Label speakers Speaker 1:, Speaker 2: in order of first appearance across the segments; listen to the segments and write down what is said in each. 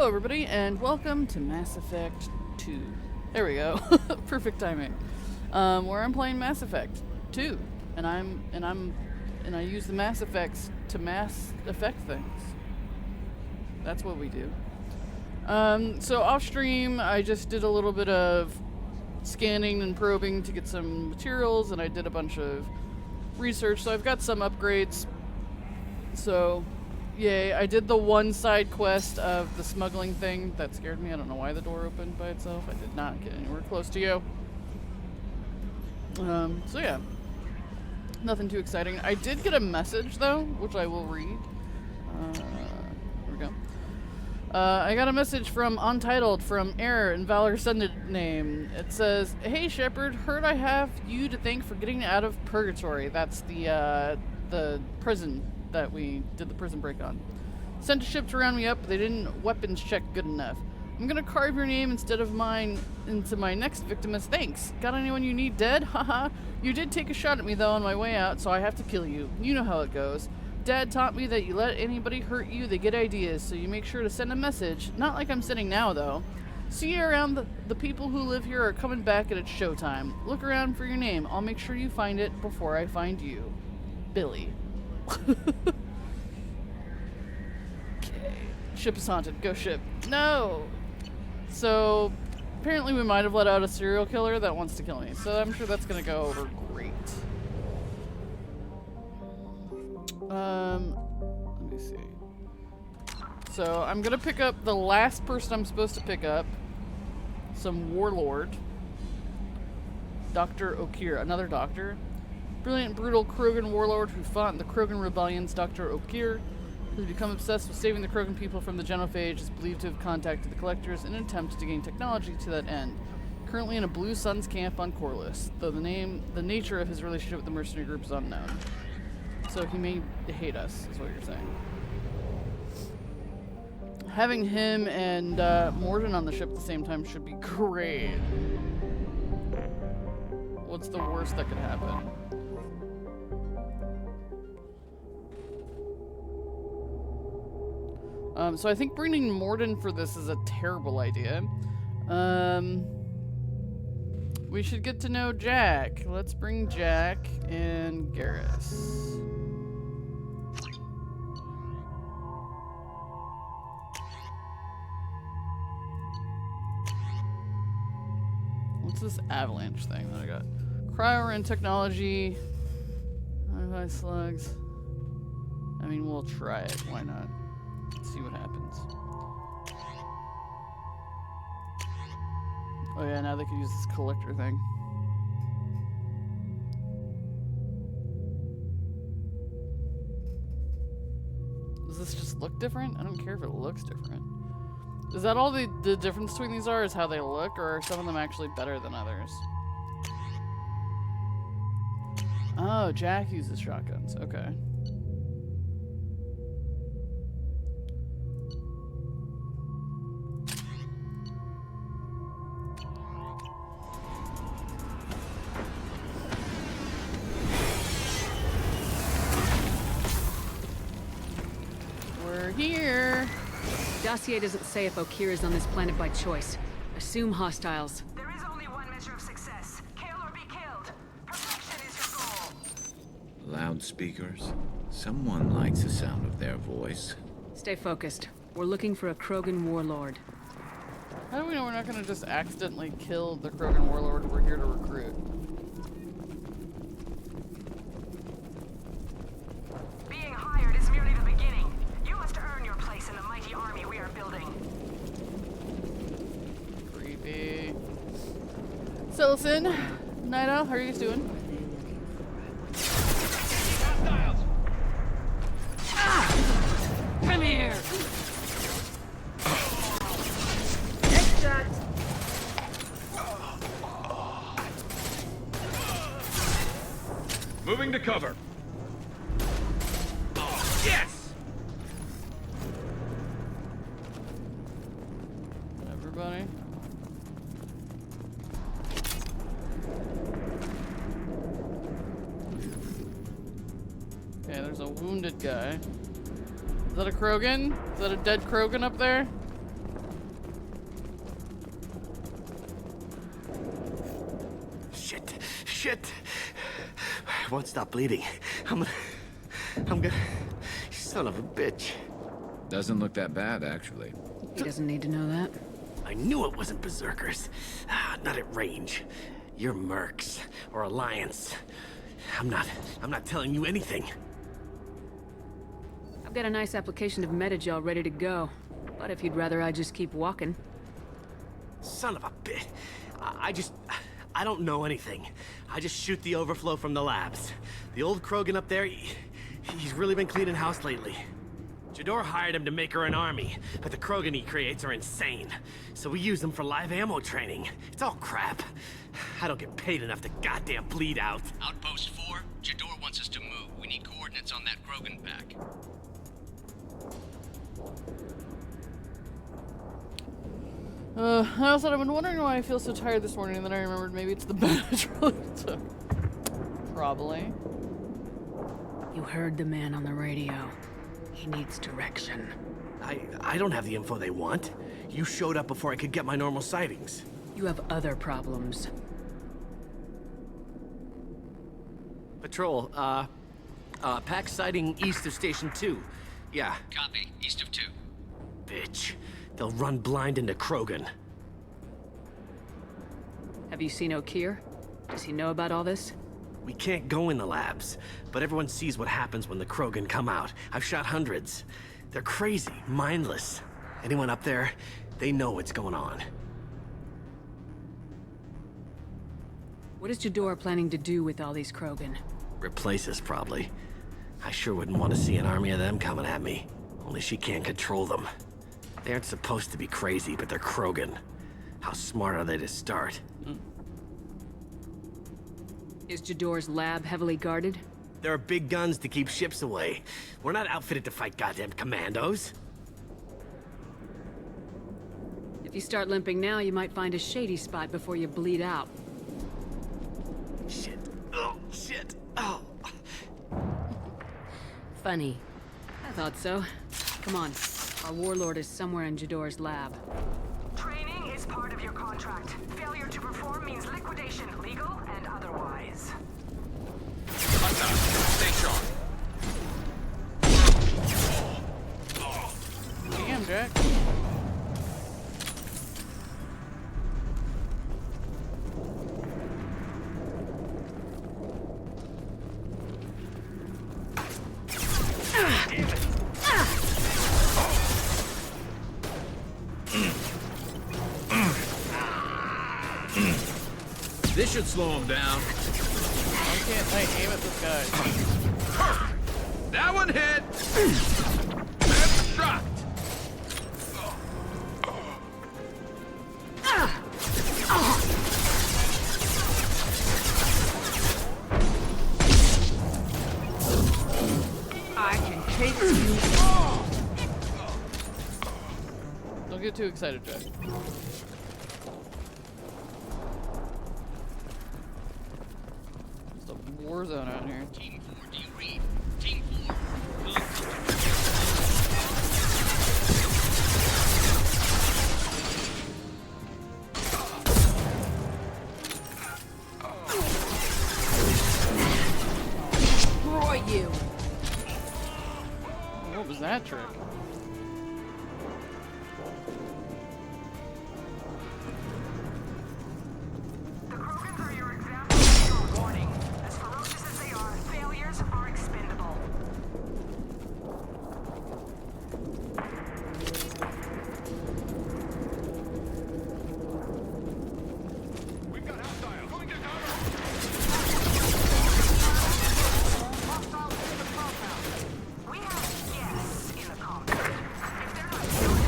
Speaker 1: Hello everybody and welcome to Mass Effect 2. There we go. Perfect timing. Where I'm playing Mass Effect 2 and I use the Mass Effects to mass effect things. That's what we do. So off stream I just did a little bit of scanning and probing to get some materials, and I did a bunch of research, so I've got some upgrades. So yay, I did the one side quest of the smuggling thing. That scared me. I don't know why the door opened by itself. I did not get anywhere close to you. So yeah. Nothing too exciting. I did get a message though, which I will read. There we go. I got a message from Untitled from Error and Valor Sended Name. It says, "Hey Shepard, heard I have you to thank for getting out of Purgatory." That's the prison that we did the prison break on. Sent a ship to round me up, but they didn't weapons check good enough. I'm gonna carve your name instead of mine into my next victim as thanks. Got anyone you need dead? Haha. You did take a shot at me though on my way out, so I have to kill you. You know how it goes. Dad taught me that you let anybody hurt you, they get ideas, so you make sure to send a message. Not like I'm sending now though. See you around. The people who live here are coming back and it's showtime. Look around for your name. I'll make sure you find it before I find you. Billy. Okay. Ship is haunted. Go ship. No! So, apparently we might have let out a serial killer that wants to kill me. So I'm sure that's gonna go over great. Let me see. So, I'm gonna pick up the last person I'm supposed to pick up. Some warlord. Dr. Okir. Another doctor. Brilliant, brutal Krogan Warlord who fought in the Krogan rebellions, Dr. Okir, who's become obsessed with saving the Krogan people from the genophage, is believed to have contacted the Collectors in an attempt to gain technology to that end. Currently in a Blue Suns camp on Corliss, though the nature of his relationship with the mercenary group is unknown. So he may hate us, is what you're saying. Having him and Morden on the ship at the same time should be great. What's the worst that could happen? So I think bringing Morden for this is a terrible idea. We should get to know Jack. Let's bring Jack and Garrus. What's this avalanche thing that I got? Cryo and technology. Hi slugs. I mean, we'll try it. Why not? See what happens. Oh yeah, now they can use this collector thing. Does this just look different? I don't care if it looks different. Is that all the difference between these are, is how they look, or are some of them actually better than others? Oh, Jack uses shotguns. Okay. Here.
Speaker 2: Dossier doesn't say if Okir is on this planet by choice. Assume hostiles.
Speaker 3: There is only one measure of success. Kill or be killed. Perfection is your goal.
Speaker 4: Loudspeakers. Someone likes the sound of their voice.
Speaker 2: Stay focused. We're looking for a Krogan Warlord.
Speaker 1: How do we know we're not gonna just accidentally kill the Krogan Warlord we're here to recruit?
Speaker 3: Being hired is merely the beginning. You must earn your place in the mighty army we are building.
Speaker 1: Creepy. Silson, Night Owl, how are you guys doing?
Speaker 2: Come here!
Speaker 3: Headshot.
Speaker 5: Moving to cover. Yes!
Speaker 1: Everybody. Okay, there's a wounded guy. Is that a Krogan? Is that a dead Krogan up there?
Speaker 5: Shit. I won't stop bleeding. I'm gonna... Son of a bitch.
Speaker 4: Doesn't look that bad, actually.
Speaker 2: He doesn't need to know that.
Speaker 5: I knew it wasn't Berserkers. Not at range. You're Mercs, or Alliance. I'm not telling you anything.
Speaker 2: I've got a nice application of Metagel ready to go. But if you'd rather I just keep walking.
Speaker 5: Son of a bitch. I don't know anything. I just shoot the overflow from the labs. The old Krogan up there, he's really been cleaning house lately. Jador hired him to make her an army, but the Krogan he creates are insane. So we use them for live ammo training. It's all crap. I don't get paid enough to goddamn bleed out.
Speaker 6: Outpost 4, Jador wants us to move. We need coordinates on that Krogan pack.
Speaker 1: I also I've been wondering why I feel so tired this morning, and then I remembered maybe it's the badge really took. Probably.
Speaker 2: You heard the man on the radio. He needs direction.
Speaker 5: I don't have the info they want. You showed up before I could get my normal sightings.
Speaker 2: You have other problems.
Speaker 5: Patrol, pack sighting east of Station 2. Yeah.
Speaker 6: Copy. East of 2.
Speaker 5: Bitch. They'll run blind into Krogan.
Speaker 2: Have you seen O'Keir? Does he know about all this?
Speaker 5: We can't go in the labs, but everyone sees what happens when the Krogan come out. I've shot hundreds. They're crazy, mindless. Anyone up there, they know what's going on.
Speaker 2: What is Jador planning to do with all these Krogan?
Speaker 5: Replace us, probably. I sure wouldn't want to see an army of them coming at me. Only she can't control them. They aren't supposed to be crazy, but they're Krogan. How smart are they to start?
Speaker 2: Is Jador's lab heavily guarded?
Speaker 5: There are big guns to keep ships away. We're not outfitted to fight goddamn commandos.
Speaker 2: If you start limping now, you might find a shady spot before you bleed out.
Speaker 5: Shit. Oh, shit. Oh.
Speaker 2: Funny. I thought so. Come on. Our warlord is somewhere in Jador's lab.
Speaker 3: Training is part of your contract. Failure to perform means liquidation, legal and otherwise.
Speaker 6: Stay sharp.
Speaker 1: Damn, Jack.
Speaker 4: This should slow him down.
Speaker 1: Why can't I aim at this guy?
Speaker 4: That one hit! Destruct!
Speaker 2: I can take you.
Speaker 1: Don't get too excited, Jack. It's a war zone out here.
Speaker 6: Team 4, do you read? Team 4.
Speaker 2: Destroy you.
Speaker 1: What was that trick?
Speaker 3: The Krogans are your example and your warning. As ferocious as they are, failures are expendable.
Speaker 6: We've got hostile. Going to cover.
Speaker 3: Hostiles in the compound. We have yes in the compound. If they're not killed,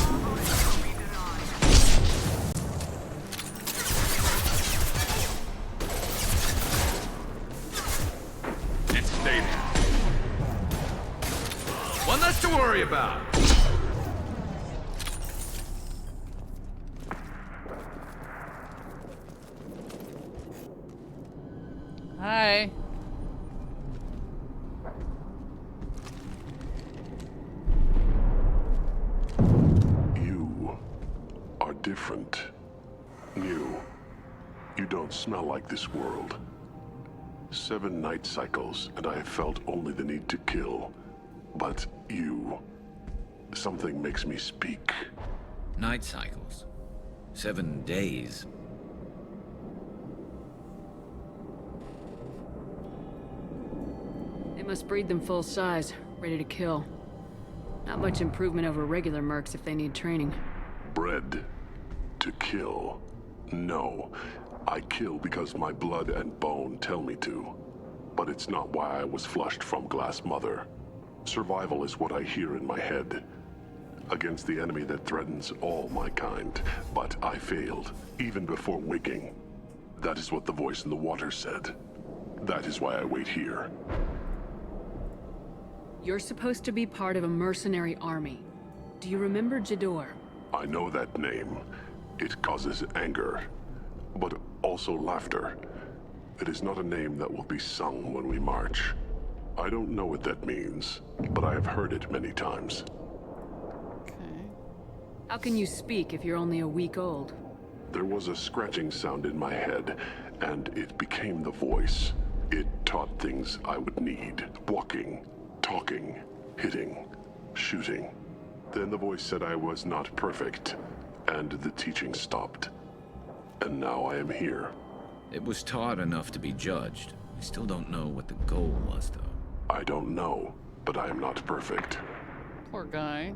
Speaker 3: all bonus will be denied.
Speaker 4: Let's stay there. One less to worry about.
Speaker 1: Hi.
Speaker 7: You are different, new, You don't smell like this world. 7 night cycles, and I have felt only the need to kill. But you... something makes me speak.
Speaker 4: Night cycles. 7 days.
Speaker 2: They must breed them full size, ready to kill. Not much improvement over regular mercs if they need training.
Speaker 7: Bred to kill. No. I kill because my blood and bone tell me to. But it's not why I was flushed from Glass Mother. Survival is what I hear in my head. Against the enemy that threatens all my kind. But I failed, even before waking. That is what the voice in the water said. That is why I wait here.
Speaker 2: You're supposed to be part of a mercenary army. Do you remember Jador?
Speaker 7: I know that name. It causes anger, but also laughter. It is not a name that will be sung when we march. I don't know what that means, but I have heard it many times.
Speaker 1: Okay.
Speaker 2: How can you speak if you're only a week old?
Speaker 7: There was a scratching sound in my head, and it became the voice. It taught things I would need. Walking, talking, hitting, shooting. Then the voice said I was not perfect, and the teaching stopped. And now I am here.
Speaker 4: It was taught enough to be judged. We still don't know what the goal was, though.
Speaker 7: I don't know, but I am not perfect.
Speaker 1: Poor guy.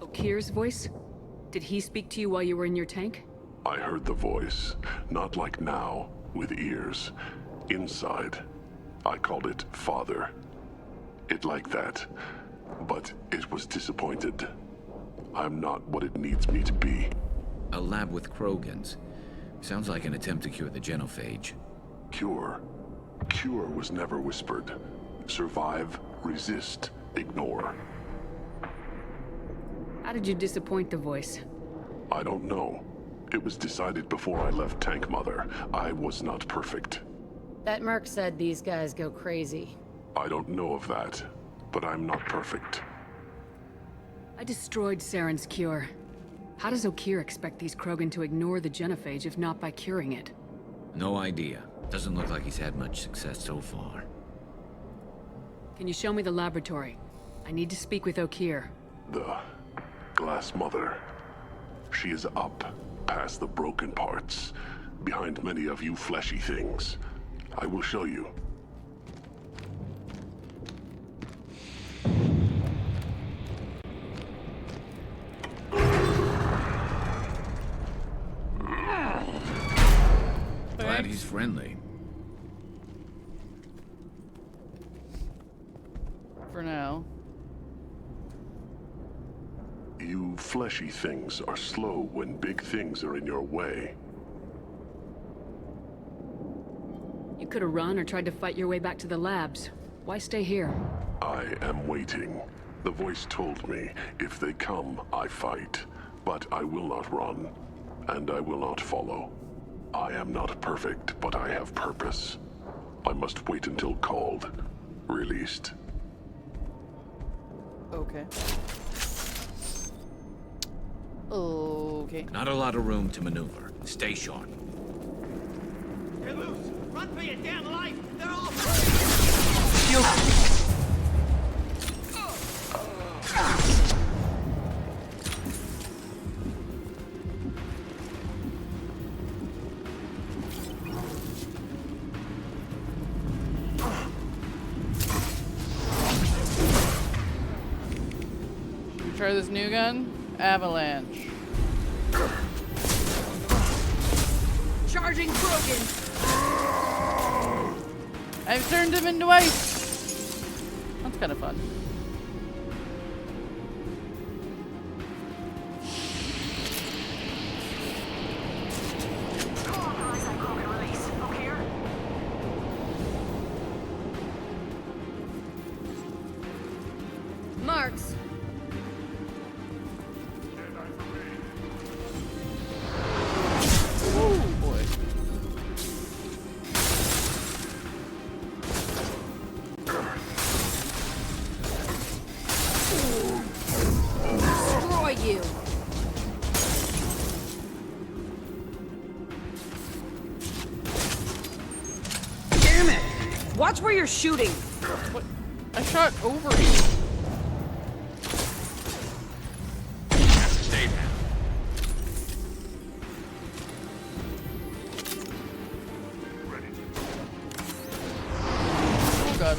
Speaker 2: Okir's voice? Did he speak to you while you were in your tank?
Speaker 7: I heard the voice, not like now, with ears. Inside. I called it Father. It like that, but it was disappointed. I'm not what it needs me to be.
Speaker 4: A lab with Krogans. Sounds like an attempt to cure the genophage.
Speaker 7: Cure. Cure was never whispered. Survive, resist, ignore.
Speaker 2: How did you disappoint the voice?
Speaker 7: I don't know. It was decided before I left Tank Mother. I was not perfect.
Speaker 8: That merc said these guys go crazy.
Speaker 7: I don't know of that, but I'm not perfect.
Speaker 2: I destroyed Saren's cure. How does Okir expect these Krogan to ignore the genophage if not by curing it?
Speaker 4: No idea. Doesn't look like he's had much success so far.
Speaker 2: Can you show me the laboratory? I need to speak with Okir.
Speaker 7: The Glass Mother. She is up, past the broken parts, behind many of you fleshy things. I will show you.
Speaker 4: Glad he's friendly.
Speaker 1: For now.
Speaker 7: You fleshy things are slow when big things are in your way.
Speaker 2: You could have run or tried to fight your way back to the labs. Why stay here?
Speaker 7: I am waiting. The voice told me, if they come, I fight. But I will not run, and I will not follow. I am not perfect, but I have purpose. I must wait until called. Released.
Speaker 1: Okay. Okay.
Speaker 4: Not a lot of room to maneuver. Stay sharp.
Speaker 5: You're loose! Run for your damn life! They're all
Speaker 1: Try this new gun? Avalanche.
Speaker 2: Charging Krogan!
Speaker 1: I've turned him into ice! That's kind of fun.
Speaker 3: Authorize that Krogan release. Okir?
Speaker 8: Marks.
Speaker 1: Oh boy.
Speaker 9: Watch where you're shooting.
Speaker 1: What? I shot over you.
Speaker 4: Stay down.
Speaker 1: Oh god.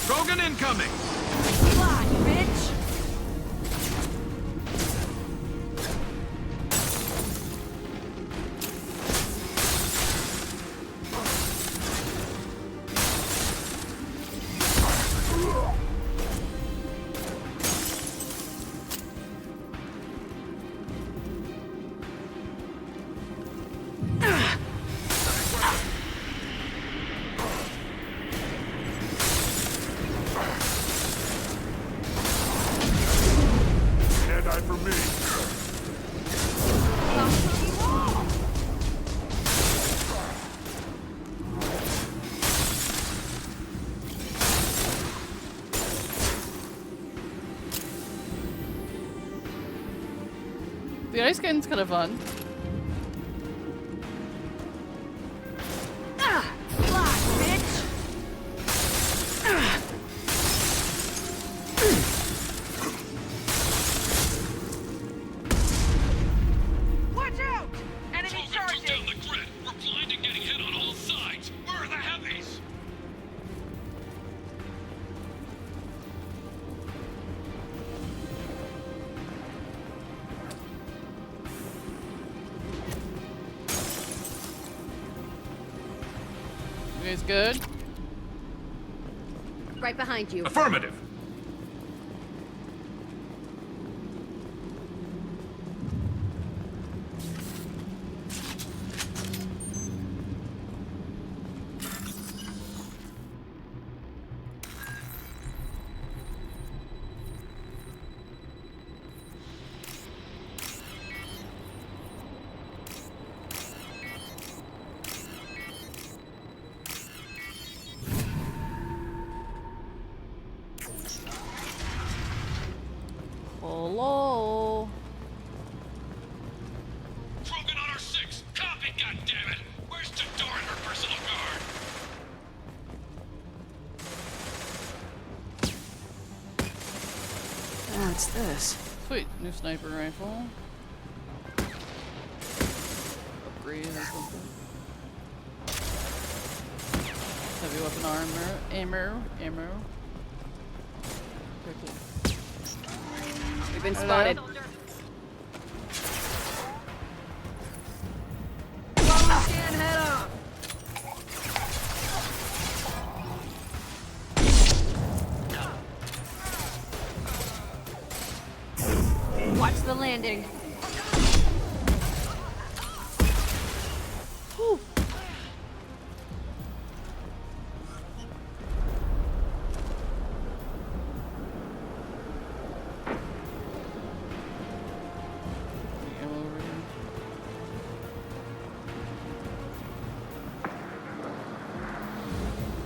Speaker 4: Krogan incoming!
Speaker 9: Fly, bitch!
Speaker 7: Hand-eye for me.
Speaker 1: The ice skating's kind of fun.
Speaker 9: Fly, bitch! Watch out! Enemy
Speaker 6: Krogan took down
Speaker 9: charging!
Speaker 6: the grid. We're blind and getting hit on all sides. Where are the heavies?
Speaker 1: You guys good?
Speaker 8: Right behind you.
Speaker 4: Affirmative!
Speaker 1: Hello.
Speaker 6: Krogan on our 6. Copy, goddammit. Where's Jador and her personal guard?
Speaker 2: What's this?
Speaker 1: Sweet, new sniper rifle. Upgrade or something. Heavy weapon ammo. Okay, cool.
Speaker 2: We've been spotted.
Speaker 9: Stand head up!
Speaker 8: Watch the landing.
Speaker 1: Whew. Ammo over here.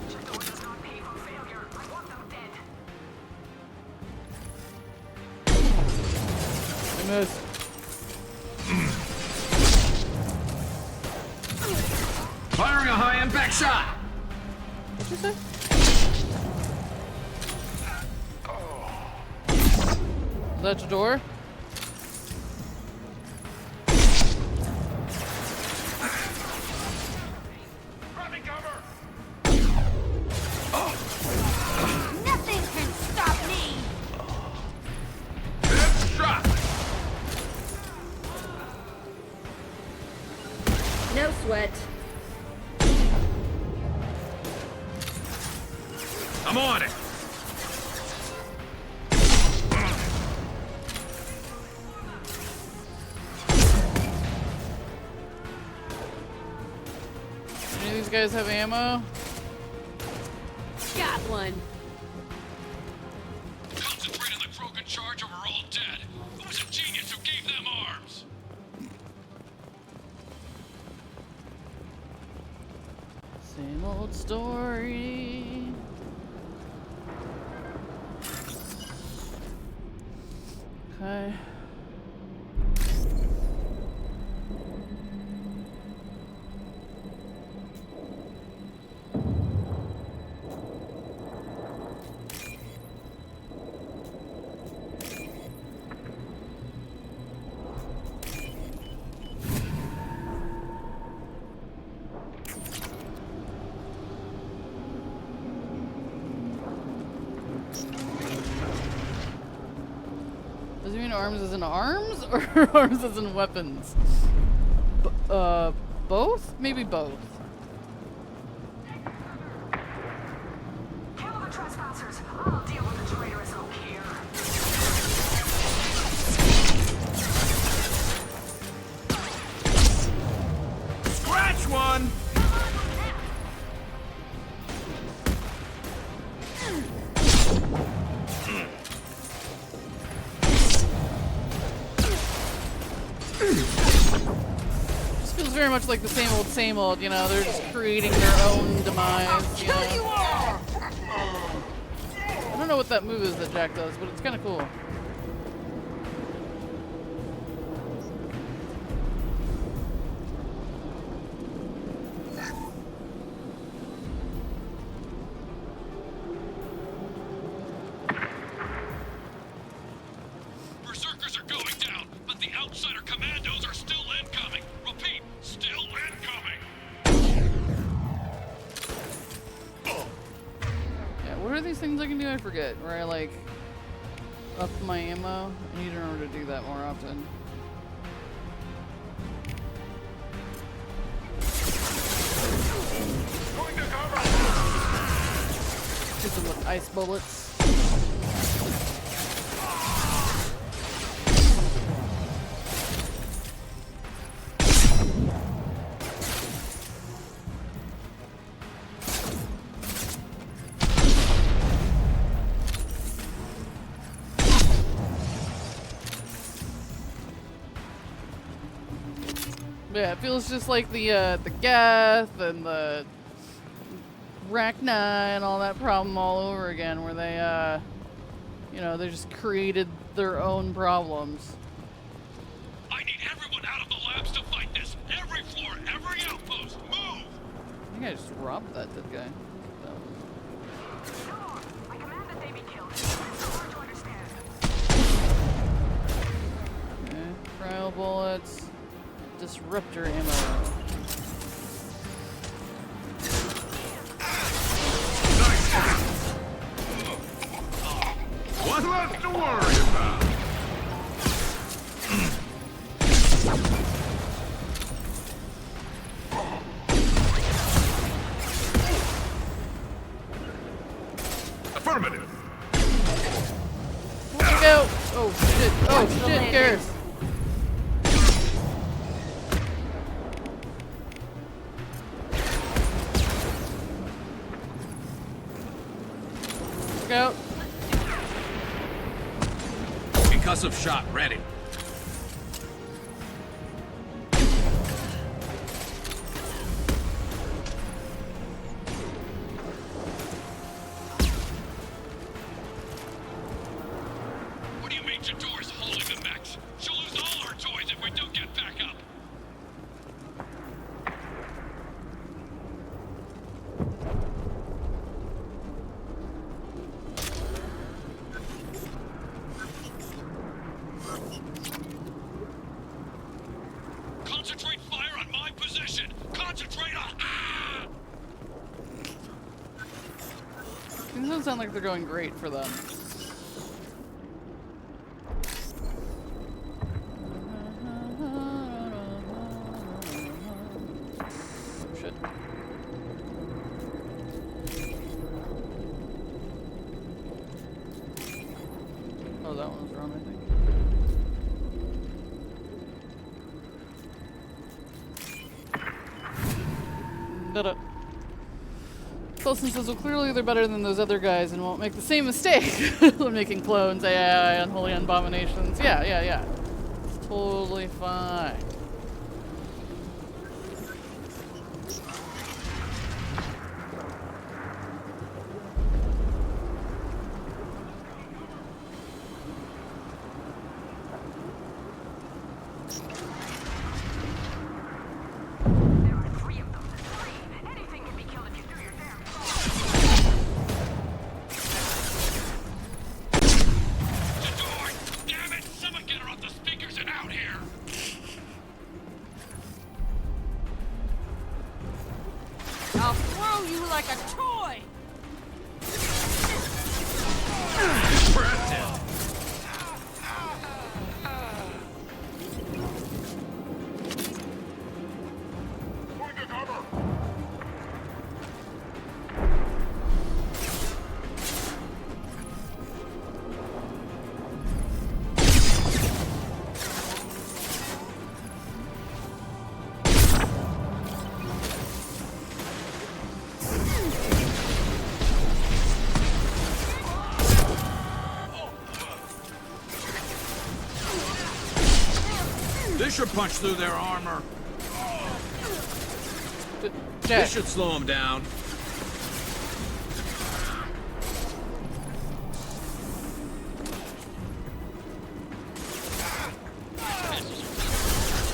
Speaker 3: Jador does not pay for failure. I want them dead.
Speaker 1: I missed.
Speaker 4: Firing a high impact shot!
Speaker 1: What'd you say? Is that your door?
Speaker 7: Grabbing cover!
Speaker 8: Nothing can stop me!
Speaker 4: Shot!
Speaker 8: No sweat.
Speaker 4: I'm on it!
Speaker 1: Any of these guys have ammo?
Speaker 2: Got one.
Speaker 6: Concentrate on the Krogan charge or we're all dead. Who was a genius who gave them arms?
Speaker 1: Same old story. Okay. Does he mean arms as in arms or arms as in weapons? Both? Maybe both.
Speaker 3: Kill the trespassers. I'll deal with the traitorous oak here.
Speaker 4: Scratch one!
Speaker 1: This feels very much like the same old, you know, they're just creating their own demise, you know. I don't know what that move is that Jack does, but it's kind of cool.
Speaker 10: Berserkers are going down, but the outsider commandos are still incoming. Repeat, still incoming.
Speaker 1: Yeah, what are these things I can do? I forget. Where I like up my ammo. I need to remember to do that more often.
Speaker 10: Going to cover.
Speaker 1: Hit them with ice bullets. Yeah, it feels just like the Geth and the Rachni and all that problem all over again, where they, you know, they just created their own problems.
Speaker 10: I need everyone out of the labs to fight this. Every floor, every outpost, move!
Speaker 1: I think I just robbed that dead guy. So.
Speaker 3: No, I command that they be killed. It's so hard to understand.
Speaker 1: Okay, cryo bullets, disruptor ammo.
Speaker 10: What's left to worry about? Affirmative.
Speaker 1: Where'd he go? Oh shit! Oh shit! Cares. Look out!
Speaker 4: Concussive shot ready.
Speaker 10: What do you mean Jador's holding the mechs? She'll lose all her toys if we don't get back up. Concentrate fire on my position! Concentrate on... Ah!
Speaker 1: Things don't sound like they're going great for them. Oh, shit. Oh, that one was wrong, I think. Da-da. Wilson says, well, clearly they're better than those other guys and won't make the same mistake when making clones, AI, unholy abominations. Yeah. It's totally fine.
Speaker 3: There are 3 of them. 3. Anything can be killed if you do your damn
Speaker 10: Jador! Damn it! Someone get her off the speakers and out here!
Speaker 9: I'll throw you like a toy!
Speaker 10: Impressive!
Speaker 4: This should punch through their armor.
Speaker 1: Jack.
Speaker 4: This should slow them down.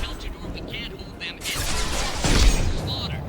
Speaker 6: Tell Jador we can't hold them in. Slaughter.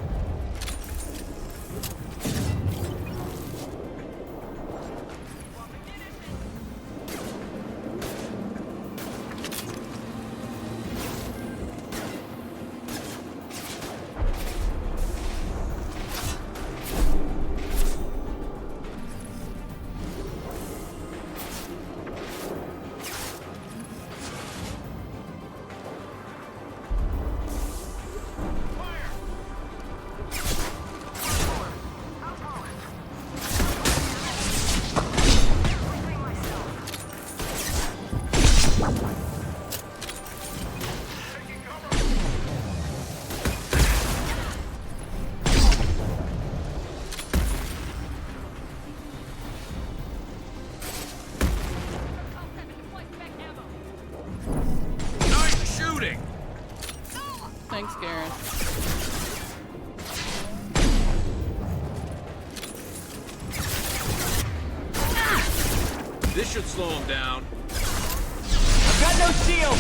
Speaker 4: Nice shooting.
Speaker 1: Thanks, Gareth.
Speaker 4: This should slow them down.
Speaker 5: Got no shield!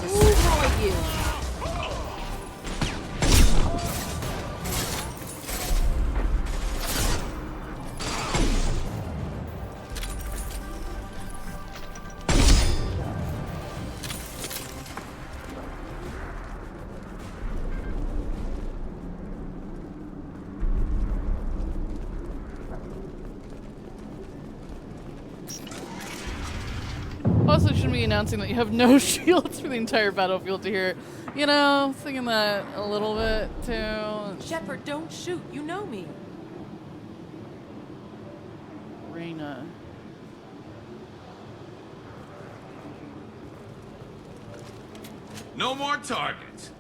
Speaker 8: Destroy you.
Speaker 1: Also, shouldn't be announcing that you have no shields for the entire battlefield to hear. You know, thinking that a little bit too.
Speaker 9: Shepard, don't shoot. You know me.
Speaker 1: Reyna.
Speaker 4: No more targets.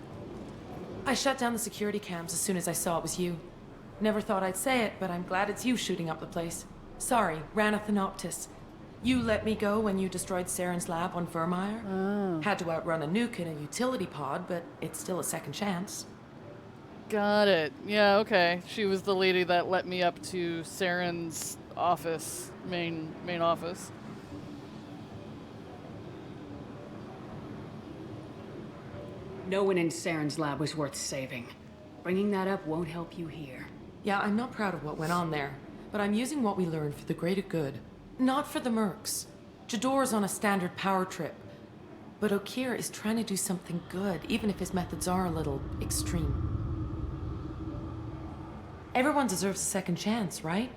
Speaker 9: I shut down the security cams as soon as I saw it was you. Never thought I'd say it, but I'm glad it's you shooting up the place. Sorry, Ranathanoptis. You let me go when you destroyed Saren's lab on Vermeer.
Speaker 1: Oh.
Speaker 9: Had to outrun a nuke in a utility pod, but it's still a second chance.
Speaker 1: Got it. Yeah, okay. She was the lady that let me up to Saren's office, main office.
Speaker 2: No one in Saren's lab was worth saving. Bringing that up won't help you here.
Speaker 9: Yeah, I'm not proud of what went on there, but I'm using what we learned for the greater good. Not for the mercs. Jador's on a standard power trip. But Okeer is trying to do something good, even if his methods are a little extreme. Everyone deserves a second chance, right?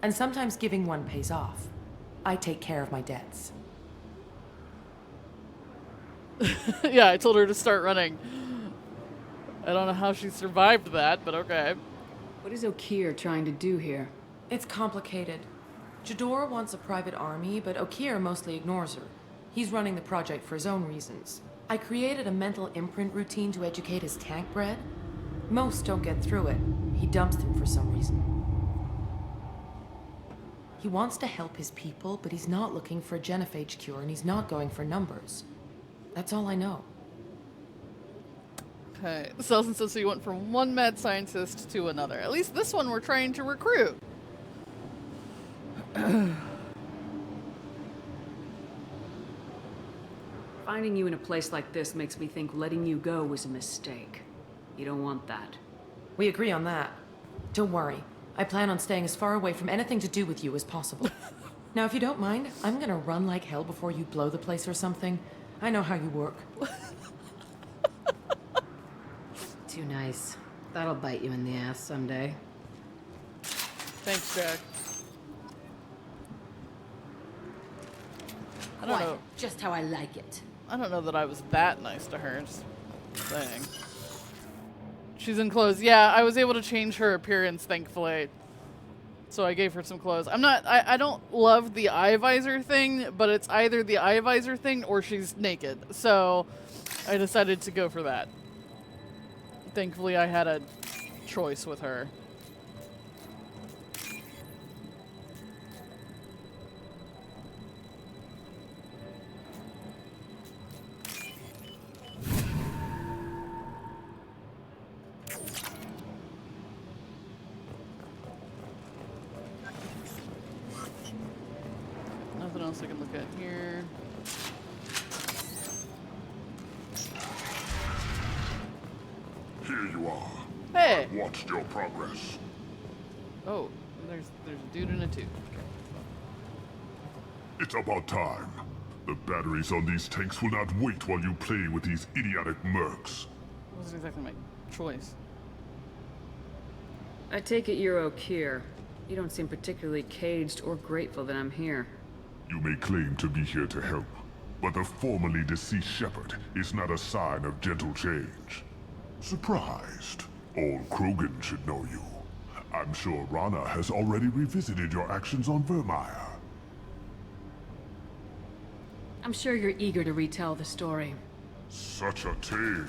Speaker 9: And sometimes giving one pays off. I take care of my debts.
Speaker 1: Yeah, I told her to start running. I don't know how she survived that, but okay.
Speaker 2: What is Okeer trying to do here?
Speaker 9: It's complicated. Jador wants a private army, but Okeer mostly ignores her. He's running the project for his own reasons. I created a mental imprint routine to educate his tank bred. Most don't get through it. He dumps them for some reason. He wants to help his people, but he's not looking for a genophage cure, and he's not going for numbers. That's all I know.
Speaker 1: Okay, Selson says so you went from one mad scientist to another. At least this one we're trying to recruit.
Speaker 2: Finding you in a place like this makes me think letting you go was a mistake. You don't want that.
Speaker 9: We agree on that. Don't worry. I plan on staying as far away from anything to do with you as possible. Now, if you don't mind, I'm gonna run like hell before you blow the place or something. I know how you work.
Speaker 8: Too nice. That'll bite you in the ass someday.
Speaker 1: Thanks, Jack. I don't know.
Speaker 8: Just how I like it.
Speaker 1: I don't know that I was that nice to her. Just saying. She's in clothes. Yeah, I was able to change her appearance, thankfully. So I gave her some clothes. I don't love the eye visor thing, but it's either the eye visor thing or she's naked. So I decided to go for that. Thankfully, I had a choice with her. Nothing else I can look at here.
Speaker 7: Here you are.
Speaker 1: Hey!
Speaker 7: I've watched your progress.
Speaker 1: Oh, there's a dude in a tube. Okay.
Speaker 7: It's about time. The batteries on these tanks will not wait while you play with these idiotic mercs.
Speaker 1: Wasn't exactly my choice.
Speaker 2: I take it you're Okeer. You don't seem particularly caged or grateful that I'm here.
Speaker 7: You may claim to be here to help, but the formerly deceased shepherd is not a sign of gentle change. Surprised? All Krogan should know you. I'm sure Rana has already revisited your actions on Vermeer.
Speaker 2: I'm sure you're eager to retell the story.
Speaker 7: Such a tale.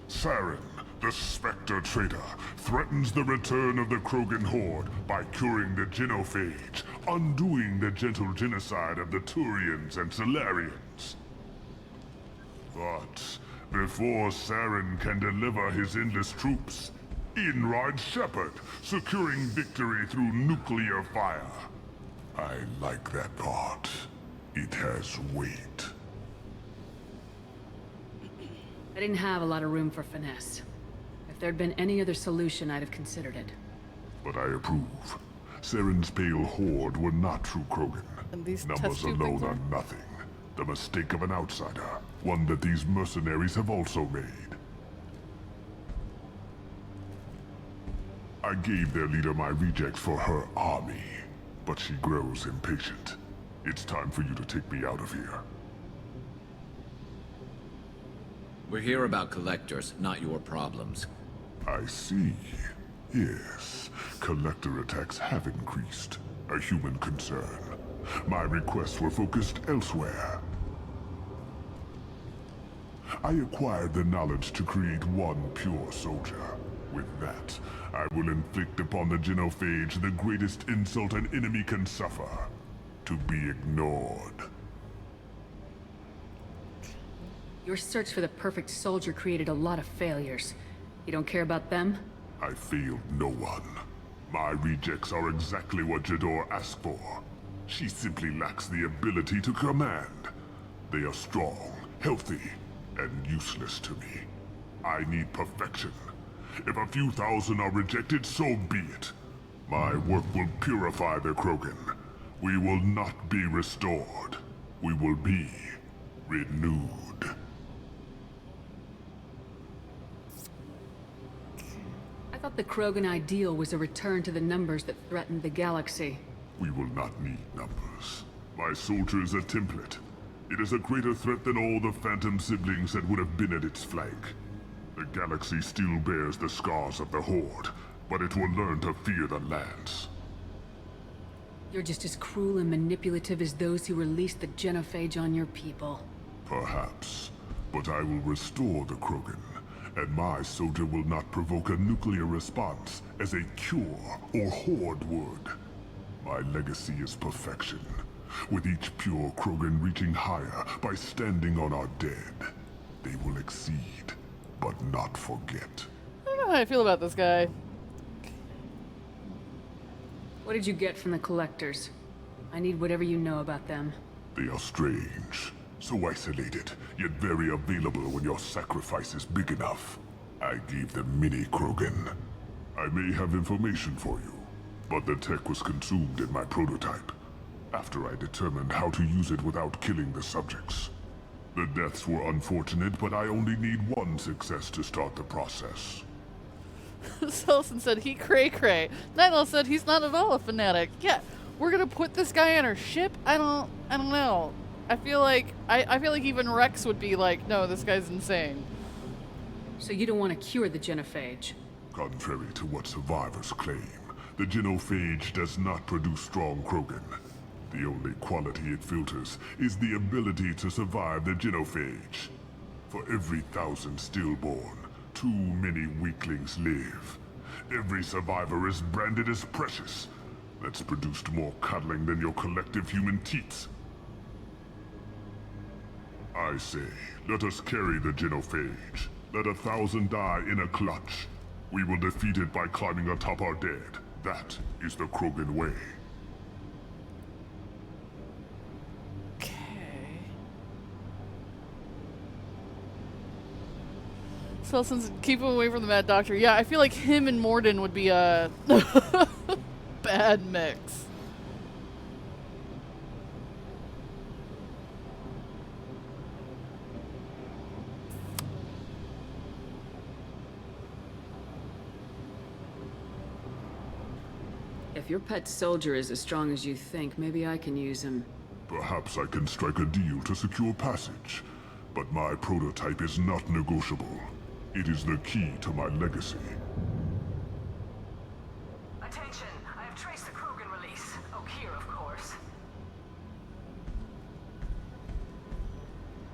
Speaker 7: Saren, the Spectre traitor, threatens the return of the Krogan horde by curing the genophage, undoing the gentle genocide of the Turians and Solarians. But before Saren can deliver his endless troops, in rides Shepard, securing victory through nuclear fire. I like that part. It has weight.
Speaker 2: I didn't have a lot of room for finesse. If there'd been any other solution, I'd have considered it.
Speaker 7: But I approve. Saren's pale horde were not true Krogan.
Speaker 1: And these
Speaker 7: Numbers
Speaker 1: test tube
Speaker 7: alone
Speaker 1: things
Speaker 7: are nothing. The mistake of an outsider. One that these mercenaries have also made. I gave their leader my rejects for her army, but she grows impatient. It's time for you to take me out of here.
Speaker 4: We're here about collectors, not your problems.
Speaker 7: I see. Yes, collector attacks have increased. A human concern. My requests were focused elsewhere. I acquired the knowledge to create one pure soldier. With that, I will inflict upon the genophage the greatest insult an enemy can suffer. To be ignored.
Speaker 2: Your search for the perfect soldier created a lot of failures. You don't care about them?
Speaker 7: I failed no one. My rejects are exactly what Jador asked for. She simply lacks the ability to command. They are strong, healthy, and useless to me. I need perfection. If a few thousand are rejected, so be it. My work will purify the Krogan. We will not be restored. We will be renewed.
Speaker 2: I thought the Krogan ideal was a return to the numbers that threatened the galaxy.
Speaker 7: We will not need numbers. My soldier is a template. It is a greater threat than all the Phantom siblings that would have been at its flank. The galaxy still bears the scars of the Horde, but it will learn to fear the Lance.
Speaker 2: You're just as cruel and manipulative as those who released the genophage on your people.
Speaker 7: Perhaps, but I will restore the Krogan, and my soldier will not provoke a nuclear response as a cure or Horde would. My legacy is perfection, with each pure Krogan reaching higher by standing on our dead. They will exceed, but not forget.
Speaker 1: I don't know how I feel about this guy.
Speaker 2: What did you get from the collectors? I need whatever you know about them.
Speaker 7: They are strange, so isolated, yet very available when your sacrifice is big enough. I gave them mini Krogan. I may have information for you, but the tech was consumed in my prototype, after I determined how to use it without killing the subjects. The deaths were unfortunate, but I only need one success to start the process.
Speaker 1: Selson said he cray-cray. Nightlaw said he's not at all a fanatic. Yeah, we're gonna put this guy on our ship? I don't know. I feel like even Rex would be like, no, this guy's insane.
Speaker 2: So you don't want to cure the genophage?
Speaker 7: Contrary to what survivors claim, The genophage does not produce strong Krogan. The only quality it filters is the ability to survive the genophage. For every 1,000 stillborn, too many weaklings live. Every survivor is branded as precious. That's produced more cuddling than your collective human teats. I say, let us carry the genophage. Let 1,000 die in a clutch. We will defeat it by climbing atop our dead. That is the Krogan way.
Speaker 1: Since keep him away from the Mad Doctor. Yeah, I feel like him and Morden would be a bad mix.
Speaker 2: If your pet soldier is as strong as you think, maybe I can use him.
Speaker 7: Perhaps I can strike a deal to secure passage. But my prototype is not negotiable. It is the key to my legacy.
Speaker 3: Attention, I have traced the Krogan release. Okeer, of course.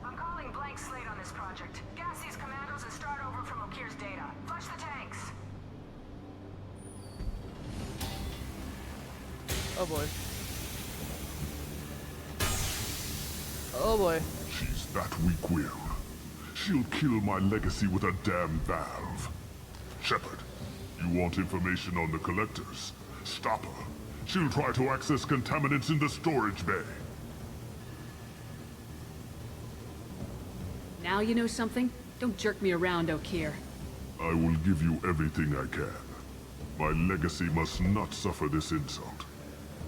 Speaker 3: I'm calling blank slate on this project. Gas these commandos and start over from Okeer's data. Flush the tanks.
Speaker 1: Oh boy. Oh boy.
Speaker 7: She's that weak-willed. She'll kill my legacy with a damn valve. Shepard, you want information on the collectors? Stop her. She'll try to access contaminants in the storage bay.
Speaker 2: Now you know something? Don't jerk me around, Okeer.
Speaker 7: I will give you everything I can. My legacy must not suffer this insult.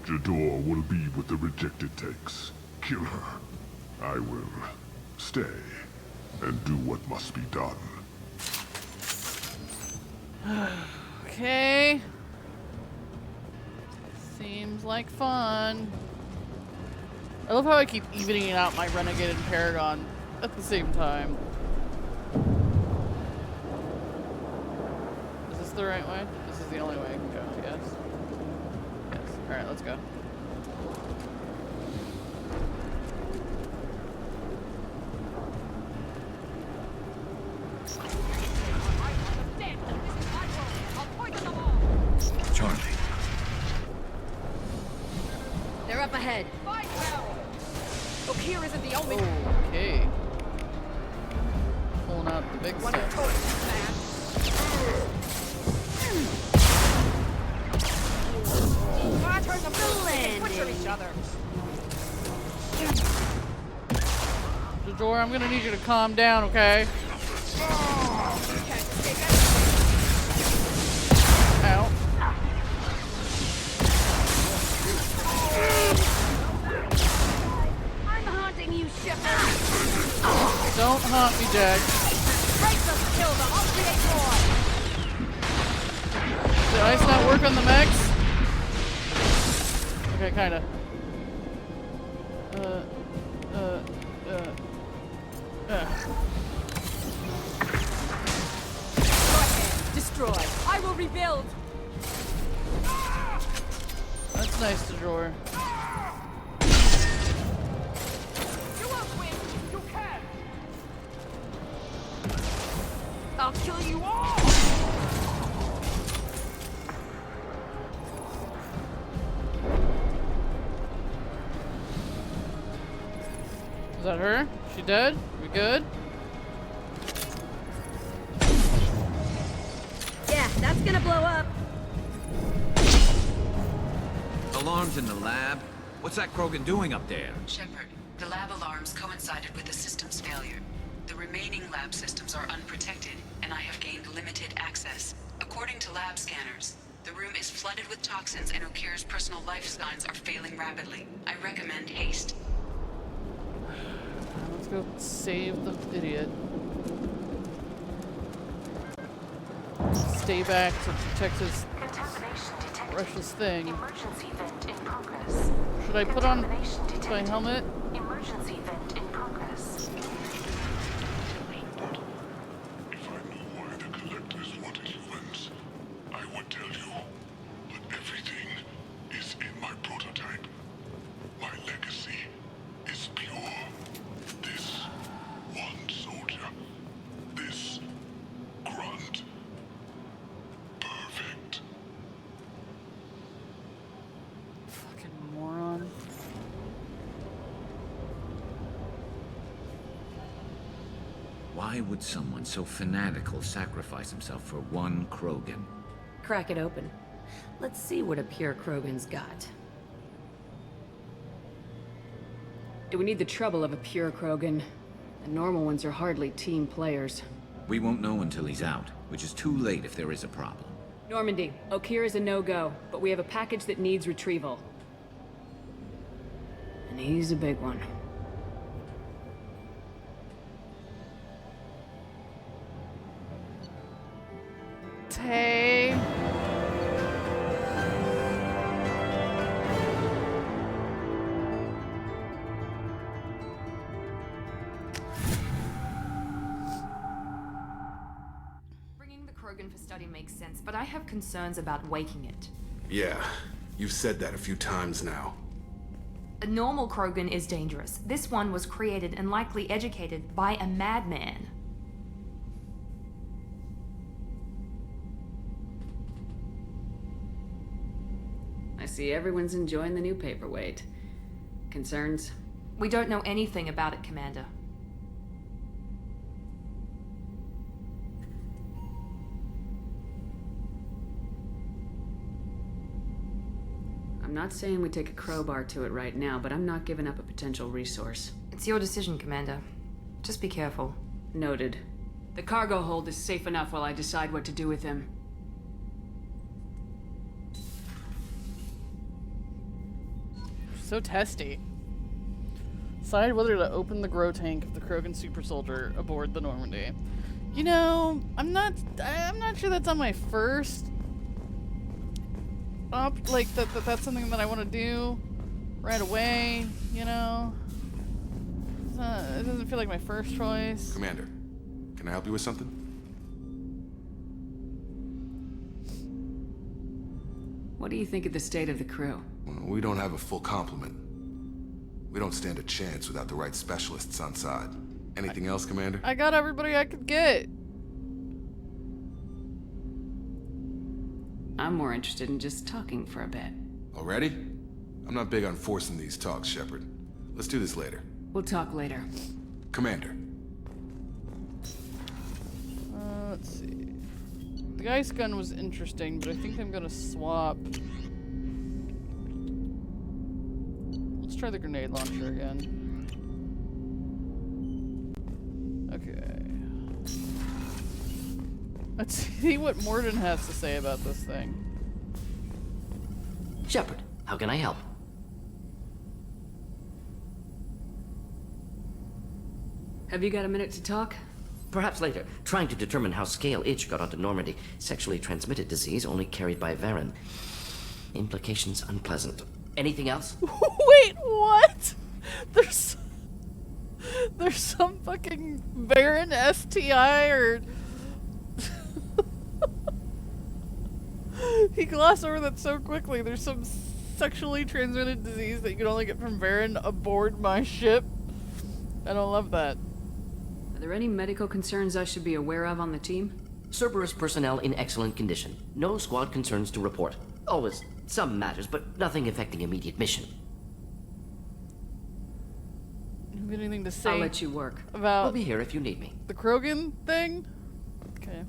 Speaker 7: Jador will be with the rejected tanks. Kill her. I will stay and do what must be done.
Speaker 1: Okay. Seems like fun. I love how I keep evening out my Renegade and Paragon at the same time. Is this the right way? This is the only way I can go, yes. Yes. Alright, let's go.
Speaker 4: Charlie.
Speaker 2: They're up ahead.
Speaker 3: Okeer isn't the only
Speaker 1: Okay. Pulling out the big
Speaker 3: one
Speaker 1: stuff.
Speaker 3: who told us, man. Turn them loose. Butcher each other.
Speaker 1: Jador, I'm gonna need you to calm down, okay? Ow.
Speaker 3: I'm haunting you, Shepard.
Speaker 1: Don't haunt me, Jack.
Speaker 3: Break them, kill them. I'll create more.
Speaker 1: Did ice not work on the mechs? Okay, kinda.
Speaker 3: Destroy. I will rebuild.
Speaker 1: That's nice, Jador.
Speaker 3: You won't win. You can. I'll kill you all.
Speaker 1: Is that her? She dead? We good?
Speaker 2: Yeah, that's gonna blow up.
Speaker 4: Alarms in the lab? What's that Krogan doing up there?
Speaker 2: Shepard, the lab alarms coincided with the system's failure. The remaining lab systems are unprotected, and I have gained limited access. According to lab scanners, the room is flooded with toxins and Okeer's personal life signs are failing rapidly. I recommend haste.
Speaker 1: Let's go save the idiot. Stay back to protect his precious thing.
Speaker 3: Emergency vent in progress.
Speaker 1: Should I put on my helmet?
Speaker 3: Emergency vent in progress.
Speaker 7: If I knew why the collectors wanted humans, I would tell you. But
Speaker 4: Why would someone so fanatical sacrifice himself for one Krogan?
Speaker 8: Crack it open. Let's see what a pure Krogan's got.
Speaker 11: Do we need the trouble of a pure Krogan? The normal ones are hardly team players.
Speaker 4: We won't know until he's out, which is too late if there is a problem.
Speaker 11: Normandy, Okeer is a no-go, but we have a package that needs retrieval. And he's a big one.
Speaker 1: Tay.
Speaker 9: Bringing the Krogan for study makes sense, but I have concerns about waking it.
Speaker 12: Yeah, you've said that a few times now.
Speaker 9: A normal Krogan is dangerous. This one was created and likely educated by a madman.
Speaker 11: I see everyone's enjoying the new paperweight. Concerns?
Speaker 9: We don't know anything about it, Commander.
Speaker 11: I'm not saying we take a crowbar to it right now, but I'm not giving up a potential resource.
Speaker 9: It's your decision, Commander. Just be careful.
Speaker 11: Noted. The cargo hold is safe enough while I decide what to do with him.
Speaker 1: So testy. Decide whether to open the grow tank of the Krogan super soldier aboard the Normandy. You know, I'm not sure that's on my first that's something that I want to do right away, you know. It doesn't feel like my first choice.
Speaker 12: Commander, can I help you with something?
Speaker 11: What do you think of the state of the crew?
Speaker 12: We don't have a full complement. We don't stand a chance without the right specialists on side. Anything else, Commander?
Speaker 1: I got everybody I could get.
Speaker 11: I'm more interested in just talking for a bit.
Speaker 12: Already? I'm not big on forcing these talks, Shepard. Let's do this later.
Speaker 11: We'll talk later.
Speaker 12: Commander.
Speaker 1: Let's see. The ice gun was interesting, but I think I'm gonna swap. Let's try the grenade launcher again. Okay. Let's see what Morden has to say about this thing.
Speaker 13: Shepard, how can I help?
Speaker 11: Have you got a minute to talk?
Speaker 13: Perhaps later. Trying to determine how Scale Itch got onto Normandy. Sexually transmitted disease only carried by Varen. Implications unpleasant. Anything else?
Speaker 1: Wait, what? There's some fucking Varen STI or... He glossed over that so quickly. There's some sexually transmitted disease that you can only get from Varen aboard my ship. I don't love that.
Speaker 11: Are there any medical concerns I should be aware of on the team?
Speaker 13: Cerberus personnel in excellent condition. No squad concerns to report. Always some matters, but nothing affecting immediate mission.
Speaker 1: Have you anything to say?
Speaker 11: I'll let you work.
Speaker 1: About
Speaker 13: We'll be here if you need me.
Speaker 1: the Krogan thing? Okay.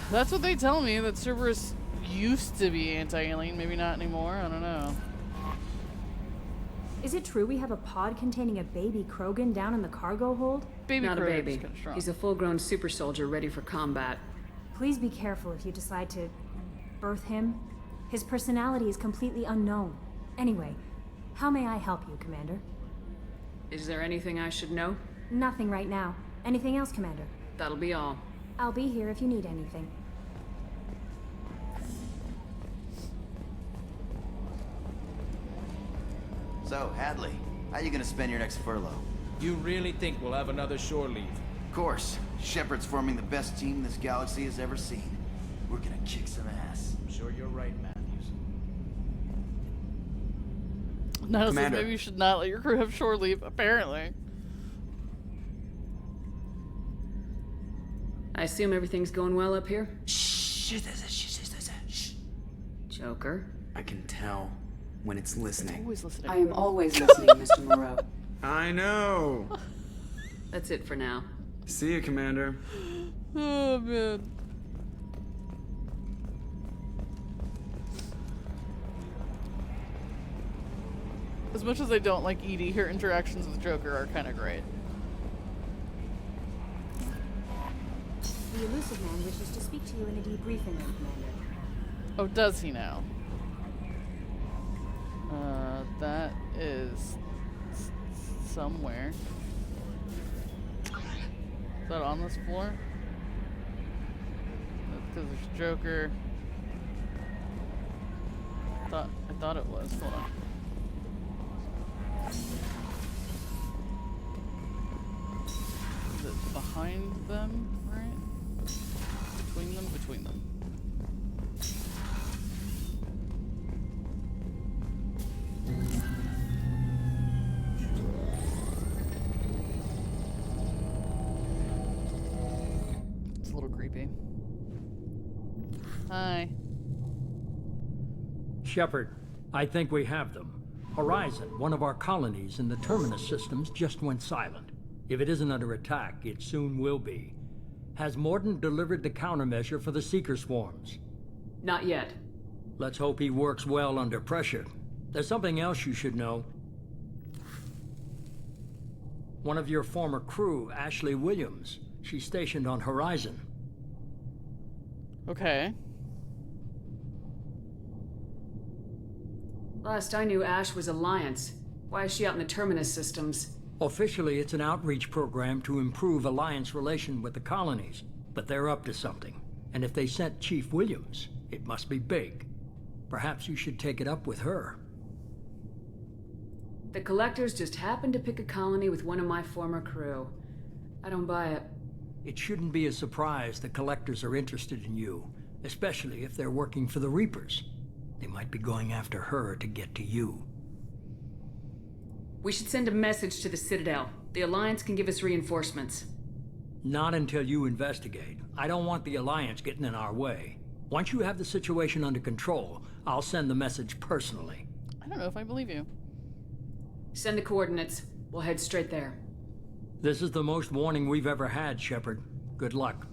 Speaker 1: That's what they tell me, that Cerberus used to be anti-alien, maybe not anymore, I don't know.
Speaker 14: Is it true we have a pod containing a baby Krogan down in the cargo hold?
Speaker 1: Baby
Speaker 11: Not a
Speaker 1: Krogan's
Speaker 11: baby.
Speaker 1: kinda strong.
Speaker 11: He's a full-grown super soldier ready for combat.
Speaker 14: Please be careful if you decide to birth him. His personality is completely unknown. Anyway, how may I help you, Commander?
Speaker 11: Is there anything I should know?
Speaker 14: Nothing right now. Anything else, Commander?
Speaker 11: That'll be all.
Speaker 14: I'll be here if you need anything.
Speaker 15: So, Hadley, how you gonna spend your next furlough?
Speaker 16: You really think we'll have another shore leave?
Speaker 15: Of course. Shepard's forming the best team this galaxy has ever seen. We're gonna kick some ass.
Speaker 16: I'm sure you're right, Matthews.
Speaker 1: Niall says
Speaker 15: Commander.
Speaker 1: maybe you should not let your crew have shore leave, apparently.
Speaker 11: I assume everything's going well up here?
Speaker 5: Shh.
Speaker 11: Joker.
Speaker 5: I can tell when it's listening.
Speaker 1: Always listening.
Speaker 11: I am always listening, Mr. Moreau.
Speaker 17: I know.
Speaker 11: That's it for now.
Speaker 17: See you, Commander.
Speaker 1: Oh, man. As much as I don't like Edie, her interactions with Joker are kind of great.
Speaker 14: The elusive man wishes to speak to you in a debriefing room, Commander.
Speaker 1: Oh, does he now? That is somewhere. Is that on this floor? That's because there's Joker. I thought it was. Hold on. Is it behind them, right? Between them, between them. It's a little creepy. Hi.
Speaker 18: Shepard, I think we have them. Horizon, one of our colonies in the Terminus systems, just went silent. If it isn't under attack, it soon will be. Has Mordin delivered the countermeasure for the Seeker swarms?
Speaker 11: Not yet.
Speaker 18: Let's hope he works well under pressure. There's something else you should know. One of your former crew, Ashley Williams, she's stationed on Horizon.
Speaker 1: Okay.
Speaker 11: Last I knew, Ash was Alliance. Why is she out in the Terminus systems?
Speaker 18: Officially, it's an outreach program to improve Alliance relation with the colonies, but they're up to something. And if they sent Chief Williams, it must be big. Perhaps you should take it up with her.
Speaker 11: The Collectors just happened to pick a colony with one of my former crew. I don't buy it.
Speaker 18: It shouldn't be a surprise the Collectors are interested in you, especially if they're working for the Reapers. They might be going after her to get to you.
Speaker 11: We should send a message to the Citadel. The Alliance can give us reinforcements.
Speaker 18: Not until you investigate. I don't want the Alliance getting in our way. Once you have the situation under control, I'll send the message personally.
Speaker 1: I don't know if I believe you.
Speaker 11: Send the coordinates. We'll head straight there.
Speaker 18: This is the most warning we've ever had, Shepard. Good luck.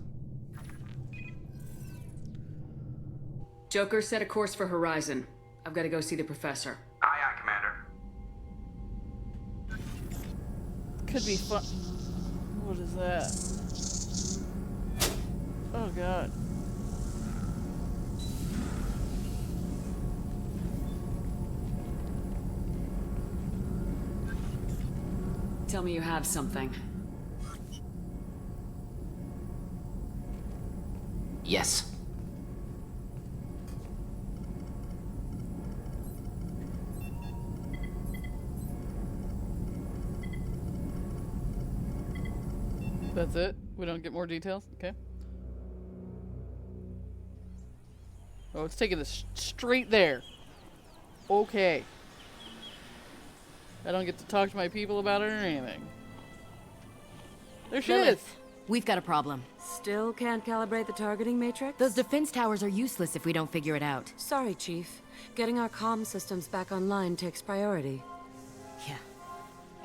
Speaker 11: Joker, set a course for Horizon. I've got to go see the Professor.
Speaker 19: Aye, aye, Commander.
Speaker 1: Could be fun. What is that? Oh, God.
Speaker 11: Tell me you have something.
Speaker 13: Yes.
Speaker 1: That's it? We don't get more details? Okay. Oh, it's taking us straight there. Okay. I don't get to talk to my people about it or anything. There she is.
Speaker 20: We've got a problem.
Speaker 21: Still can't calibrate the targeting matrix?
Speaker 20: Those defense towers are useless if we don't figure it out.
Speaker 21: Sorry, Chief. Getting our comm systems back online takes priority.
Speaker 20: Yeah.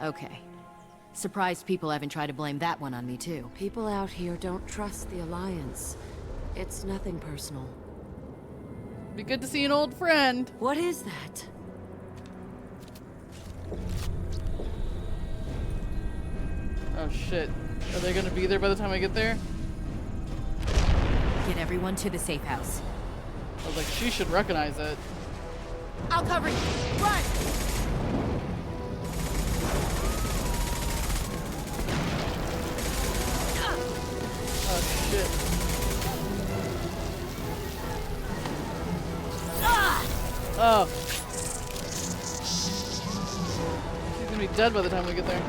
Speaker 20: Okay. Surprised people haven't tried to blame that one on me, too.
Speaker 21: People out here don't trust the Alliance. It's nothing personal.
Speaker 1: Be good to see an old friend.
Speaker 21: What is that?
Speaker 1: Oh shit. Are they gonna be there by the time I get there?
Speaker 20: Get everyone to the safe house.
Speaker 1: I was like, she should recognize it.
Speaker 20: I'll cover you. Run!
Speaker 1: Oh shit. Oh. She's gonna be dead by the time we get there.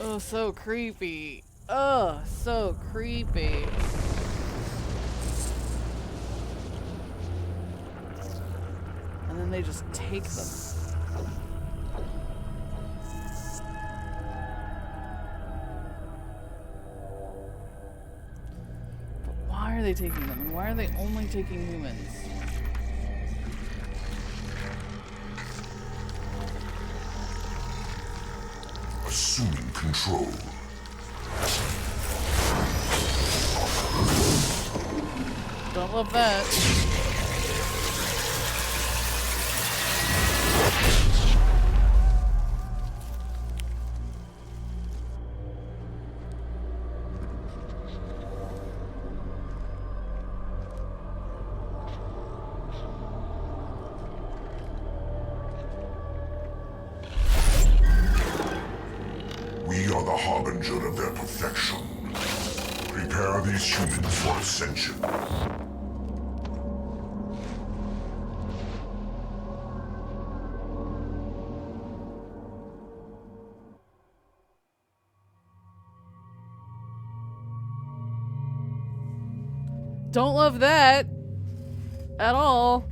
Speaker 1: Oh, so creepy. Oh, so creepy. then they just take them. But why are they taking them? And why are they only taking humans?
Speaker 7: Assuming control.
Speaker 1: Don't love that.
Speaker 7: We are the harbinger of their perfection. Prepare these humans for ascension.
Speaker 1: Don't love that at all.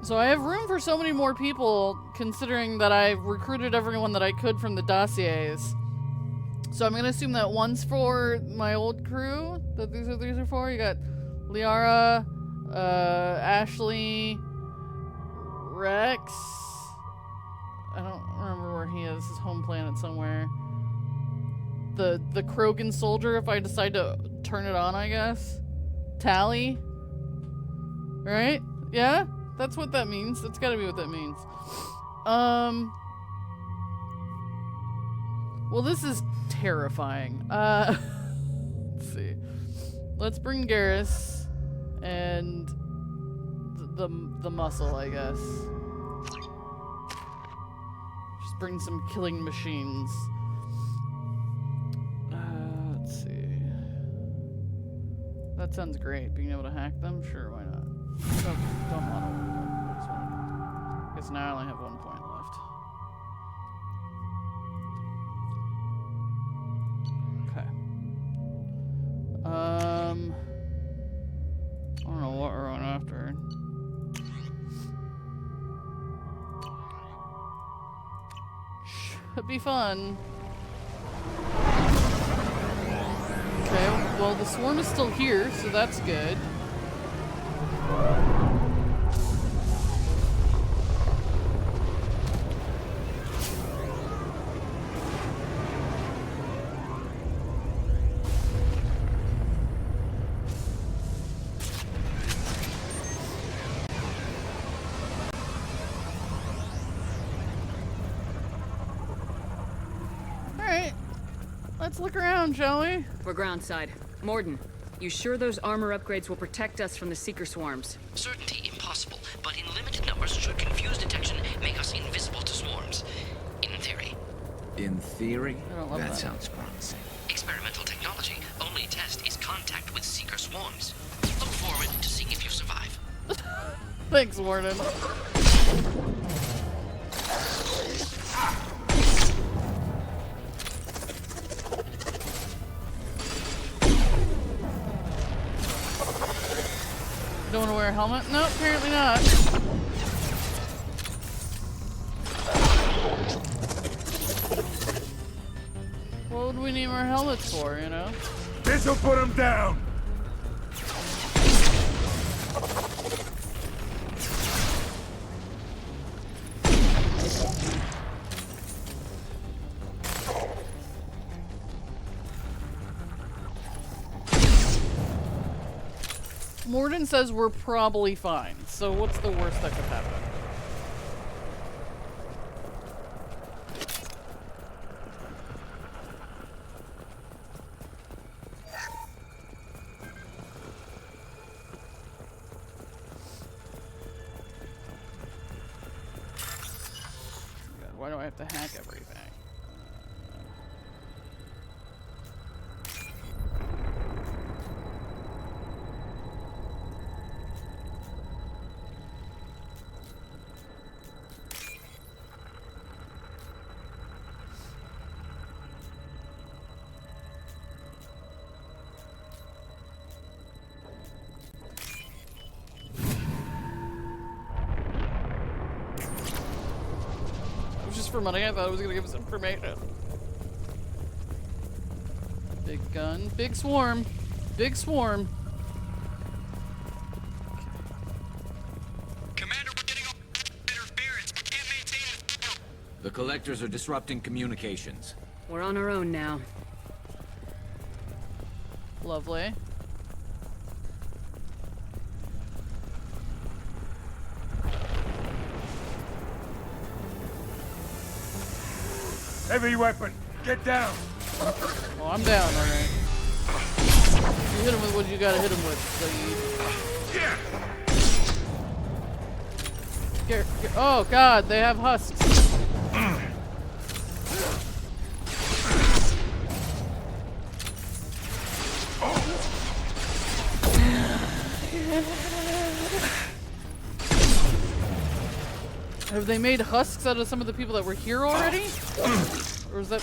Speaker 1: So I have room for so many more people, considering that I've recruited everyone that I could from the dossiers. So I'm gonna assume that one's for my old crew, that these are for. You got Liara, Ashley, Rex. I don't remember where he is, his home planet somewhere. The Krogan soldier, if I decide to turn it on, I guess. Tally. Right? Yeah? That's what that means. That's gotta be what that means. Well, this is terrifying. Let's see. Let's bring Garrus and the muscle, I guess. Just bring some killing machines. Let's see. That sounds great. Being able to hack them? Sure, why not? Don't want to. I guess now I only have 1 point left. Okay. I don't know what we're on after. Should be fun. Okay, well the swarm is still here, so that's good. Let's look around, shall we?
Speaker 11: We're groundside. Morden, you sure those armor upgrades will protect us from the Seeker swarms?
Speaker 13: Certainty impossible, but in limited numbers should confuse detection make us invisible to swarms. In theory.
Speaker 4: In theory?
Speaker 1: That
Speaker 4: sounds promising.
Speaker 13: Experimental technology. Only test is contact with Seeker swarms. Look forward to seeing if you survive.
Speaker 1: Thanks, Warden. Don't want to wear a helmet? No, apparently not. What would we need our helmets for, you know?
Speaker 10: This'll put him down!
Speaker 1: Morden says we're probably fine, so what's the worst that could happen? God, why do I have to hack everything? just for money. I thought it was gonna give us information. Big gun. Big swarm. Big swarm.
Speaker 4: The collectors are disrupting communications.
Speaker 11: We're on our own now.
Speaker 1: Lovely.
Speaker 19: Heavy weapon, get down.
Speaker 1: Oh, I'm down, alright. You hit him with what you gotta hit him with, oh god, they have husks. Have they made husks out of some of the people that were here already? Or is that...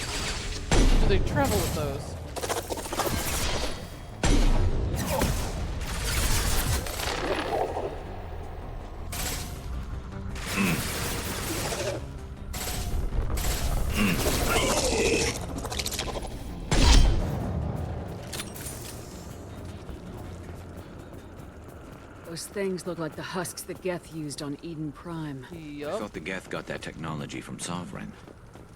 Speaker 1: do they travel with those?
Speaker 11: Those things look like the husks that Geth used on Eden Prime.
Speaker 4: I thought the Geth got that technology from Sovereign.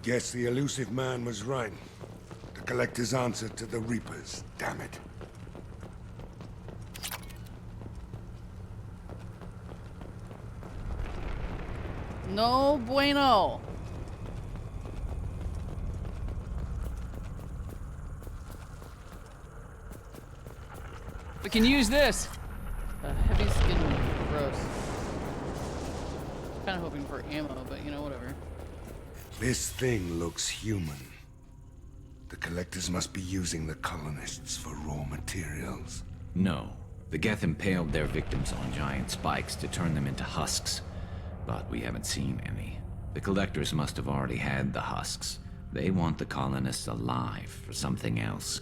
Speaker 19: Guess the elusive man was right. The Collector's answer to the Reapers, damn it.
Speaker 1: No bueno.
Speaker 22: We can use this.
Speaker 1: A heavy skin wound. Gross. Kind of hoping for ammo, but you know, whatever.
Speaker 19: This thing looks human. The Collectors must be using the colonists for raw materials.
Speaker 4: No. The Geth impaled their victims on giant spikes to turn them into husks. But we haven't seen any. The Collectors must have already had the husks. They want the colonists alive for something else.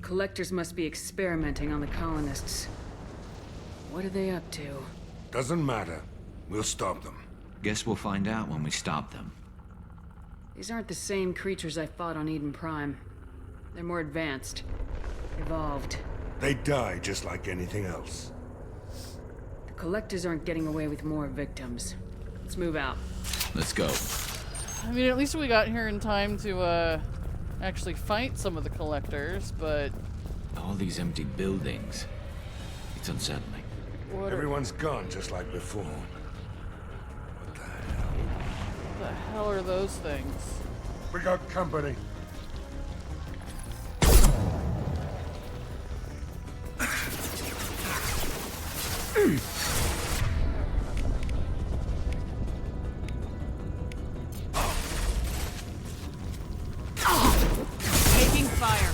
Speaker 11: Collectors must be experimenting on the colonists. What are they up to?
Speaker 19: Doesn't matter. We'll stop them.
Speaker 4: Guess we'll find out when we stop them.
Speaker 11: These aren't the same creatures I fought on Eden Prime. They're more advanced. Evolved.
Speaker 19: They die just like anything else.
Speaker 11: The Collectors aren't getting away with more victims. Let's move out.
Speaker 4: Let's go.
Speaker 1: I mean, at least we got here in time to, actually fight some of the Collectors, but...
Speaker 4: all these empty buildings. It's unsettling.
Speaker 19: Everyone's gone just like before. What the hell?
Speaker 1: What the hell are those things?
Speaker 19: We got company.
Speaker 22: Taking fire.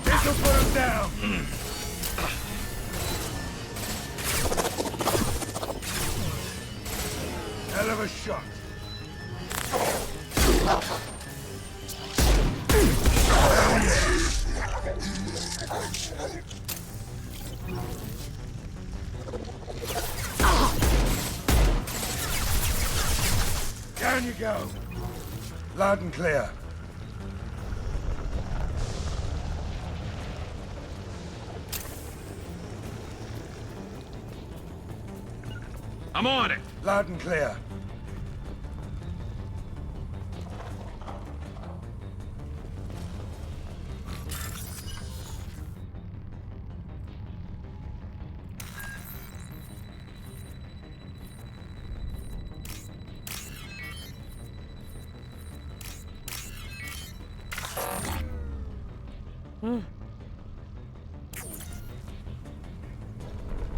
Speaker 19: This'll put him down. Hell of a shot. Down you go. Loud and clear.
Speaker 10: I'm on it.
Speaker 19: Loud and clear.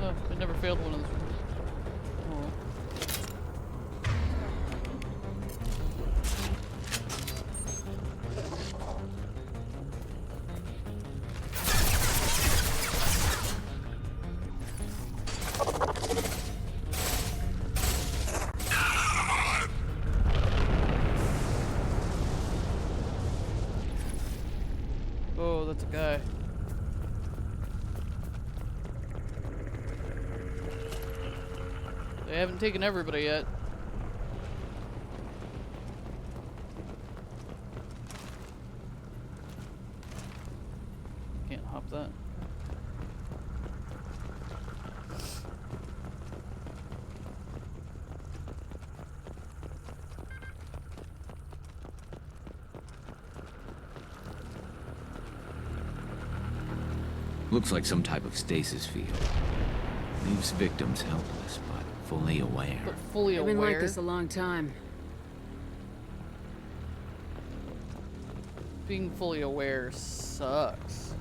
Speaker 1: Oh, I never failed one of those. Oh, that's a guy. They haven't taken everybody yet. Can't hop that.
Speaker 4: Looks like some type of stasis field. Leaves victims helpless, but fully aware.
Speaker 1: But fully
Speaker 11: I've
Speaker 1: aware.
Speaker 11: been like this a long time.
Speaker 1: Being fully aware sucks.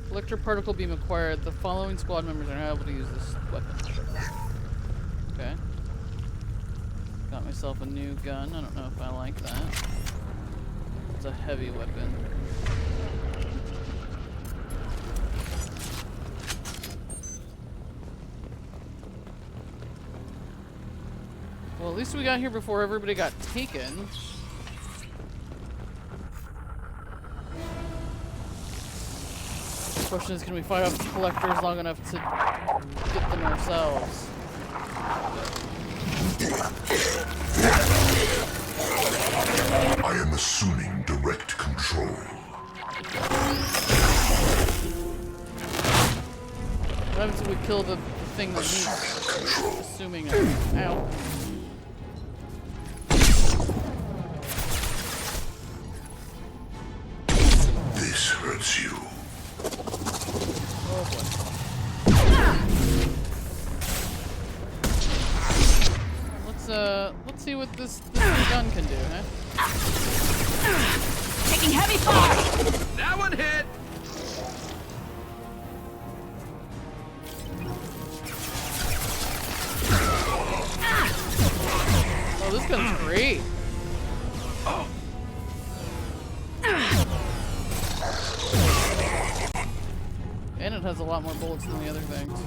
Speaker 1: Electro particle beam acquired. The following squad members are now able to use this weapon. Okay. Got myself a new gun. I don't know if I like that. It's a heavy weapon. Well, at least we got here before everybody got taken. The question is, can we fight off the collectors long enough to get them ourselves?
Speaker 7: I am assuming direct control.
Speaker 1: What happens if we kill the thing that needs assuming it? Ow.
Speaker 7: This hurts you.
Speaker 1: Oh boy. Let's see what this gun can do, huh?
Speaker 22: Taking heavy fire!
Speaker 10: That one hit!
Speaker 1: Oh, this gun's great. And it has a lot more bullets than the other things.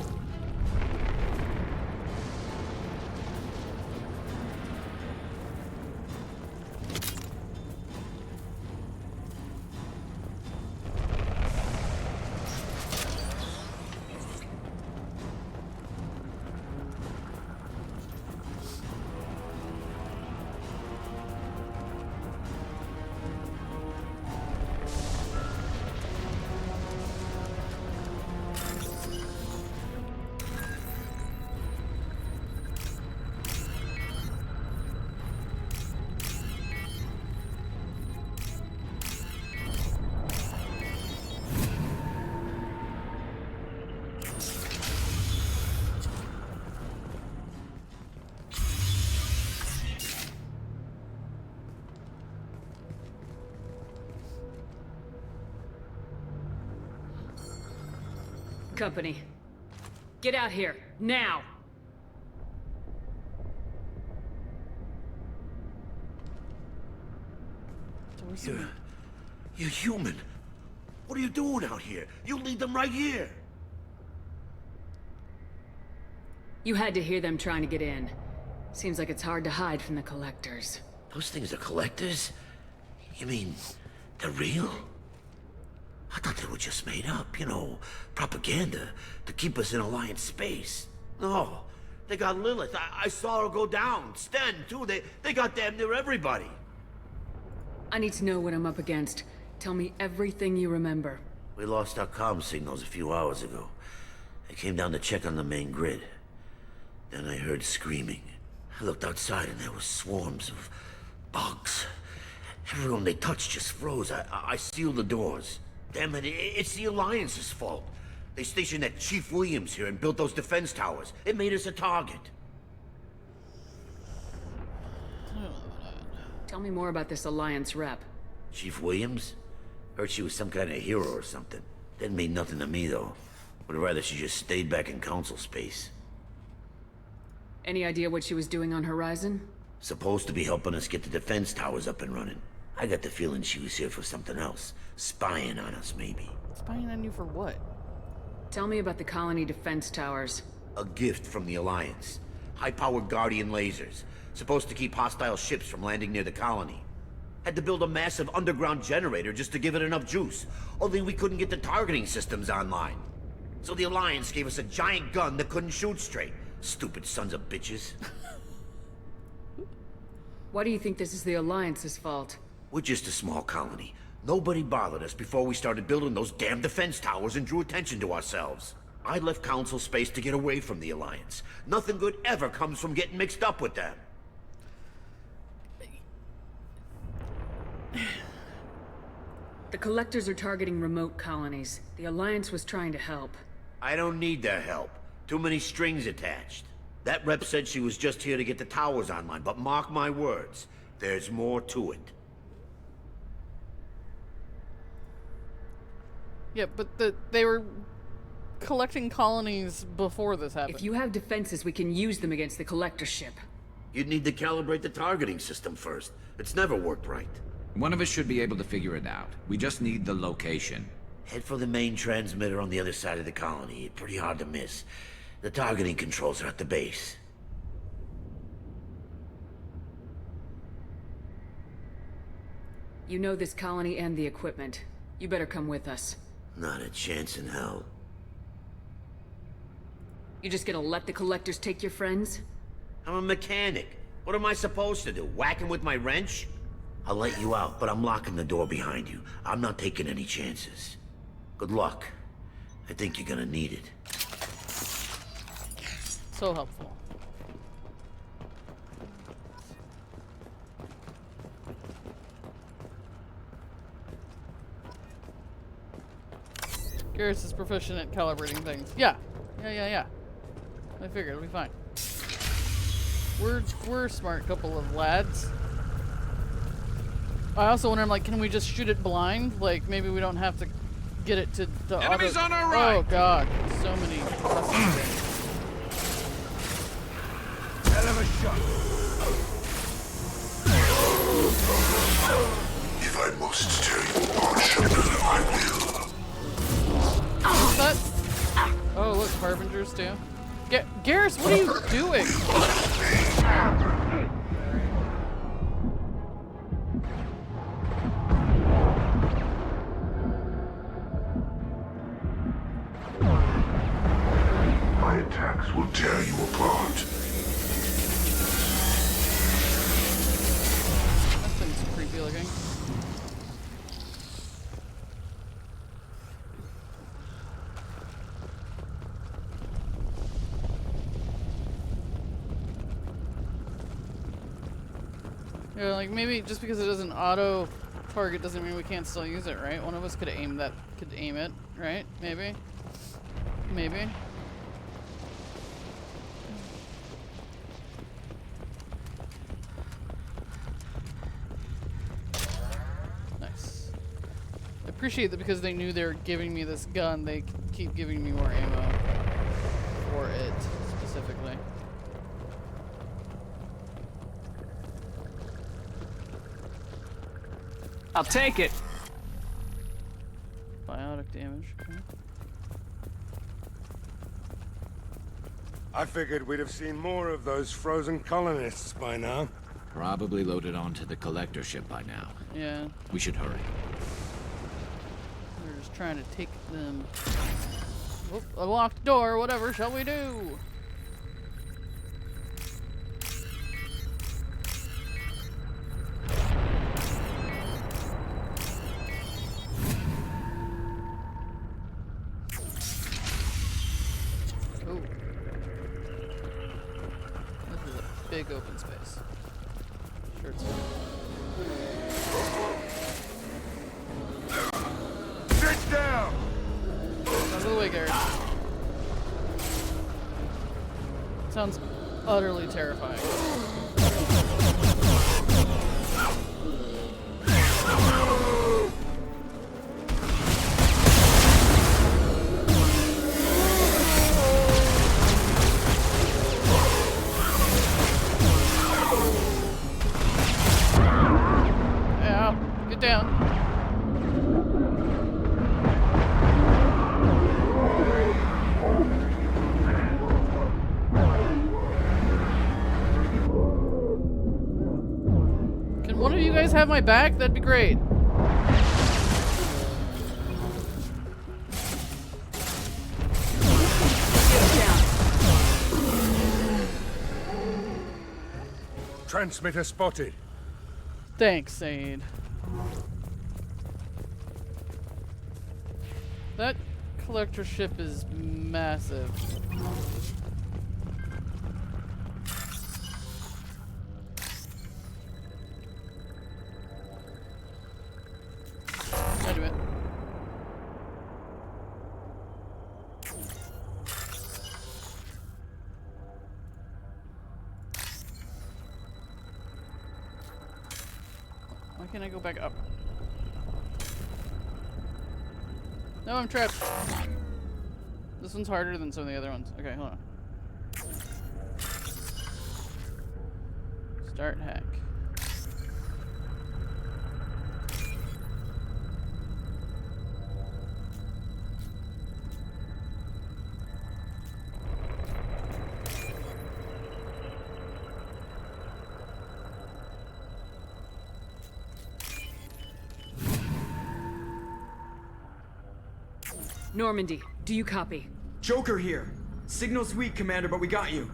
Speaker 11: Company. Get out here, now!
Speaker 2: You're human. What are you doing out here? You lead them right here.
Speaker 11: You had to hear them trying to get in. Seems like it's hard to hide from the collectors.
Speaker 2: Those things are collectors? You mean, they're real? I thought they were just made up, you know, propaganda to keep us in Alliance space. No, they got Lilith. I saw her go down. Sten, too. They got damn near everybody.
Speaker 11: I need to know what I'm up against. Tell me everything you remember.
Speaker 2: We lost our comm signals a few hours ago. I came down to check on the main grid. Then I heard screaming. I looked outside and there were swarms of bugs. Everyone they touched just froze. I sealed the doors. Damn it, it's the Alliance's fault. They stationed that Chief Williams here and built those defense towers. It made us a target.
Speaker 11: Tell me more about this Alliance rep.
Speaker 2: Chief Williams? Heard she was some kind of hero or something. Didn't mean nothing to me, though. Would rather she just stayed back in Council space.
Speaker 11: Any idea what she was doing on Horizon?
Speaker 2: Supposed to be helping us get the defense towers up and running. I got the feeling she was here for something else. Spying on us, maybe.
Speaker 1: Spying on you for what?
Speaker 11: Tell me about the colony defense towers.
Speaker 2: A gift from the Alliance. High-powered Guardian lasers. Supposed to keep hostile ships from landing near the colony. Had to build a massive underground generator just to give it enough juice. Only we couldn't get the targeting systems online. So the Alliance gave us a giant gun that couldn't shoot straight. Stupid sons of bitches.
Speaker 11: Why do you think this is the Alliance's fault?
Speaker 2: We're just a small colony. Nobody bothered us before we started building those damn defense towers and drew attention to ourselves. I left Council space to get away from the Alliance. Nothing good ever comes from getting mixed up with them.
Speaker 11: The Collectors are targeting remote colonies. The Alliance was trying to help.
Speaker 2: I don't need their help. Too many strings attached. That rep said she was just here to get the towers online, but mark my words, there's more to it.
Speaker 1: Yeah, but they were collecting colonies before this happened.
Speaker 11: If you have defenses, we can use them against the Collector ship.
Speaker 2: You'd need to calibrate the targeting system first. It's never worked right.
Speaker 4: One of us should be able to figure it out. We just need the location.
Speaker 2: Head for the main transmitter on the other side of the colony. Pretty hard to miss. The targeting controls are at the base.
Speaker 11: You know this colony and the equipment. You better come with us.
Speaker 2: Not a chance in hell.
Speaker 11: You just gonna let the Collectors take your friends?
Speaker 2: I'm a mechanic. What am I supposed to do? Whack him with my wrench? I'll let you out, but I'm locking the door behind you. I'm not taking any chances. Good luck. I think you're gonna need it.
Speaker 1: So helpful. Garrus is proficient at calibrating things. Yeah. I figured it'll be fine. We're a smart couple of lads. I also wonder, like, can we just shoot it blind? Like, maybe we don't have to get it to the
Speaker 10: Enemies
Speaker 1: auto...
Speaker 10: on our right!
Speaker 1: Oh god, so many custom things.
Speaker 19: Hell of a shot.
Speaker 7: If I must tear you apart, Shepard, I will.
Speaker 1: What's that? Oh, look, Harbingers too. Garrus, what are you doing?
Speaker 7: My attacks will tear you apart.
Speaker 1: That thing's creepy looking. Yeah, like maybe just because it doesn't auto target doesn't mean we can't still use it, right? One of us could aim it, right? Maybe. Nice. I appreciate that because they knew they were giving me this gun, they keep giving me more ammo for it specifically.
Speaker 22: I'll take it.
Speaker 1: Biotic damage. Okay.
Speaker 19: I figured we'd have seen more of those frozen colonists by now.
Speaker 4: Probably loaded onto the Collector ship by now.
Speaker 1: Yeah.
Speaker 4: We should hurry.
Speaker 1: We're just trying to take them. Whoop, a locked door, whatever shall we do? big open space. Sure it's
Speaker 19: Sit down!
Speaker 1: Out of the way, Garrett. Sounds utterly terrifying. Yeah, get down. One of you guys have my back? That'd be great.
Speaker 19: Transmitter spotted.
Speaker 1: Thanks, Sade. That collector ship is massive. I do it. Why can't I go back up? No, I'm trapped. This one's harder than some of the other ones. Okay, hold on. Start hack.
Speaker 11: Normandy, do you copy?
Speaker 17: Joker here. Signal's weak, Commander, but we got you.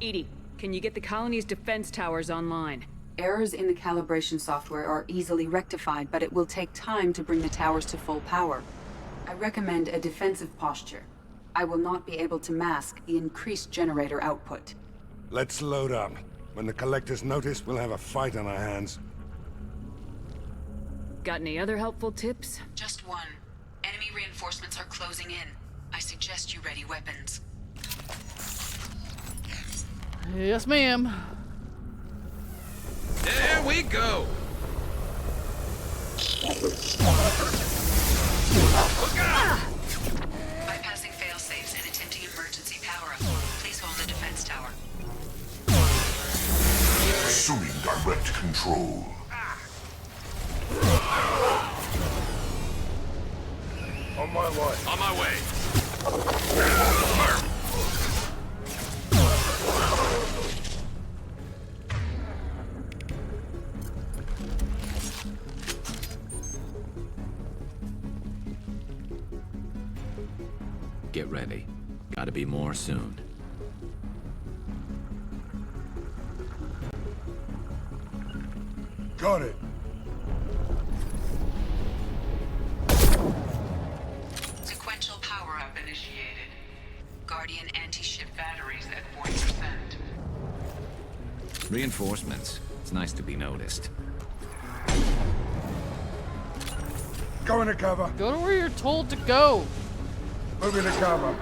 Speaker 11: Edie, can you get the colony's defense towers online?
Speaker 3: Errors in the calibration software are easily rectified, but it will take time to bring the towers to full power. I recommend a defensive posture. I will not be able to mask the increased generator output.
Speaker 19: Let's load up. When the Collectors notice, we'll have a fight on our hands.
Speaker 11: Got any other helpful tips?
Speaker 3: Just one. Enemy reinforcements are closing in. I suggest you ready weapons.
Speaker 1: Yes, ma'am.
Speaker 10: There we go. Look out!
Speaker 3: Bypassing fail-safes and attempting emergency power-up. Please hold the defense tower.
Speaker 7: Assuming direct control.
Speaker 19: On my way.
Speaker 10: On my way.
Speaker 4: Get ready. Gotta be more soon.
Speaker 19: Got it.
Speaker 3: Sequential power-up initiated. Guardian anti-ship batteries at 40%.
Speaker 4: Reinforcements. It's nice to be noticed.
Speaker 19: Go into cover.
Speaker 1: Go to where you're told to go.
Speaker 19: Move into cover.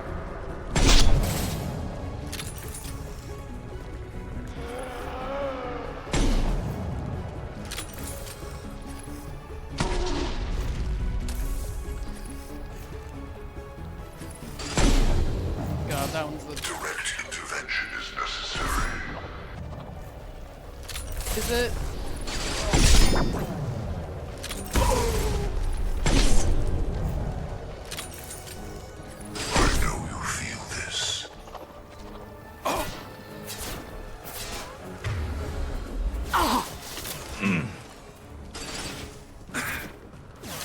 Speaker 1: God, that one's the...
Speaker 7: Direct intervention is necessary.
Speaker 1: Is it?
Speaker 7: I know you feel this.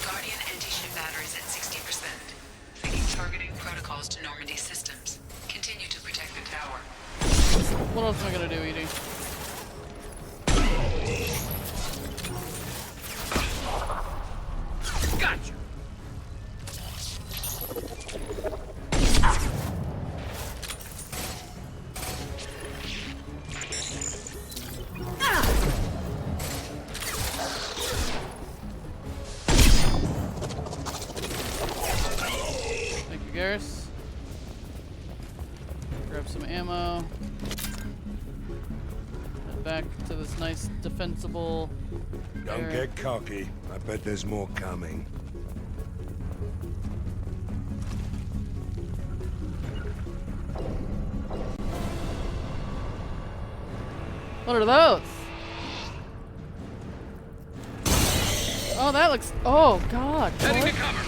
Speaker 3: Guardian anti-ship batteries at 60%. Linking targeting protocols to Normandy systems. Continue to protect the tower.
Speaker 1: What else am I gonna do, Edie?
Speaker 10: Gotcha.
Speaker 1: upstairs. Grab some ammo. Head back to this nice defensible
Speaker 19: Don't
Speaker 1: area.
Speaker 19: get cocky. I bet there's more coming.
Speaker 1: What are those? Oh, that looks. Oh, God.
Speaker 22: Heading to
Speaker 1: What?
Speaker 22: cover.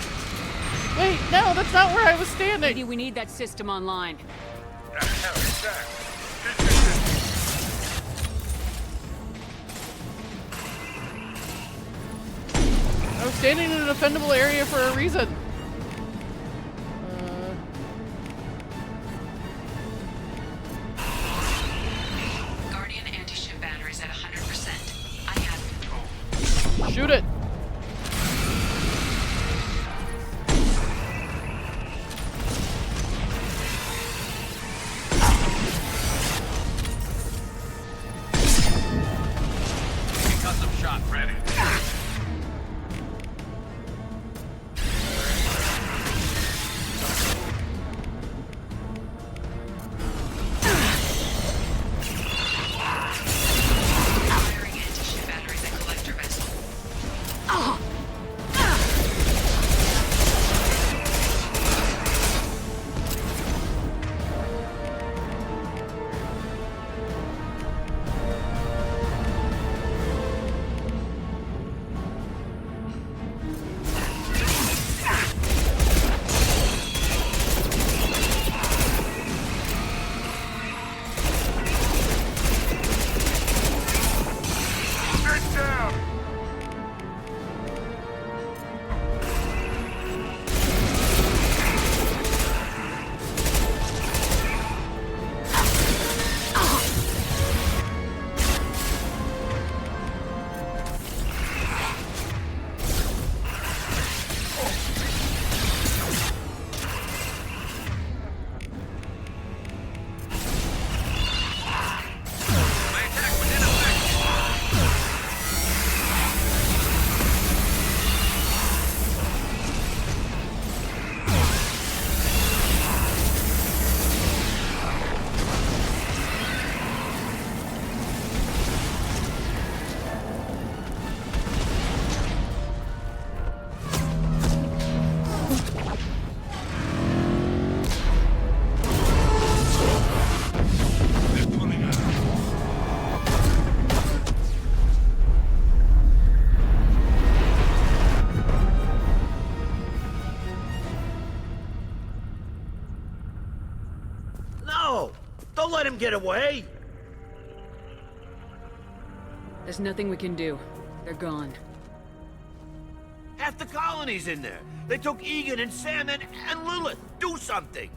Speaker 1: Wait, no, that's not where I was standing.
Speaker 11: Lady, we need that system online.
Speaker 1: I was standing in a defendable area for a reason.
Speaker 3: Guardian anti-ship batteries at 100%. I have control.
Speaker 1: Shoot it.
Speaker 10: Custom shot ready.
Speaker 3: Firing anti-ship batteries at collector vessel.
Speaker 2: No! Don't let him get away!
Speaker 11: There's nothing we can do. They're gone.
Speaker 2: Half the colony's in there. They took Egan and Sam and Lilith. Do something!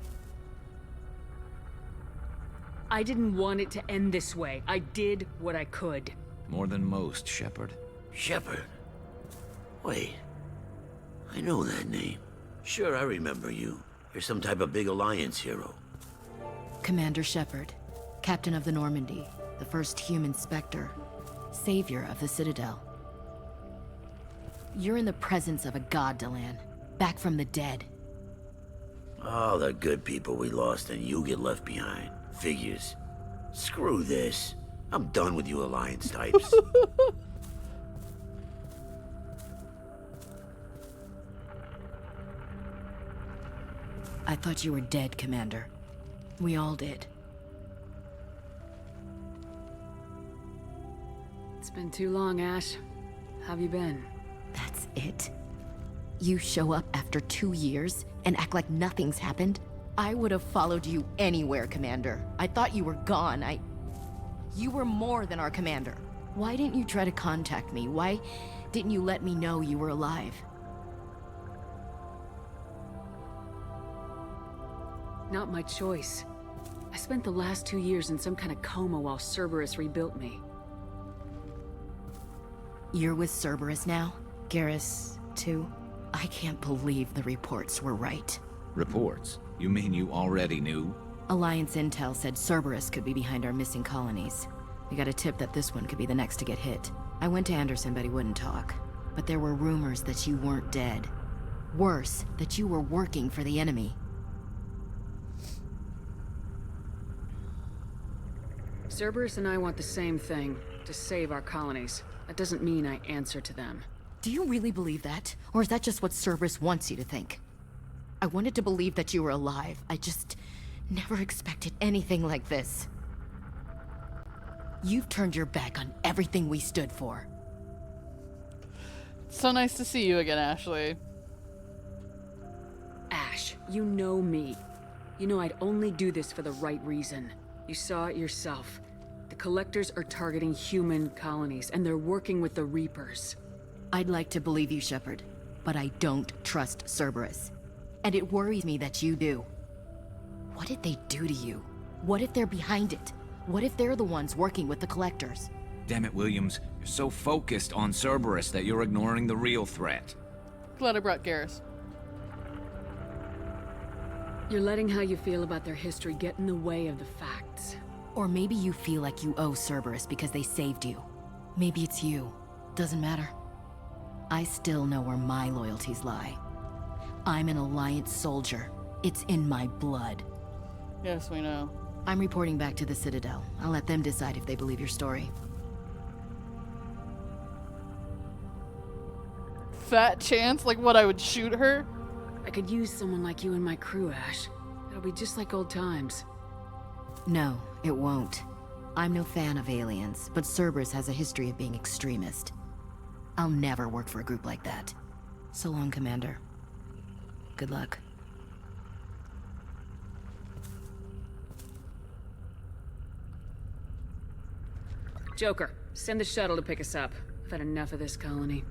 Speaker 11: I didn't want it to end this way. I did what I could.
Speaker 4: More than most, Shepard.
Speaker 2: Shepard? Wait. I know that name. Sure, I remember you. You're some type of big Alliance hero.
Speaker 20: Commander Shepard, Captain of the Normandy, the first human Spectre, Savior of the Citadel. You're in the presence of a god, Delan, back from the dead.
Speaker 2: All the good people we lost and you get left behind. Figures. Screw this. I'm done with you Alliance types.
Speaker 20: I thought you were dead, Commander. We all did.
Speaker 11: It's been too long, Ash. How have you been?
Speaker 20: That's it? You show up after 2 years and act like nothing's happened? I would have followed you anywhere, Commander. I thought you were gone. You were more than our commander. Why didn't you try to contact me? Why didn't you let me know you were alive?
Speaker 11: Not my choice. I spent the last 2 years in some kind of coma while Cerberus rebuilt me.
Speaker 20: You're with Cerberus now? Garrus, too? I can't believe the reports were right.
Speaker 4: Reports? You mean you already knew?
Speaker 20: Alliance intel said Cerberus could be behind our missing colonies. We got a tip that this one could be the next to get hit. I went to Anderson, but he wouldn't talk. But there were rumors that you weren't dead. Worse, that you were working for the enemy.
Speaker 11: Cerberus and I want the same thing, to save our colonies. That doesn't mean I answer to them.
Speaker 20: Do you really believe that? Or is that just what Cerberus wants you to think? I wanted to believe that you were alive. I just never expected anything like this. You've turned your back on everything we stood for.
Speaker 1: So nice to see you again, Ashley.
Speaker 11: Ash, you know me. You know I'd only do this for the right reason. You saw it yourself. The Collectors are targeting human colonies, and they're working with the Reapers.
Speaker 20: I'd like to believe you, Shepard, but I don't trust Cerberus. And it worries me that you do. What did they do to you? What if they're behind it? What if they're the ones working with the Collectors?
Speaker 4: Damn it, Williams. You're so focused on Cerberus that you're ignoring the real threat.
Speaker 1: Glad I brought Garrus.
Speaker 11: You're letting how you feel about their history get in the way of the facts.
Speaker 20: Or maybe you feel like you owe Cerberus because they saved you. Maybe it's you. Doesn't matter. I still know where my loyalties lie. I'm an Alliance soldier. It's in my blood.
Speaker 1: Yes, we know.
Speaker 20: I'm reporting back to the Citadel. I'll let them decide if they believe your story.
Speaker 1: Fat chance? Like what, I would shoot her?
Speaker 11: I could use someone like you in my crew, Ash. It'll be just like old times.
Speaker 20: No, it won't. I'm no fan of aliens, but Cerberus has a history of being extremist. I'll never work for a group like that. So long, Commander. Good luck.
Speaker 11: Joker, send the shuttle to pick us up. I've had enough of this colony.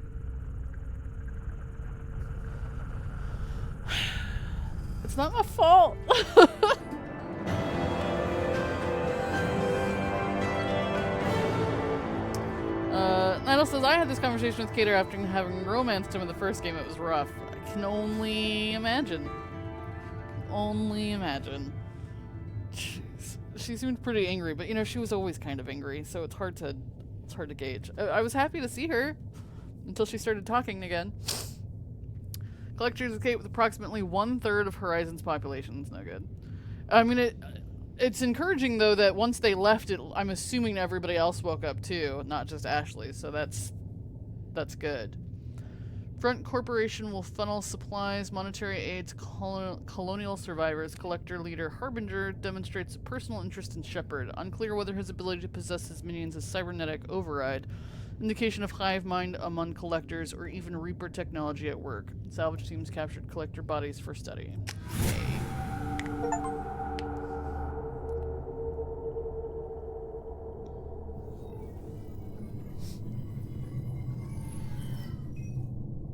Speaker 1: It's not my fault. Nidal says, I had this conversation with Cater after having romanced him in the first game. It was rough. I can only imagine. Only imagine. Jeez. She seemed pretty angry, but you know, she was always kind of angry, so it's hard to gauge. I was happy to see her until she started talking again. Collectors escape with approximately 1/3 of Horizon's population. It's no good. I mean, it's encouraging, though, that once they left, I'm assuming everybody else woke up, too, not just Ashley, so that's good. Front Corporation will funnel supplies, monetary aid to colonial survivors. Collector leader Harbinger demonstrates a personal interest in Shepard. Unclear whether his ability to possess his minions is cybernetic override. Indication of hive mind among collectors, or even Reaper technology at work. Salvage teams captured collector bodies for study.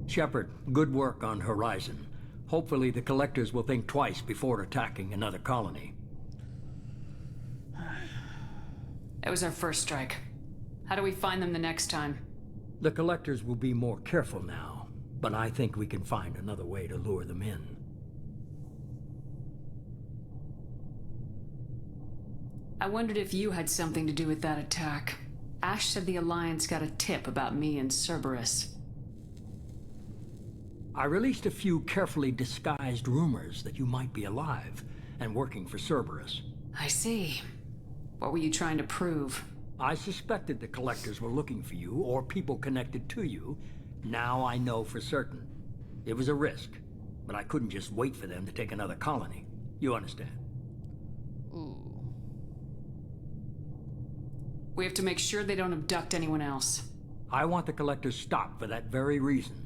Speaker 18: Shepard, good work on Horizon. Hopefully the Collectors will think twice before attacking another colony.
Speaker 11: It was our first strike. How do we find them the next time?
Speaker 18: The Collectors will be more careful now, but I think we can find another way to lure them in.
Speaker 11: I wondered if you had something to do with that attack. Ash said the Alliance got a tip about me and Cerberus.
Speaker 18: I released a few carefully disguised rumors that you might be alive and working for Cerberus.
Speaker 11: I see. What were you trying to prove?
Speaker 18: I suspected the Collectors were looking for you, or people connected to you. Now I know for certain. It was a risk, but I couldn't just wait for them to take another colony. You understand?
Speaker 1: Ooh.
Speaker 11: We have to make sure they don't abduct anyone else.
Speaker 18: I want the Collectors stopped for that very reason.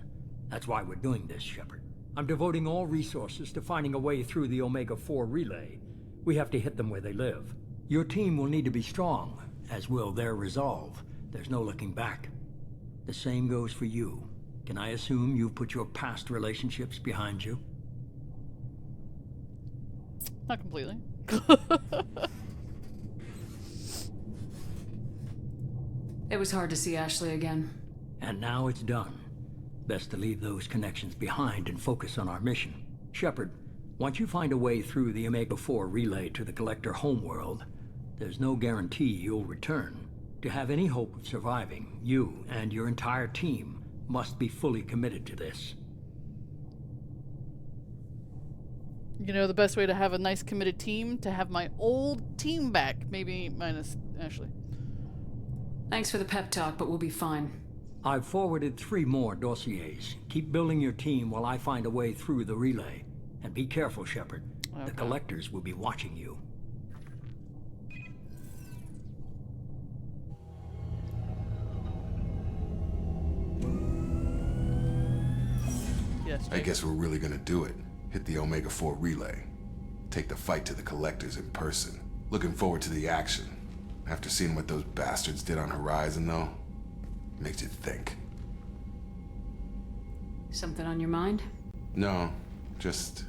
Speaker 18: That's why we're doing this, Shepard. I'm devoting all resources to finding a way through the Omega-4 relay. We have to hit them where they live. Your team will need to be strong, as will their resolve. There's no looking back. The same goes for you. Can I assume you've put your past relationships behind you?
Speaker 1: Not completely.
Speaker 11: It was hard to see Ashley again.
Speaker 18: And now it's done. Best to leave those connections behind and focus on our mission. Shepard, once you find a way through the Omega-4 relay to the Collector homeworld, there's no guarantee you'll return. To have any hope of surviving, you and your entire team must be fully committed to this.
Speaker 1: You know, the best way to have a nice committed team, to have my old team back. Maybe minus Ashley.
Speaker 11: Thanks for the pep talk, but we'll be fine.
Speaker 18: I've forwarded 3 more dossiers. Keep building your team while I find a way through the relay. And be careful, Shepard.
Speaker 1: Okay.
Speaker 18: The Collectors will be watching you.
Speaker 1: Yes,
Speaker 12: I guess we're really gonna do it. Hit the Omega-4 relay. Take the fight to the Collectors in person. Looking forward to the action. After seeing what those bastards did on Horizon, though, makes you think.
Speaker 11: Something on your mind?
Speaker 12: No, just...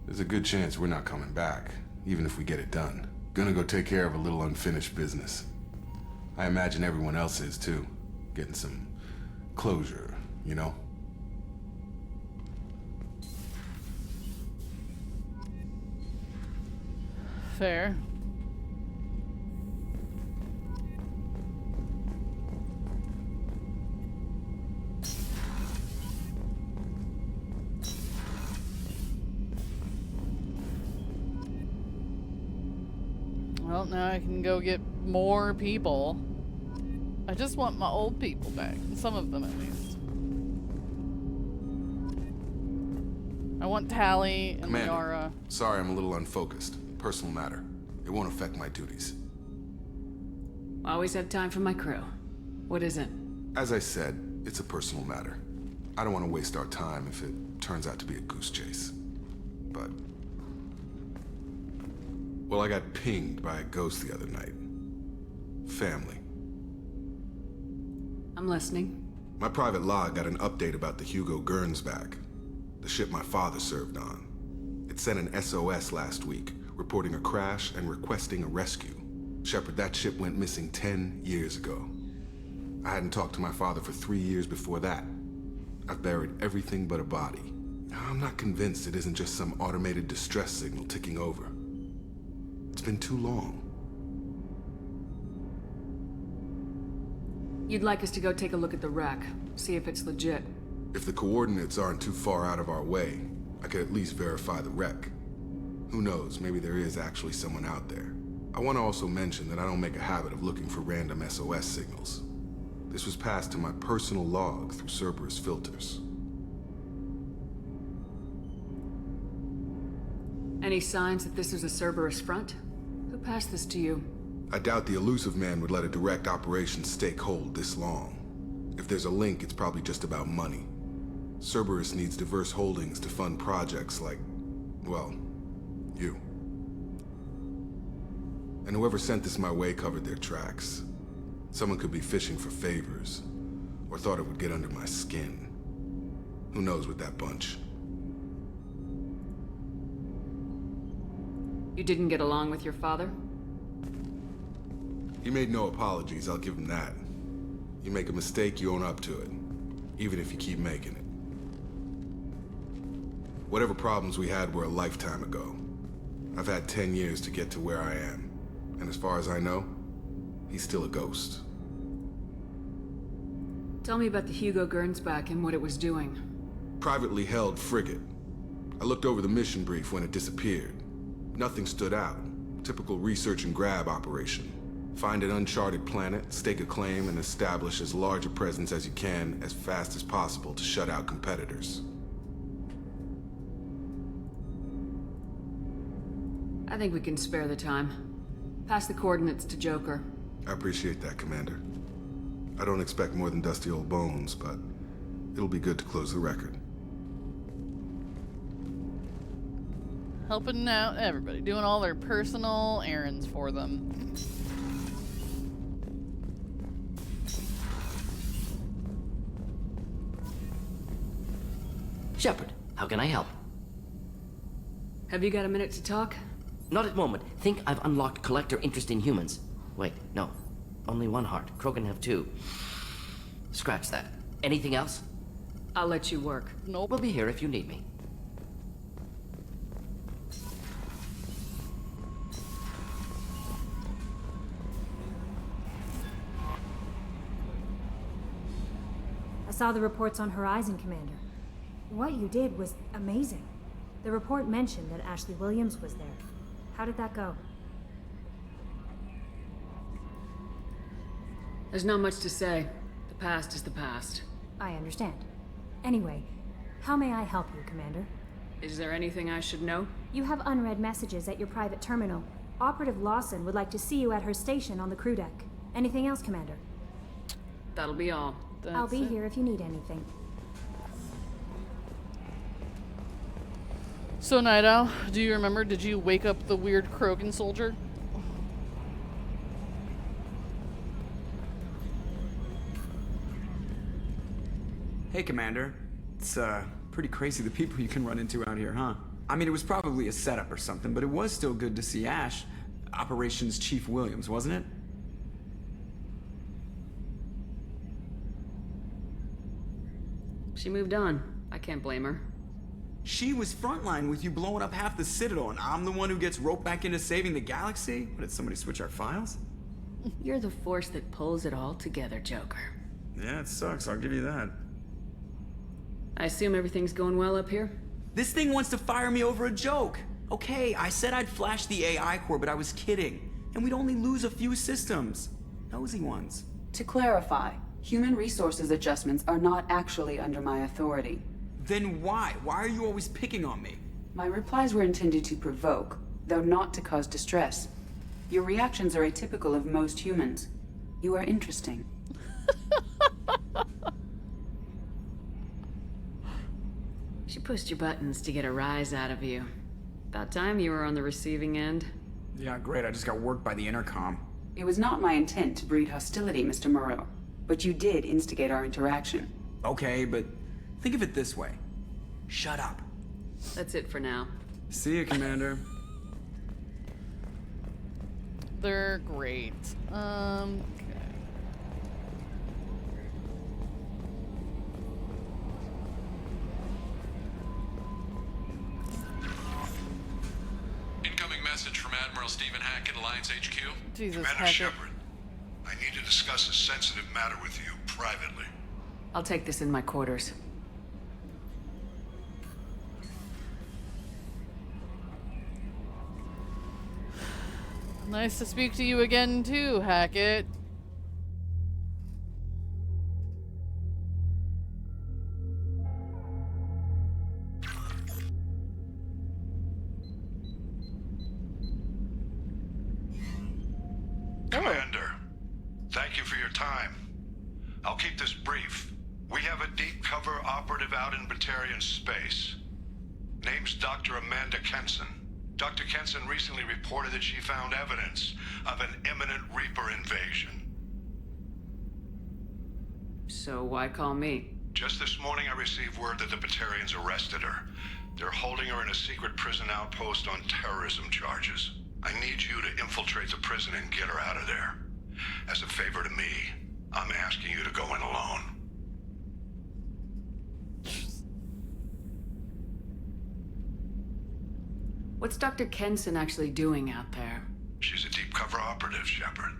Speaker 12: there's a good chance we're not coming back, even if we get it done. Gonna go take care of a little unfinished business. I imagine everyone else is, too. Getting some closure, you know?
Speaker 1: Fair. Well, now I can go get more people. I just want my old people back. Some of them, at least. I want Tally and
Speaker 12: Commander,
Speaker 1: Liara.
Speaker 12: sorry I'm a little unfocused. Personal matter. It won't affect my duties.
Speaker 11: Always have time for my crew. What is it?
Speaker 12: As I said, it's a personal matter. I don't want to waste our time if it turns out to be a goose chase. But... well, I got pinged by a ghost the other night. Family.
Speaker 11: I'm listening.
Speaker 12: My private log got an update about the Hugo Gernsback, the ship my father served on. It sent an SOS last week, reporting a crash and requesting a rescue. Shepard, that ship went missing 10 years ago. I hadn't talked to my father for 3 years before that. I've buried everything but a body. I'm not convinced it isn't just some automated distress signal ticking over. It's been too long.
Speaker 11: You'd like us to go take a look at the wreck, see if it's legit.
Speaker 12: If the coordinates aren't too far out of our way, I could at least verify the wreck. Who knows, maybe there is actually someone out there. I want to also mention that I don't make a habit of looking for random SOS signals. This was passed to my personal log through Cerberus filters.
Speaker 11: Any signs that this is a Cerberus front? Who passed this to you?
Speaker 12: I doubt the elusive man would let a direct operations stake hold this long. If there's a link, it's probably just about money. Cerberus needs diverse holdings to fund projects like, well, you. And whoever sent this my way covered their tracks. Someone could be fishing for favors, or thought it would get under my skin. Who knows with that bunch?
Speaker 11: You didn't get along with your father?
Speaker 12: He made no apologies, I'll give him that. You make a mistake, you own up to it. Even if you keep making it. Whatever problems we had were a lifetime ago. I've had 10 years to get to where I am. And as far as I know, he's still a ghost.
Speaker 11: Tell me about the Hugo Gernsback and what it was doing.
Speaker 12: Privately held frigate. I looked over the mission brief when it disappeared. Nothing stood out. Typical research and grab operation. Find an uncharted planet, stake a claim, and establish as large a presence as you can as fast as possible to shut out competitors.
Speaker 11: I think we can spare the time. Pass the coordinates to Joker.
Speaker 12: I appreciate that, Commander. I don't expect more than dusty old bones, but it'll be good to close the record.
Speaker 1: Helping out everybody, doing all their personal errands for them.
Speaker 13: Shepard, how can I help?
Speaker 11: Have you got a minute to talk?
Speaker 13: Not at the moment. Think I've unlocked collector interest in humans. Wait, no. Only one heart. Krogan have 2. Scratch that. Anything else?
Speaker 11: I'll let you work.
Speaker 13: Nope. We'll be here if you need me.
Speaker 14: I saw the reports on Horizon, Commander. What you did was amazing. The report mentioned that Ashley Williams was there. How did that go?
Speaker 11: There's not much to say. The past is the past.
Speaker 14: I understand. Anyway, how may I help you, Commander?
Speaker 11: Is there anything I should know?
Speaker 14: You have unread messages at your private terminal. Operative Lawson would like to see you at her station on the crew deck. Anything else, Commander?
Speaker 11: That'll be all.
Speaker 14: I'll be here if you need anything.
Speaker 1: So, Night Owl, do you remember, did you wake up the weird Krogan soldier?
Speaker 17: Hey, Commander. It's, pretty crazy the people you can run into out here, huh? I mean, it was probably a setup or something, but it was still good to see Ash. Operations Chief Williams, wasn't it?
Speaker 11: She moved on. I can't blame her.
Speaker 17: She was frontline with you blowing up half the Citadel, and I'm the one who gets roped back into saving the galaxy? What, did somebody switch our files?
Speaker 11: You're the force that pulls it all together, Joker.
Speaker 17: Yeah, it sucks, I'll give you that.
Speaker 11: I assume everything's going well up here?
Speaker 17: This thing wants to fire me over a joke. Okay, I said I'd flash the AI core, but I was kidding. And we'd only lose a few systems. Nosy ones.
Speaker 3: To clarify, human resources adjustments are not actually under my authority.
Speaker 17: Then why? Why are you always picking on me?
Speaker 3: My replies were intended to provoke, though not to cause distress. Your reactions are atypical of most humans. You are interesting.
Speaker 11: She pushed your buttons to get a rise out of you. About time you were on the receiving end.
Speaker 17: Yeah, great. I just got worked by the intercom.
Speaker 3: It was not my intent to breed hostility, Mr. Moreau, but you did instigate our interaction.
Speaker 17: Okay, but think of it this way. Shut up.
Speaker 11: That's it for now.
Speaker 17: See you, Commander.
Speaker 1: They're great. Okay.
Speaker 10: Incoming message from Admiral Stephen Hackett, Alliance HQ.
Speaker 1: Jesus,
Speaker 19: Commander
Speaker 1: Hackett.
Speaker 19: Shepard, I need to discuss a sensitive matter with you privately.
Speaker 11: I'll take this in my quarters.
Speaker 1: Nice to speak to you again, too, Hackett.
Speaker 19: Commander, thank you for your time. I'll keep this brief. We have a deep cover operative out in Batarian space. Name's Dr. Amanda Kenson. Dr. Kenson recently reported that she found evidence of an imminent Reaper invasion.
Speaker 11: So why call me?
Speaker 19: Just this morning I received word that the Batarians arrested her. They're holding her in a secret prison outpost on terrorism charges. I need you to infiltrate the prison and get her out of there. As a favor to me, I'm asking you to go in alone.
Speaker 11: What's Dr. Kenson actually doing out there?
Speaker 19: She's a deep cover operative, Shepard.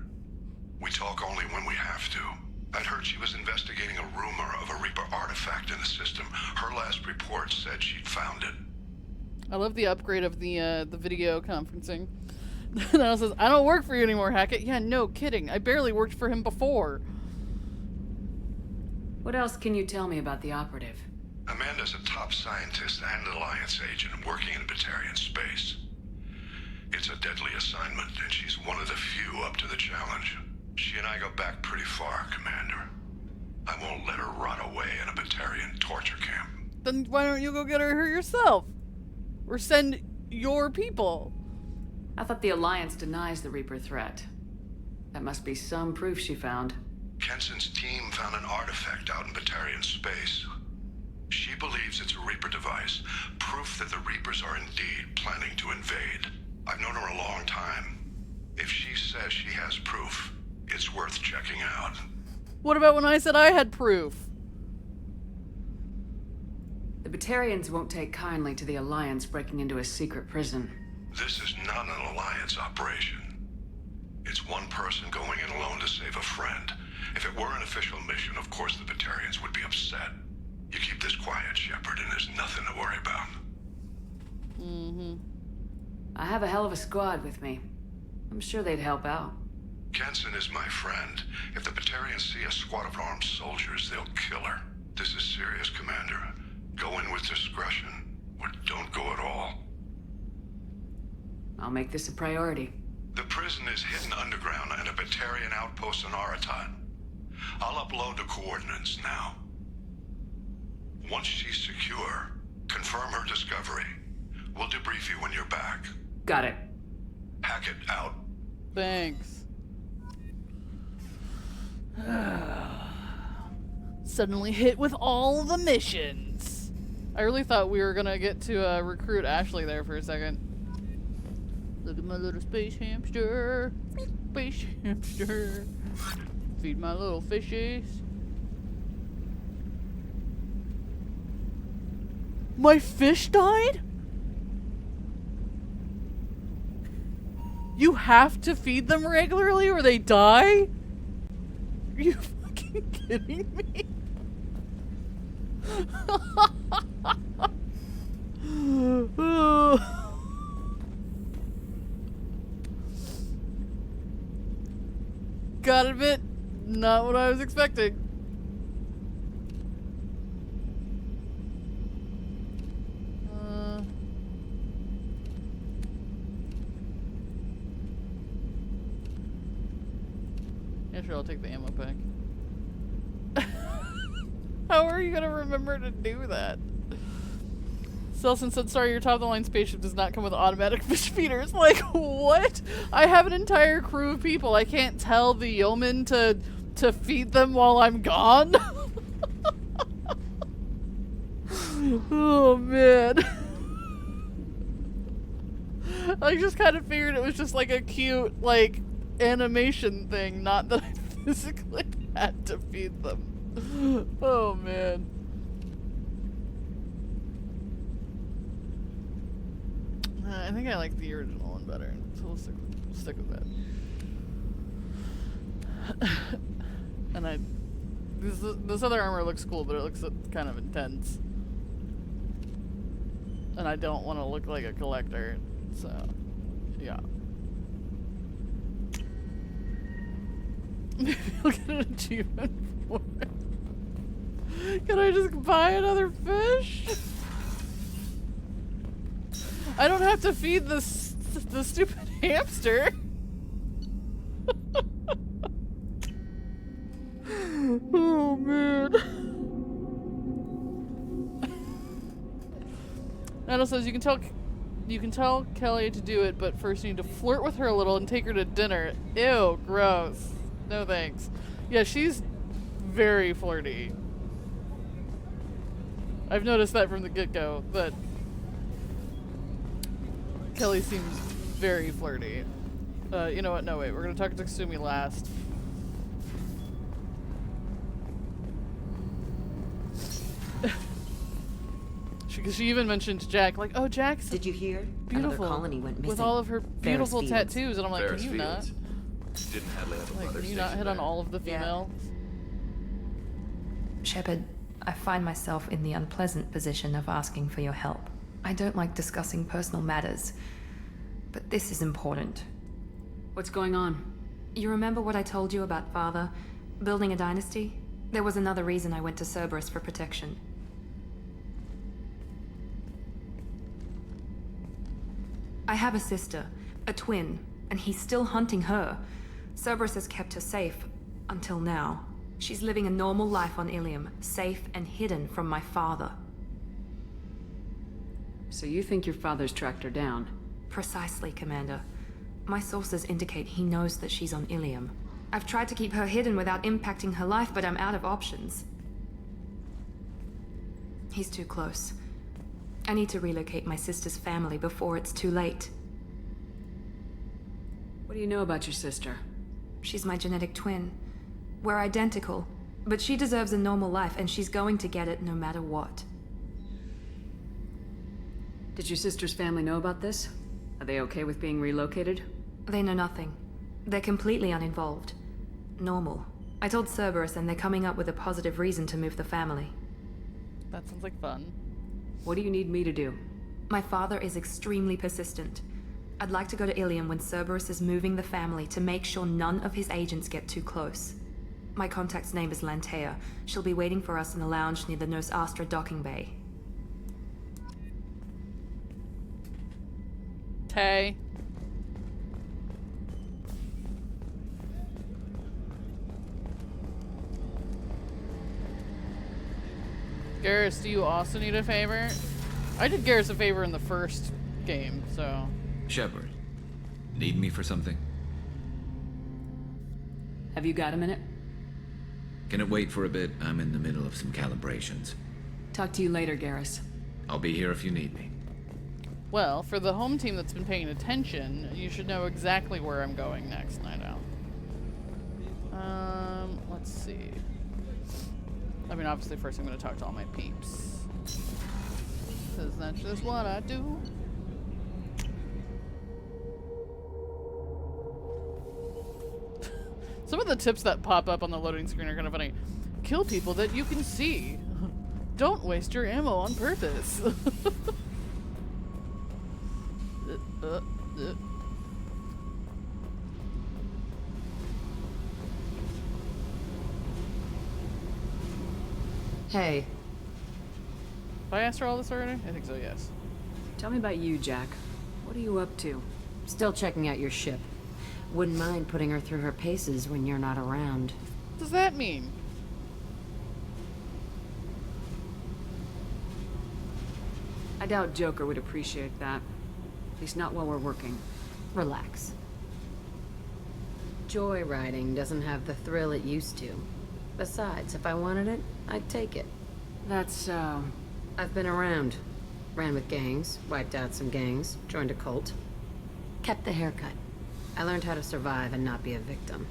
Speaker 19: We talk only when we have to. I'd heard she was investigating a rumor of a Reaper artifact in the system. Her last report said she'd found it.
Speaker 1: I love the upgrade of the video conferencing. Now says, I don't work for you anymore, Hackett. Yeah, no kidding. I barely worked for him before.
Speaker 11: What else can you tell me about the operative?
Speaker 19: Amanda's a top scientist and Alliance agent working in Batarian space. It's a deadly assignment, and she's one of the few up to the challenge. She and I go back pretty far, Commander. I won't let her rot away in a Batarian torture camp.
Speaker 1: Then why don't you go get her yourself? Or send your people?
Speaker 11: I thought the Alliance denies the Reaper threat. That must be some proof she found.
Speaker 19: Kenson's team found an artifact out in Batarian space. She believes it's a Reaper device, proof that the Reapers are indeed planning to invade. I've known her a long time. If she says she has proof, it's worth checking out.
Speaker 1: What about when I said I had proof?
Speaker 11: The Batarians won't take kindly to the Alliance breaking into a secret prison.
Speaker 19: This is not an Alliance operation. It's one person going in alone to save a friend. If it were an official mission, of course the Batarians would be upset. You keep this quiet, Shepard, and there's nothing to worry about.
Speaker 11: Mm-hmm. I have a hell of a squad with me. I'm sure they'd help out.
Speaker 19: Kenson is my friend. If the Batarians see a squad of armed soldiers, they'll kill her. This is serious, Commander. Go in with discretion, or don't go at all.
Speaker 11: I'll make this a priority.
Speaker 19: The prison is hidden underground and a Batarian outpost in Aratat. I'll upload the coordinates now. Once she's secure, confirm her discovery. We'll debrief you when you're back.
Speaker 11: Got it.
Speaker 19: Hackett out.
Speaker 1: Thanks. Suddenly hit with all the missions. I really thought we were gonna get to recruit Ashley there for a second. Look at my little space hamster. Space hamster. Feed my little fishies. My fish died? You have to feed them regularly or they die? Are you fucking kidding me? Gotta admit, not what I was expecting. Yeah, sure, I'll take the ammo pack. How are you gonna remember to do that? Selson said, sorry, your top-of-the-line spaceship does not come with automatic fish feeders. Like, what? I have an entire crew of people. I can't tell the yeoman to feed them while I'm gone? Oh, man. I just kind of figured it was just like a cute, like, animation thing, not that I physically had to feed them. Oh, man. I think I like the original one better, so we'll stick with that. And this other armor looks cool, but it looks kind of intense. And I don't want to look like a collector, so yeah. Maybe I'll get an achievement for it. Can I just buy another fish? I don't have to feed the stupid hamster. Oh, man. Nano says you can tell Kelly to do it, but first you need to flirt with her a little and take her to dinner. Ew, gross. No thanks. Yeah, she's very flirty. I've noticed that from the get-go, but Kelly seems very flirty. You know what? No, wait. We're gonna talk to Kasumi last. Because she even mentioned to Jack, like, "Oh, Jack's
Speaker 6: Did you hear?
Speaker 1: beautiful
Speaker 6: Another colony went missing.
Speaker 1: with all of her beautiful
Speaker 6: Ferris Fields.
Speaker 1: tattoos," and I'm like,
Speaker 6: Ferris
Speaker 1: "Can you
Speaker 6: Fields.
Speaker 1: not?
Speaker 6: Didn't Hadley have a
Speaker 1: Like,
Speaker 6: brother
Speaker 1: can you not hit on all of the female?"
Speaker 8: Shepard, I find myself in the unpleasant position of asking for your help. I don't like discussing personal matters, but this is important.
Speaker 11: What's going on?
Speaker 8: You remember what I told you about Father? Building a dynasty? There was another reason I went to Cerberus for protection. I have a sister, a twin, and he's still hunting her. Cerberus has kept her safe, until now. She's living a normal life on Illium, safe and hidden from my father.
Speaker 11: So you think your father's tracked her down?
Speaker 8: Precisely, Commander. My sources indicate he knows that she's on Illium. I've tried to keep her hidden without impacting her life, but I'm out of options. He's too close. I need to relocate my sister's family before it's too late.
Speaker 11: What do you know about your sister?
Speaker 8: She's my genetic twin. We're identical, but she deserves a normal life, and she's going to get it no matter what.
Speaker 11: Did your sister's family know about this? Are they okay with being relocated?
Speaker 8: They know nothing. They're completely uninvolved. Normal. I told Cerberus, and they're coming up with a positive reason to move the family.
Speaker 1: That sounds like fun.
Speaker 11: What do you need me to do?
Speaker 8: My father is extremely persistent. I'd like to go to Illium when Cerberus is moving the family to make sure none of his agents get too close. My contact's name is Lantea. She'll be waiting for us in the lounge near the Nos Astra docking bay.
Speaker 1: Tay. Garrus, do you also need a favor? I did Garrus a favor in the first game, so...
Speaker 4: Shepard, need me for something?
Speaker 11: Have you got a minute?
Speaker 4: Can it wait for a bit? I'm in the middle of some calibrations.
Speaker 11: Talk to you later, Garrus.
Speaker 4: I'll be here if you need me.
Speaker 1: Well, for the home team that's been paying attention, you should know exactly where I'm going next, Night Owl. Let's see. I mean, obviously, first I'm going to talk to all my peeps. Because that's just what I do. Some of the tips that pop up on the loading screen are kind of funny. Kill people that you can see. Don't waste your ammo on purpose.
Speaker 21: Hey.
Speaker 1: Have I asked her all this already? I think so, yes.
Speaker 11: Tell me about you, Jack. What are you up to?
Speaker 21: Still checking out your ship. Wouldn't mind putting her through her paces when you're not around.
Speaker 1: What does that mean?
Speaker 11: I doubt Joker would appreciate that. At least not while we're working.
Speaker 21: Relax. Joyriding doesn't have the thrill it used to. Besides, if I wanted it, I'd take it.
Speaker 11: That's,
Speaker 21: I've been around. Ran with gangs, wiped out some gangs, joined a cult. Kept the haircut. I learned how to survive and not be a victim.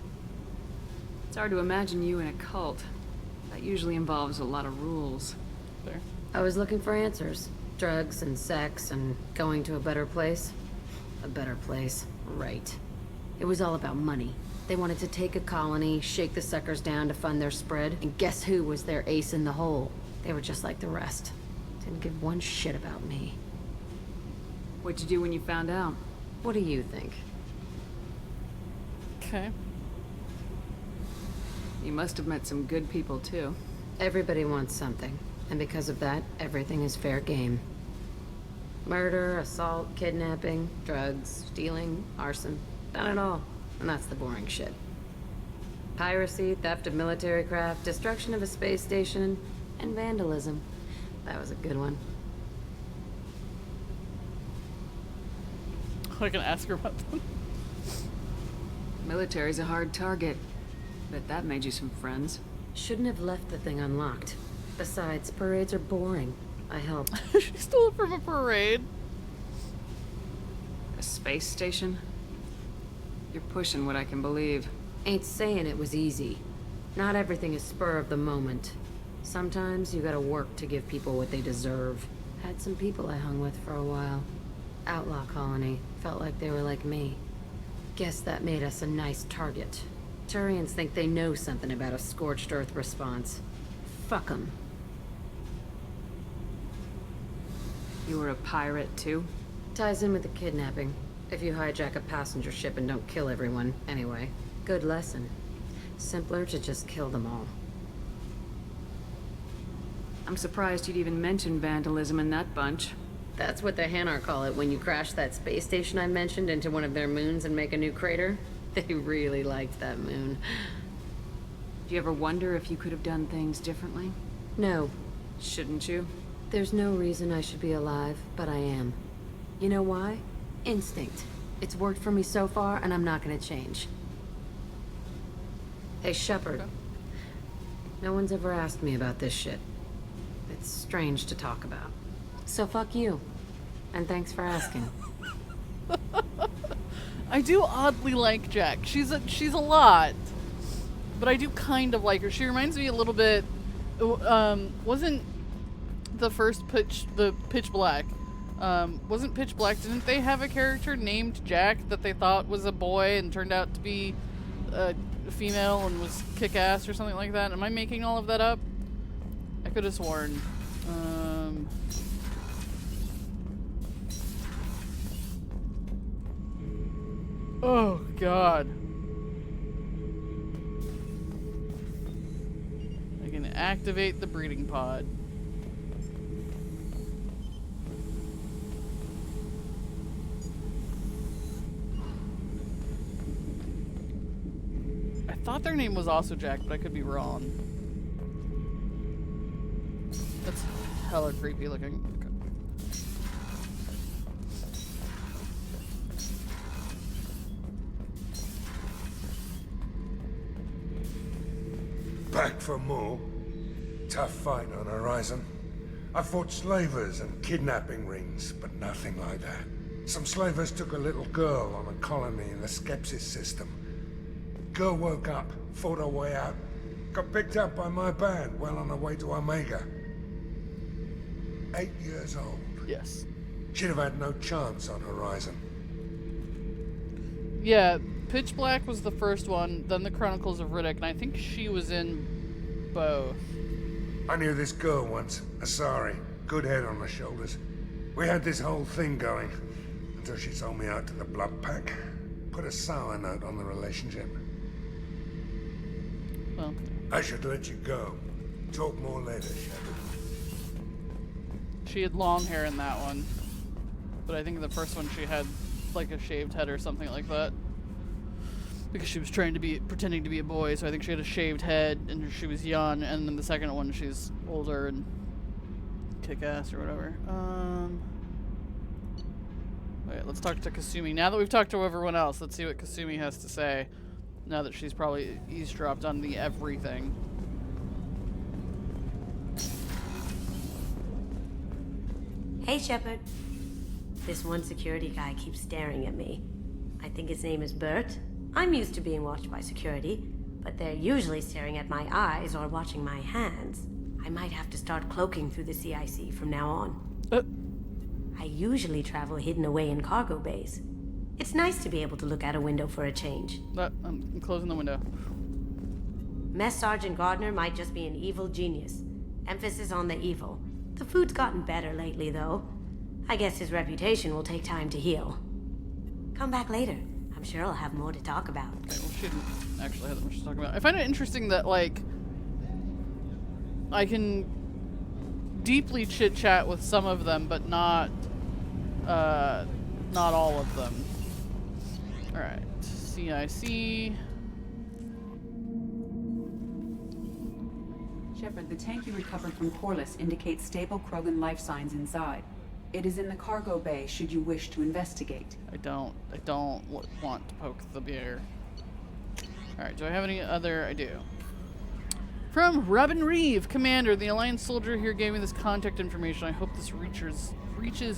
Speaker 11: It's hard to imagine you in a cult. That usually involves a lot of rules.
Speaker 1: There.
Speaker 21: I was looking for answers. Drugs and sex and going to a better place. A better place, right. It was all about money. They wanted to take a colony, shake the suckers down to fund their spread, and guess who was their ace in the hole? They were just like the rest. Didn't give one shit about me.
Speaker 11: What'd you do when you found out?
Speaker 21: What do you think?
Speaker 1: Okay.
Speaker 11: You must have met some good people, too.
Speaker 21: Everybody wants something, and because of that, everything is fair game. Murder, assault, kidnapping, drugs, stealing, arson. Done it all. And that's the boring shit. Piracy, theft of military craft, destruction of a space station, and vandalism. That was a good one.
Speaker 1: I can ask her about them.
Speaker 11: Military's a hard target. Bet that made you some friends.
Speaker 21: Shouldn't have left the thing unlocked. Besides, parades are boring. I helped.
Speaker 1: She stole it from a parade.
Speaker 11: A space station? You're pushing what I can believe.
Speaker 21: Ain't saying it was easy. Not everything is spur of the moment. Sometimes you gotta work to give people what they deserve. Had some people I hung with for a while. Outlaw colony. Felt like they were like me. Guess that made us a nice target. Turians think they know something about a scorched earth response. Fuck 'em.
Speaker 11: You were a pirate, too?
Speaker 21: Ties in with the kidnapping. If you hijack a passenger ship and don't kill everyone, anyway. Good lesson. Simpler to just kill them all.
Speaker 11: I'm surprised you'd even mention vandalism in that bunch.
Speaker 21: That's what the Hanar call it when you crash that space station I mentioned into one of their moons and make a new crater. They really liked that moon.
Speaker 11: Do you ever wonder if you could have done things differently?
Speaker 21: No.
Speaker 11: Shouldn't you?
Speaker 21: There's no reason I should be alive, but I am. You know why? Instinct. It's worked for me so far, and I'm not gonna change. Hey, Shepard. Okay. No one's ever asked me about this shit. It's strange to talk about. So fuck you. And thanks for asking.
Speaker 1: I do oddly like Jack. She's a lot. But I do kind of like her. She reminds me a little bit... wasn't the first Pitch Black... wasn't Pitch Black, didn't they have a character named Jack that they thought was a boy and turned out to be a female and was kick-ass or something like that? Am I making all of that up? I could have sworn. Oh, God. I can activate the breeding pod. I thought their name was also Jack, but I could be wrong. That's hella creepy looking. Okay.
Speaker 6: Back for more. Tough fight on Horizon. I fought slavers and kidnapping rings, but nothing like that. Some slavers took a little girl on a colony in the Skepsis system. Girl woke up, fought her way out, got picked up by my band well on her way to Omega. 8 years old.
Speaker 1: Yes.
Speaker 6: She'd have had no chance on Horizon.
Speaker 1: Yeah, Pitch Black was the first one, then the Chronicles of Riddick, and I think she was in both.
Speaker 6: I knew this girl once, Asari. Good head on her shoulders. We had this whole thing going, until she sold me out to the Blood Pack. Put a sour note on the relationship.
Speaker 1: Well,
Speaker 6: I should let you go. Talk more later, Shepard.
Speaker 1: she had long hair in that one. But I think in the first one she had like a shaved head or something like that. Because she was trying to be, pretending to be a boy, so I think she had a shaved head and she was young, and then the second one she's older and kick-ass or whatever. Wait, let's talk to Kasumi. Now that we've talked to everyone else, let's see what Kasumi has to say. Now that she's probably eavesdropped on the everything.
Speaker 9: Hey, Shepard. This one security guy keeps staring at me. I think his name is Bert. I'm used to being watched by security, but they're usually staring at my eyes or watching my hands. I might have to start cloaking through the CIC from now on. I usually travel hidden away in cargo bays. It's nice to be able to look out a window for a change.
Speaker 1: I'm closing the window.
Speaker 9: Mess Sergeant Gardner might just be an evil genius. Emphasis on the evil. The food's gotten better lately, though. I guess his reputation will take time to heal. Come back later. I'm sure I'll have more to talk about.
Speaker 1: Okay, well, she didn't actually have that much to talk about. I find it interesting that, like, I can deeply chit-chat with some of them, but not all of them. Alright, CIC.
Speaker 3: Shepard, the tank you recovered from Corliss indicates stable Krogan life signs inside. It is in the cargo bay should you wish to investigate.
Speaker 1: I don't want to poke the bear. Alright, do I have any other? I do. From Robin Reeve, Commander, the Alliance soldier here gave me this contact information. I hope this reaches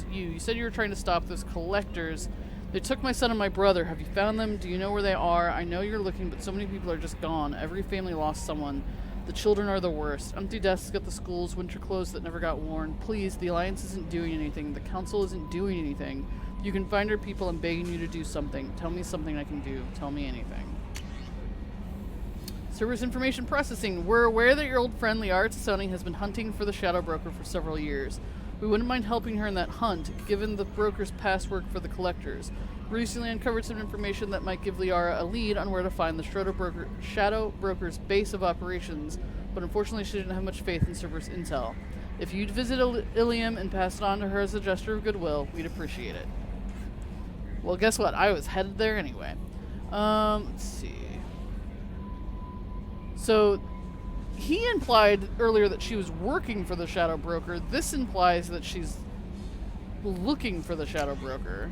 Speaker 1: you. You said you were trying to stop those collectors. They took my son and my brother. Have you found them? Do you know where they are? I know you're looking, but so many people are just gone. Every family lost someone. The children are the worst. Empty desks at the schools, winter clothes that never got worn. Please, the Alliance isn't doing anything. The Council isn't doing anything. You can find our people. I'm begging you to do something. Tell me something I can do. Tell me anything. Service information processing. We're aware that your old friend Liara Tasoni has been hunting for the Shadow Broker for several years. We wouldn't mind helping her in that hunt, given the broker's past work for the collectors. Recently uncovered some information that might give Liara a lead on where to find the Shadow Broker's base of operations, but unfortunately she didn't have much faith in Cerberus intel. If you'd visit Illium and pass it on to her as a gesture of goodwill, we'd appreciate it. Well, guess what? I was headed there anyway. Let's see. So, he implied earlier that she was working for the Shadow Broker. This implies that she's looking for the Shadow Broker.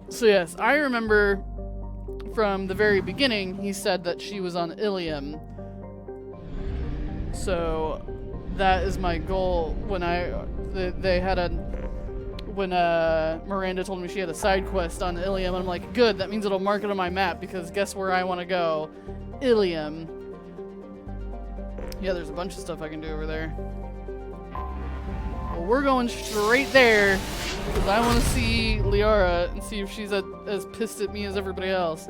Speaker 1: So yes, I remember from the very beginning, he said that she was on Illium. So that is my goal. When Miranda told me she had a side quest on Illium, I'm like, good, that means it'll mark it on my map, because guess where I want to go? Illium. Yeah, there's a bunch of stuff I can do over there. Well, we're going straight there, because I want to see Liara and see if she's as pissed at me as everybody else.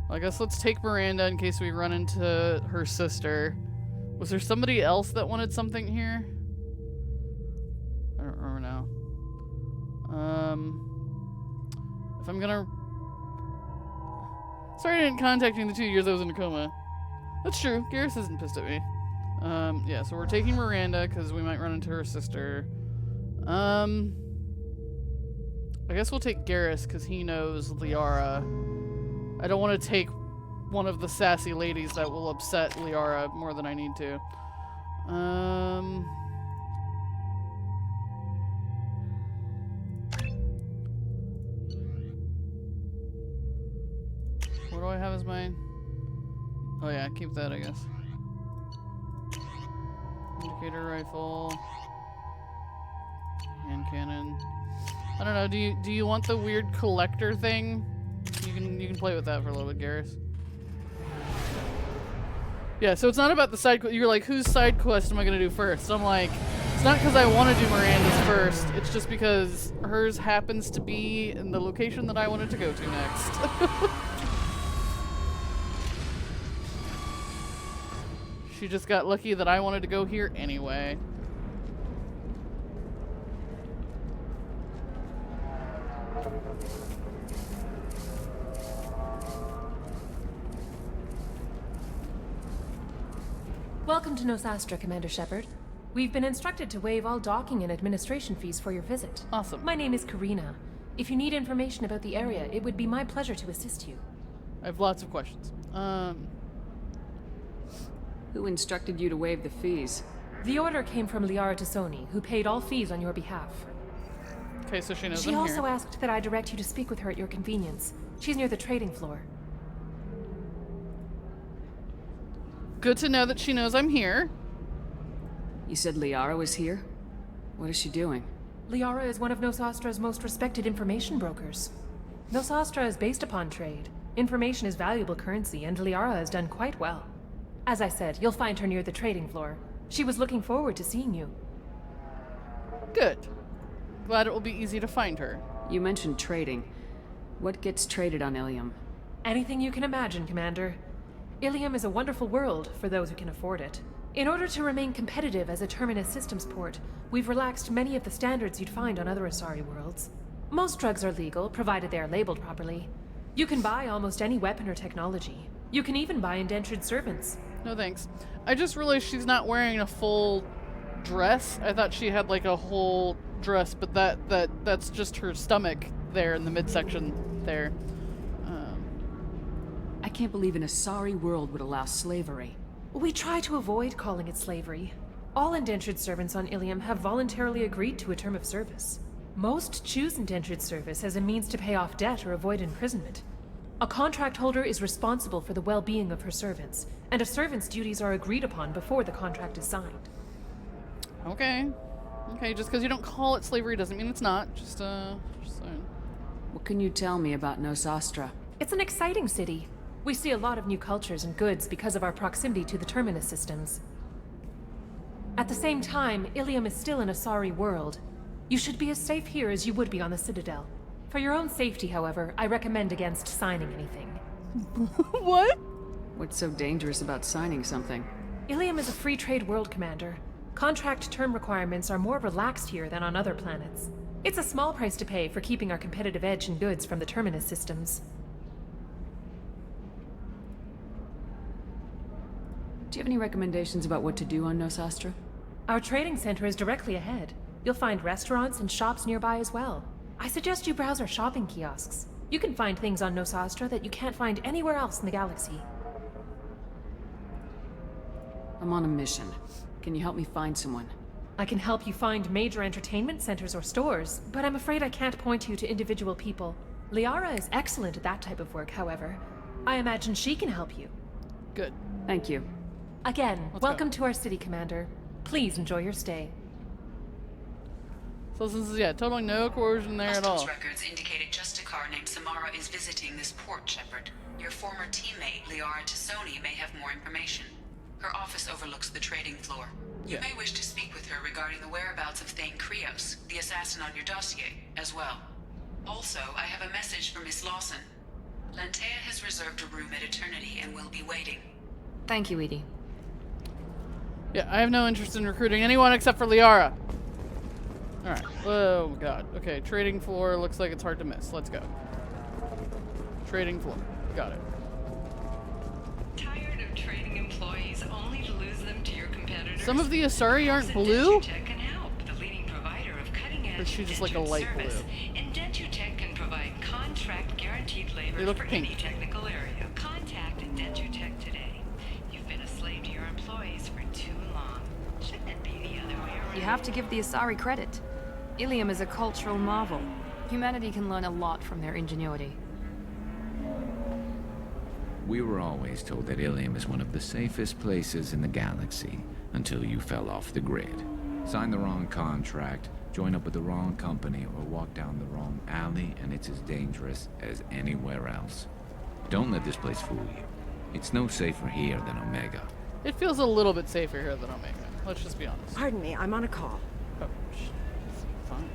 Speaker 1: I guess let's take Miranda in case we run into her sister. Was there somebody else that wanted something here? I don't remember now. If I'm gonna... Sorry I didn't contact you in the 2 years I was in a coma. That's true. Garrus isn't pissed at me. Yeah, so we're taking Miranda because we might run into her sister. I guess we'll take Garrus because he knows Liara. I don't want to take one of the sassy ladies that will upset Liara more than I need to. What do I have as mine? Oh yeah, keep that, I guess. Indicator rifle. Hand cannon. I don't know, do you want the weird collector thing? You can play with that for a little bit, Garrus. Yeah, so it's not about the side quest. You're like, whose side quest am I gonna do first? So I'm like, it's not because I want to do Miranda's first. It's just because hers happens to be in the location that I wanted to go to next. She just got lucky that I wanted to go here anyway.
Speaker 15: Welcome to Nosastra, Commander Shepard. We've been instructed to waive all docking and administration fees for your visit.
Speaker 1: Awesome.
Speaker 15: My name is Karina. If you need information about the area, it would be my pleasure to assist you.
Speaker 1: I have lots of questions.
Speaker 11: Who instructed you to waive the fees?
Speaker 15: The order came from Liara Tassoni, who paid all fees on your behalf.
Speaker 1: Okay, so she knows
Speaker 15: She
Speaker 1: I'm
Speaker 15: also
Speaker 1: here.
Speaker 15: asked that I direct you to speak with her at your convenience. She's near the trading floor.
Speaker 1: Good to know that she knows I'm here.
Speaker 11: You said Liara was here? What is she doing?
Speaker 15: Liara is one of Nosastra's most respected information brokers. Nosastra is based upon trade. Information is valuable currency, and Liara has done quite well. As I said, you'll find her near the trading floor. She was looking forward to seeing you.
Speaker 1: Good. Glad it will be easy to find her.
Speaker 11: You mentioned trading. What gets traded on Illium?
Speaker 15: Anything you can imagine, Commander. Illium is a wonderful world for those who can afford it. In order to remain competitive as a Terminus systems port, we've relaxed many of the standards you'd find on other Asari worlds. Most drugs are legal, provided they are labeled properly. You can buy almost any weapon or technology. You can even buy indentured servants.
Speaker 1: No thanks. I just realized she's not wearing a full dress. I thought she had like a whole dress, but that's just her stomach there in the midsection there.
Speaker 11: I can't believe an Asari world would allow slavery.
Speaker 15: We try to avoid calling it slavery. All indentured servants on Illium have voluntarily agreed to a term of service. Most choose indentured service as a means to pay off debt or avoid imprisonment. A contract holder is responsible for the well-being of her servants, and a servant's duties are agreed upon before the contract is signed.
Speaker 1: Okay. Okay, just because you don't call it slavery doesn't mean it's not. Just saying.
Speaker 11: What can you tell me about Nosastra?
Speaker 15: It's an exciting city. We see a lot of new cultures and goods because of our proximity to the Terminus systems. At the same time, Illium is still an Asari world. You should be as safe here as you would be on the Citadel. For your own safety, however, I recommend against signing anything.
Speaker 1: What?
Speaker 11: What's so dangerous about signing something?
Speaker 15: Illium is a free trade world, Commander. Contract term requirements are more relaxed here than on other planets. It's a small price to pay for keeping our competitive edge in goods from the Terminus systems.
Speaker 11: Do you have any recommendations about what to do on Nosastra?
Speaker 15: Our trading center is directly ahead. You'll find restaurants and shops nearby as well. I suggest you browse our shopping kiosks. You can find things on Nosastra that you can't find anywhere else in the galaxy.
Speaker 11: I'm on a mission. Can you help me find someone?
Speaker 15: I can help you find major entertainment centers or stores, but I'm afraid I can't point you to individual people. Liara is excellent at that type of work, however. I imagine she can help you.
Speaker 1: Good.
Speaker 11: Thank you.
Speaker 15: Again, welcome to our city, Commander. Please enjoy your stay.
Speaker 1: So this is, yeah, totally no coercion there at all.
Speaker 3: Customs records indicated Justicar named Samara is visiting this port, Shepard. Your former teammate, Liara Tassoni, may have more information. Her office overlooks the trading floor. You may wish to speak with her regarding the whereabouts of Thane Krios, the assassin on your dossier, as well. Also, I have a message for Miss Lawson. Lantea has reserved a room at Eternity and will be waiting.
Speaker 8: Thank you, Edie.
Speaker 1: Yeah, I have no interest in recruiting anyone except for Liara. Alright. Oh, God. Okay, trading floor looks like it's hard to miss. Let's go. Trading floor. Got it.
Speaker 5: Tired of trading employees only to lose them to your competitors?
Speaker 1: Some of the Asari aren't blue?
Speaker 5: Indentutech can help, the leading provider of cutting-edge
Speaker 1: Or is she just like a light blue?
Speaker 5: Indentutech can provide contract guaranteed labor
Speaker 1: They look
Speaker 5: for
Speaker 1: pink.
Speaker 5: any technical area. Contact Indentutech today. You've been a slave to your employees for too long. Shouldn't it be the other way around?
Speaker 8: You have to give the Asari credit. Illium is a cultural marvel. Humanity can learn a lot from their ingenuity.
Speaker 4: We were always told that Illium is one of the safest places in the galaxy, until you fell off the grid. Sign the wrong contract, join up with the wrong company, or walk down the wrong alley, and it's as dangerous as anywhere else. Don't let this place fool you. It's no safer here than Omega.
Speaker 1: It feels a little bit safer here than Omega. Let's just be honest.
Speaker 16: Pardon me, I'm on a call.
Speaker 1: Oh, fine.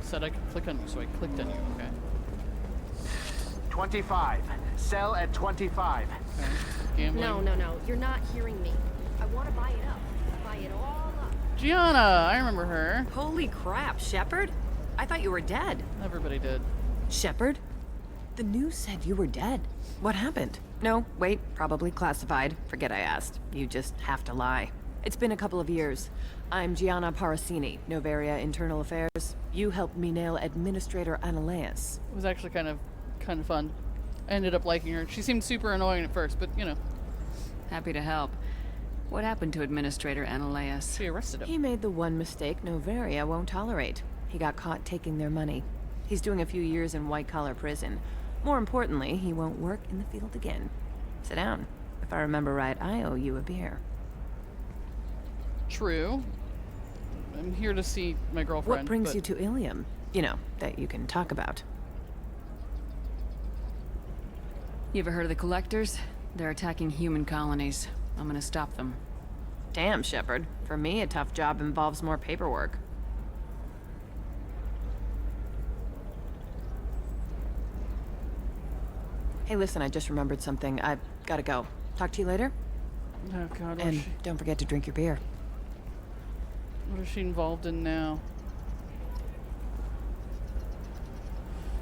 Speaker 1: Said I could click on you, so I clicked on you, okay?
Speaker 23: 25. Sell at 25.
Speaker 1: Gambling.
Speaker 16: No. You're not hearing me. I want to buy it up. Buy it all up.
Speaker 1: Gianna, I remember her.
Speaker 16: Holy crap, Shepard? I thought you were dead.
Speaker 1: Everybody did.
Speaker 16: Shepard? The news said you were dead. What happened? No, wait, probably classified. Forget I asked. You just have to lie. It's been a couple of years. I'm Gianna Parasini, Novaria Internal Affairs. You helped me nail Administrator Ananias.
Speaker 1: It was actually kind of fun. I ended up liking her. She seemed super annoying at first, but you know.
Speaker 21: Happy to help. What happened to Administrator Ananias?
Speaker 1: She arrested him.
Speaker 16: He made the one mistake Novaria won't tolerate. He got caught taking their money. He's doing a few years in white-collar prison. More importantly, he won't work in the field again. Sit down. If I remember right, I owe you a beer.
Speaker 1: True. I'm here to see my girlfriend.
Speaker 16: What brings you to Illium? You know, that you can talk about.
Speaker 21: You ever heard of the Collectors? They're attacking human colonies. I'm gonna stop them.
Speaker 16: Damn, Shepard. For me, a tough job involves more paperwork. Hey, listen, I just remembered something. I've gotta go. Talk to you later?
Speaker 1: Oh, God.
Speaker 16: And don't forget to drink your beer.
Speaker 1: What is she involved in now?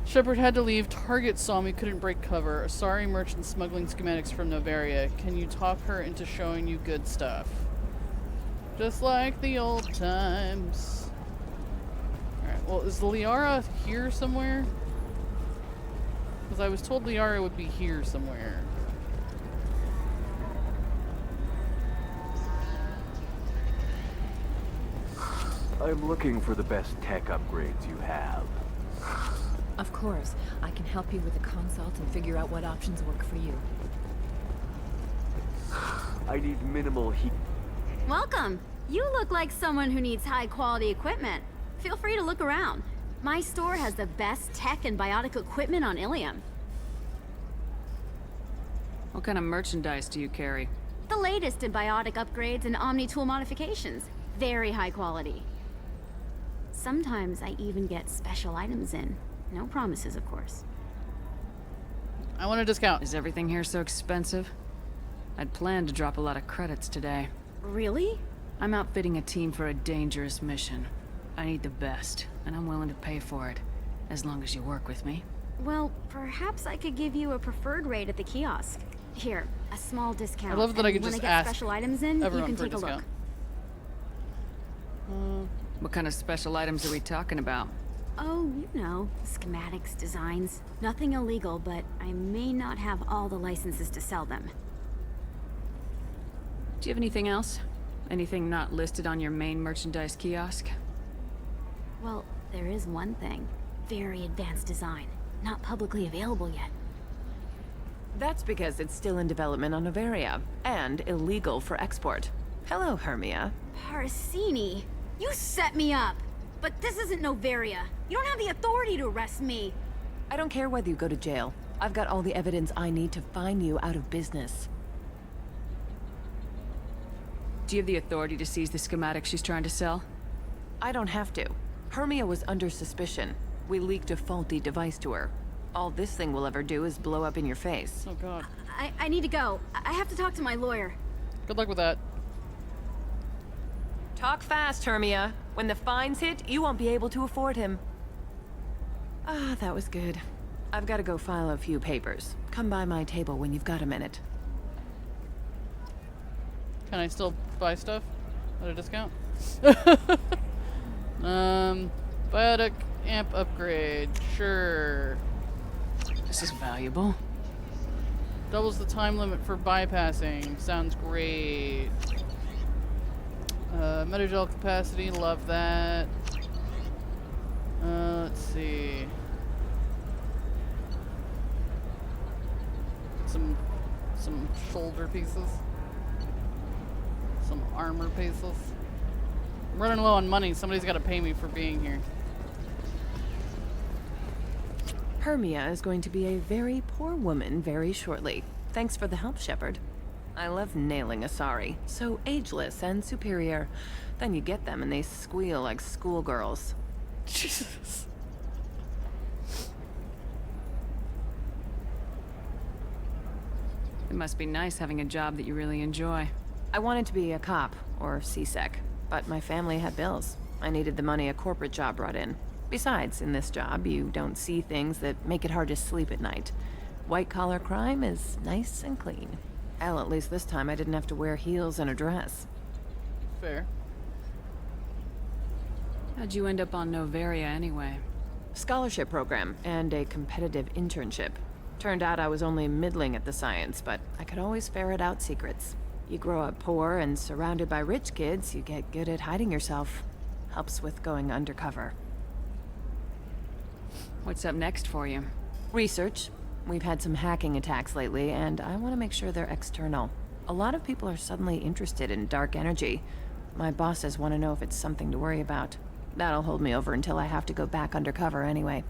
Speaker 1: Shepard had to leave. Target saw me, couldn't break cover. Asari merchant smuggling schematics from Novaria. Can you talk her into showing you good stuff? Just like the old times. Alright, well, is Liara here somewhere? Because I was told Liara would be here somewhere.
Speaker 24: I'm looking for the best tech upgrades you have.
Speaker 25: Of course. I can help you with a consult and figure out what options work for you.
Speaker 24: I need minimal heat.
Speaker 26: Welcome. You look like someone who needs high-quality equipment. Feel free to look around. My store has the best tech and biotic equipment on Illium.
Speaker 21: What kind of merchandise do you carry?
Speaker 26: The latest in biotic upgrades and omni-tool modifications. Very high quality. Sometimes I even get special items in. No promises, of course.
Speaker 1: I want a discount.
Speaker 21: Is everything here so expensive? I'd planned to drop a lot of credits today.
Speaker 26: Really?
Speaker 21: I'm outfitting a team for a dangerous mission. I need the best, and I'm willing to pay for it, as long as you work with me.
Speaker 26: Well, perhaps I could give you a preferred rate at the kiosk. Here, a small discount.
Speaker 1: I love that I can
Speaker 26: when
Speaker 1: just
Speaker 26: I get
Speaker 1: ask
Speaker 26: special items in, you
Speaker 1: everyone
Speaker 26: can
Speaker 1: for a
Speaker 26: take a look.
Speaker 1: discount.
Speaker 21: What kind of special items are we talking about?
Speaker 26: Oh, you know, schematics, designs. Nothing illegal, but I may not have all the licenses to sell them.
Speaker 21: Do you have anything else? Anything not listed on your main merchandise kiosk?
Speaker 26: Well, there is one thing. Very advanced design. Not publicly available yet.
Speaker 16: That's because it's still in development on Novaria, and illegal for export. Hello, Hermia.
Speaker 26: Parasini, you set me up! But this isn't Novaria. You don't have the authority to arrest me.
Speaker 16: I don't care whether you go to jail. I've got all the evidence I need to fine you out of business.
Speaker 21: Do you have the authority to seize the schematic she's trying to sell?
Speaker 16: I don't have to. Hermia was under suspicion. We leaked a faulty device to her. All this thing will ever do is blow up in your face.
Speaker 1: Oh god.
Speaker 26: I need to go. I have to talk to my lawyer.
Speaker 1: Good luck with that.
Speaker 16: Talk fast, Hermia. When the fines hit, you won't be able to afford him. Ah, that was good. I've got to go file a few papers. Come by my table when you've got a minute.
Speaker 1: Can I still buy stuff at a discount? Biotic amp upgrade. Sure.
Speaker 11: This is valuable.
Speaker 1: Doubles the time limit for bypassing. Sounds great. Metagel capacity. Love that. Let's see. Some shoulder pieces. Some armor pieces. I'm running low on money. Somebody's got to pay me for being here.
Speaker 16: Hermia is going to be a very poor woman very shortly. Thanks for the help, Shepard. I love nailing Asari. So ageless and superior. Then you get them and they squeal like schoolgirls.
Speaker 1: Jesus.
Speaker 11: It must be nice having a job that you really enjoy.
Speaker 16: I wanted to be a cop, or CSEC, but my family had bills. I needed the money a corporate job brought in. Besides, in this job, you don't see things that make it hard to sleep at night. White-collar crime is nice and clean. Hell, at least this time I didn't have to wear heels and a dress.
Speaker 1: Fair.
Speaker 11: How'd you end up on Noveria anyway?
Speaker 16: Scholarship program and a competitive internship. Turned out I was only middling at the science, but I could always ferret out secrets. You grow up poor and surrounded by rich kids, you get good at hiding yourself. Helps with going undercover.
Speaker 11: What's up next for you?
Speaker 16: Research. We've had some hacking attacks lately, and I want to make sure they're external. A lot of people are suddenly interested in dark energy. My bosses want to know if it's something to worry about. That'll hold me over until I have to go back undercover anyway.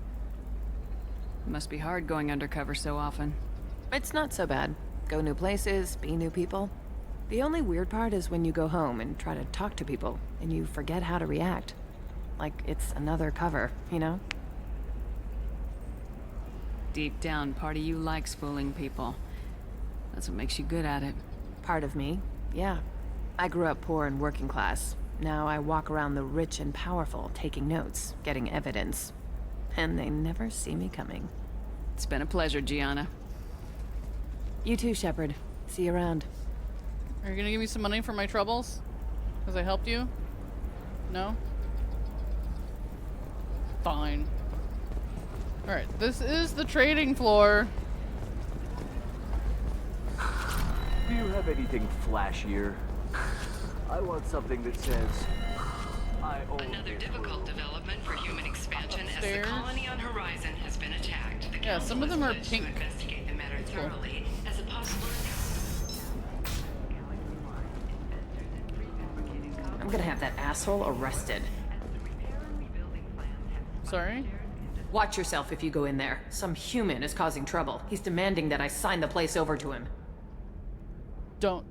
Speaker 11: It must be hard going undercover so often.
Speaker 16: It's not so bad. Go new places, be new people. The only weird part is when you go home and try to talk to people, and you forget how to react. Like it's another cover, you know?
Speaker 11: Deep down, part of you likes fooling people. That's what makes you good at it.
Speaker 16: Part of me, yeah. I grew up poor and working class. Now I walk around the rich and powerful, taking notes, getting evidence. And they never see me coming.
Speaker 11: It's been a pleasure, Gianna.
Speaker 16: You too, Shepard. See you around.
Speaker 1: Are you gonna give me some money for my troubles? Because I helped you? No? Fine. Alright, this is the trading floor.
Speaker 24: Do you have anything flashier? I want something that says, I own
Speaker 5: Another difficult development for human expansion as
Speaker 1: Upstairs.
Speaker 5: the colony on Horizon has been attacked. The
Speaker 1: Yeah, some of them are pink.
Speaker 5: To investigate the matter
Speaker 1: Cool.
Speaker 5: thoroughly as a possible.
Speaker 16: I'm gonna have that asshole arrested.
Speaker 1: Sorry?
Speaker 16: Watch yourself if you go in there. Some human is causing trouble. He's demanding that I sign the place over to him.
Speaker 1: Don't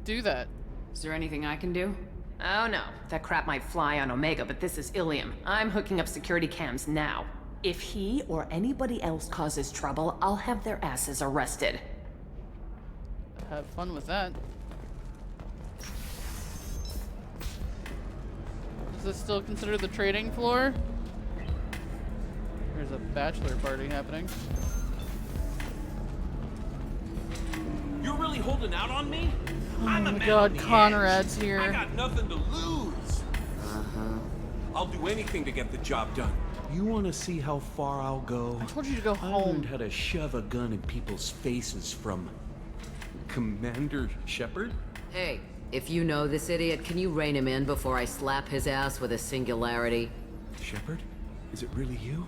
Speaker 1: do that.
Speaker 11: Is there anything I can do?
Speaker 16: Oh no, that crap might fly on Omega, but this is Illium. I'm hooking up security cams now. If he or anybody else causes trouble, I'll have their asses arrested.
Speaker 1: Have fun with that. Is this still considered the trading floor? There's a bachelor party happening.
Speaker 10: You're really holding out on me? I'm
Speaker 1: Oh
Speaker 10: a
Speaker 1: my
Speaker 10: man
Speaker 1: god,
Speaker 10: on the
Speaker 1: Conrad's
Speaker 10: edge.
Speaker 1: here.
Speaker 10: I got nothing to lose. I'll do anything to get the job done.
Speaker 2: You want to see how far I'll go?
Speaker 1: I told you to go
Speaker 2: I
Speaker 1: home.
Speaker 2: learned how to shove a gun in people's faces from Commander Shepard.
Speaker 21: Hey, if you know this idiot, can you rein him in before I slap his ass with a singularity?
Speaker 2: Shepard? Is it really you?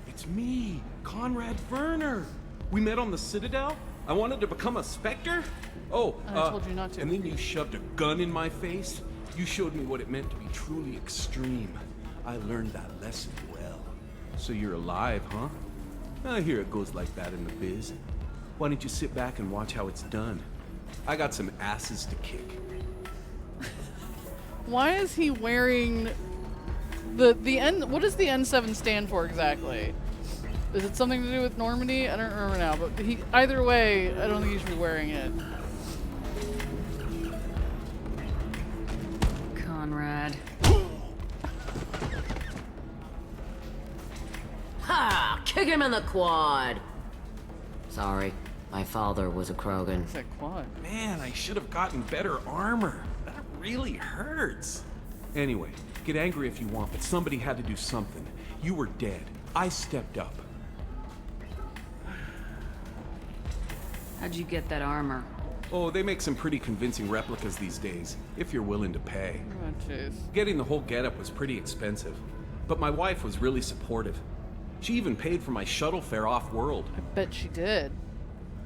Speaker 2: It's me, Conrad Werner. We met on the Citadel. I wanted to become a Spectre. Oh,
Speaker 1: I told you not to.
Speaker 2: And then you shoved a gun in my face. You showed me what it meant to be truly extreme. I learned that lesson well. So you're alive, huh? I hear it goes like that in the biz. Why don't you sit back and watch how it's done? I got some asses to kick.
Speaker 1: Why is he wearing the N? What does the N7 stand for exactly? Is it something to do with Normandy? I don't remember now, but either way, I don't think he should be wearing it.
Speaker 11: Conrad.
Speaker 7: Ha! Kick him in the quad! Sorry, my father was a Krogan.
Speaker 1: What's that quad?
Speaker 2: Man, I should have gotten better armor. That really hurts. Anyway, get angry if you want, but somebody had to do something. You were dead. I stepped up.
Speaker 11: How'd you get that armor?
Speaker 2: Oh, they make some pretty convincing replicas these days, if you're willing to pay.
Speaker 1: Oh, jeez.
Speaker 2: Getting the whole getup was pretty expensive, but my wife was really supportive. She even paid for my shuttle fare off-world.
Speaker 1: I bet she did.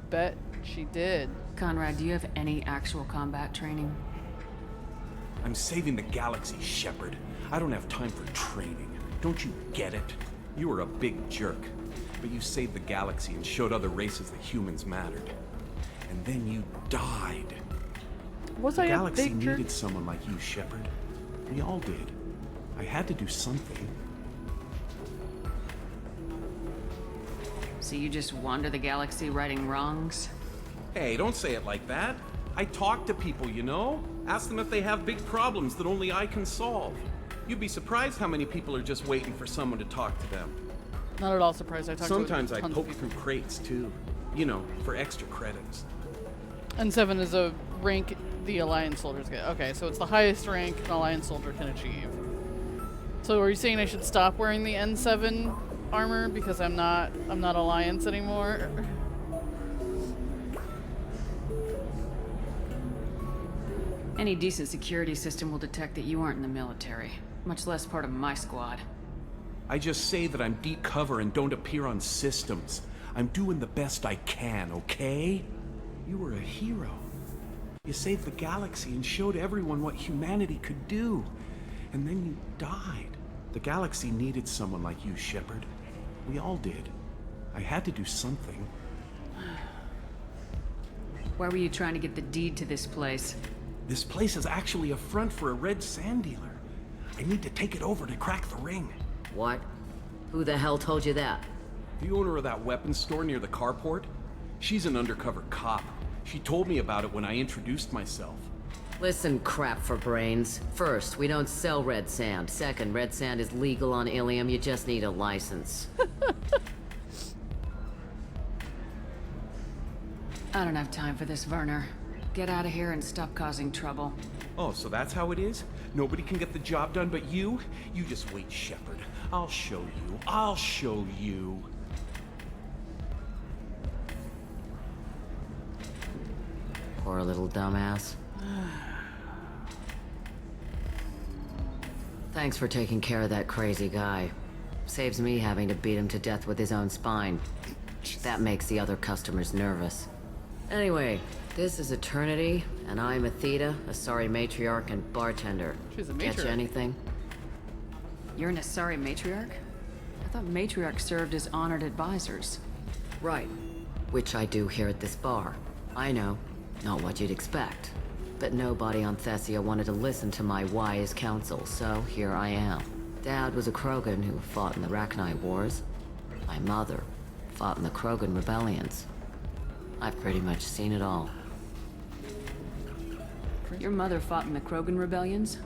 Speaker 1: Bet she did.
Speaker 11: Conrad, do you have any actual combat training?
Speaker 2: I'm saving the galaxy, Shepard. I don't have time for training. Don't you get it? You were a big jerk, but you saved the galaxy and showed other races that humans mattered. And then you died.
Speaker 1: Was
Speaker 2: the
Speaker 1: I
Speaker 2: galaxy
Speaker 1: a big jerk?
Speaker 2: needed someone like you, Shepard. We all did. I had to do something.
Speaker 11: So you just wander the galaxy righting wrongs?
Speaker 2: Hey, don't say it like that. I talk to people, you know? Ask them if they have big problems that only I can solve. You'd be surprised how many people are just waiting for someone to talk to them.
Speaker 1: Not at all surprised. I talked
Speaker 2: Sometimes
Speaker 1: to
Speaker 2: I
Speaker 1: tons
Speaker 2: poke
Speaker 1: of people.
Speaker 2: through crates, too. You know, for extra credits.
Speaker 1: N7 is a rank the Alliance soldiers get. Okay, so it's the highest rank an Alliance soldier can achieve. So are you saying I should stop wearing the N7 armor because I'm not Alliance anymore?
Speaker 11: Any decent security system will detect that you aren't in the military, much less part of my squad.
Speaker 2: I just say that I'm deep cover and don't appear on systems. I'm doing the best I can, okay? You were a hero. You saved the galaxy and showed everyone what humanity could do. And then you died. The galaxy needed someone like you, Shepard. We all did. I had to do something.
Speaker 11: Why were you trying to get the deed to this place?
Speaker 2: This place is actually a front for a red sand dealer. I need to take it over to crack the ring.
Speaker 7: What? Who the hell told you that?
Speaker 2: The owner of that weapons store near the carport. She's an undercover cop. She told me about it when I introduced myself.
Speaker 7: Listen, crap for brains. First, we don't sell red sand. Second, red sand is legal on Illium. You just need a license.
Speaker 11: I don't have time for this, Werner. Get out of here and stop causing trouble.
Speaker 2: Oh, so that's how it is? Nobody can get the job done but you? You just wait, Shepard. I'll show you. I'll show you.
Speaker 7: Poor little dumbass. Thanks for taking care of that crazy guy. Saves me having to beat him to death with his own spine. That makes the other customers nervous. Anyway, this is Eternity, and I'm Athena, Asari matriarch and bartender.
Speaker 1: She's a
Speaker 7: Catch
Speaker 1: matriarch.
Speaker 7: anything?
Speaker 11: You're an Asari matriarch? I thought matriarchs served as honored advisors.
Speaker 7: Right. Which I do here at this bar. I know, not what you'd expect. But nobody on Thessia wanted to listen to my wise counsel, so here I am. Dad was a Krogan who fought in the Rachni Wars. My mother fought in the Krogan rebellions. I've pretty much seen it all.
Speaker 11: Your mother fought in the Krogan rebellions?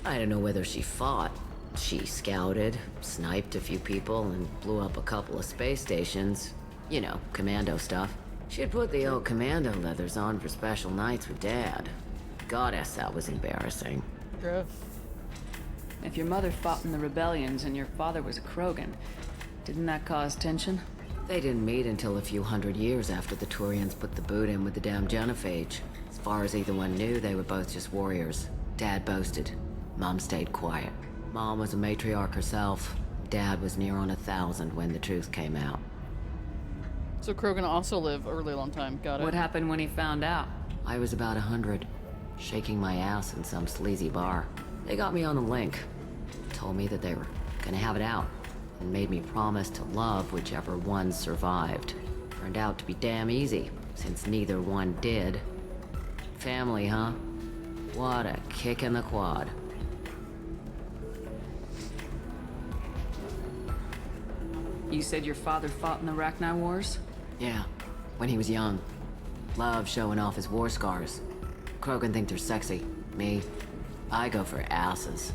Speaker 7: I don't know whether she fought. She scouted, sniped a few people, and blew up a couple of space stations. You know, commando stuff. She'd put the old commando leathers on for special nights with Dad. Goddess, that was embarrassing.
Speaker 1: Gross.
Speaker 11: If your mother fought in the rebellions and your father was a Krogan, didn't that cause tension?
Speaker 7: They didn't meet until a few hundred years after the Turians put the boot in with the damn genophage. As far as either one knew, they were both just warriors. Dad boasted. Mom stayed quiet. Mom was a matriarch herself. Dad was near on 1,000 when the truth came out.
Speaker 1: So Krogan also live a really long time. Got it.
Speaker 11: What happened when he found out?
Speaker 7: I was about 100, shaking my ass in some sleazy bar. They got me on the link. Told me that they were gonna have it out, and made me promise to love whichever one survived. Turned out to be damn easy, since neither one did. Family, huh? What a kick in the quad.
Speaker 11: You said your father fought in the Rachni Wars?
Speaker 7: Yeah, when he was young. Loved showing off his war scars. Krogan think they're sexy. Me, I go for asses.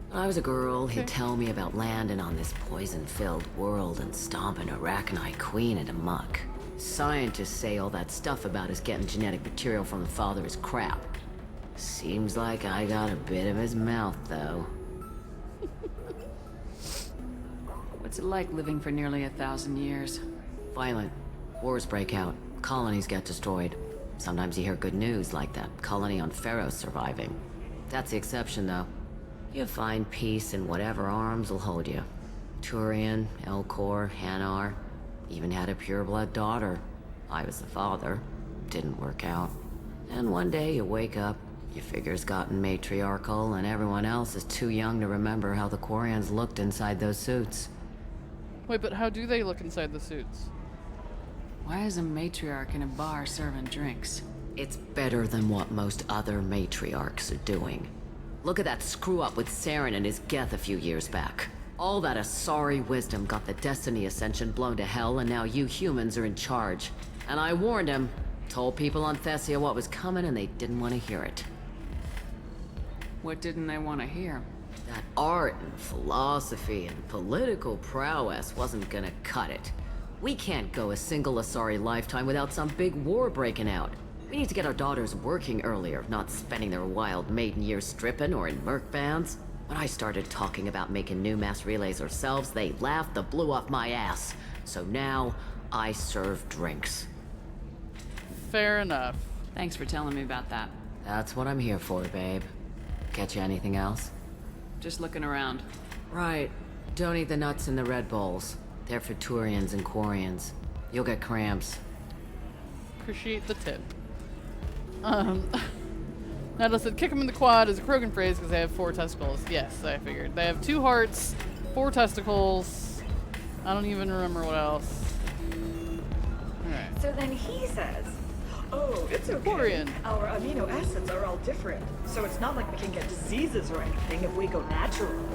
Speaker 7: When I was a girl, he'd tell me about landing on this poison-filled world and stomping a Rachni queen into muck. Scientists say all that stuff about us getting genetic material from the father is crap. Seems like I got a bit of his mouth, though.
Speaker 11: What's it like living for nearly 1,000 years?
Speaker 7: Violent. Wars break out. Colonies get destroyed. Sometimes you hear good news, like that colony on Pharaoh surviving. That's the exception, though. You find peace in whatever arms will hold you. Turian, Elcor, Hanar. Even had a pureblood daughter. I was the father. Didn't work out. And one day you wake up, your figure's gotten matriarchal, and everyone else is too young to remember how the Quarians looked inside those suits.
Speaker 1: Wait, but how do they look inside the suits?
Speaker 11: Why is a matriarch in a bar serving drinks?
Speaker 7: It's better than what most other matriarchs are doing. Look at that screw-up with Saren and his Geth a few years back. All that Asari wisdom got the Destiny Ascension blown to hell, and now you humans are in charge. And I warned him. Told people on Thessia what was coming, and they didn't want to hear it.
Speaker 11: What didn't they want to hear?
Speaker 7: That art and philosophy and political prowess wasn't gonna cut it. We can't go a single Asari lifetime without some big war breaking out. We need to get our daughters working earlier, not spending their wild maiden years stripping or in merc bands. When I started talking about making new mass relays ourselves, they laughed the blue off my ass. So now, I serve drinks.
Speaker 1: Fair enough.
Speaker 11: Thanks for telling me about that.
Speaker 7: That's what I'm here for, babe. Catch you anything else?
Speaker 11: Just looking around.
Speaker 7: Right. Don't eat the nuts in the Red Bowls. They're for Turians and Quarians. You'll get cramps.
Speaker 1: Appreciate the tip. Natalie said, kick them in the quad is a Krogan phrase because they have 4 testicles. Yes, I figured. They have 2 hearts, 4 testicles. I don't even remember what else. Alright.
Speaker 12: So then he says, oh, it's okay.
Speaker 1: Quarian.
Speaker 12: Our amino acids are all different, so it's not like we can get diseases or anything if we go natural.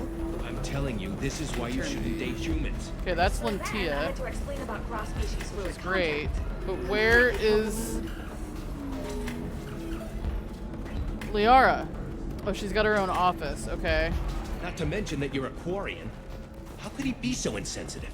Speaker 13: I'm telling you, this is why you shouldn't date humans.
Speaker 1: Okay, that's
Speaker 12: I
Speaker 1: Lentia.
Speaker 12: had to explain about cross-species fluid
Speaker 1: That's great. But where is Liara? Oh, she's got her own office. Okay.
Speaker 13: Not to mention that you're a Quarian. How could he be so insensitive?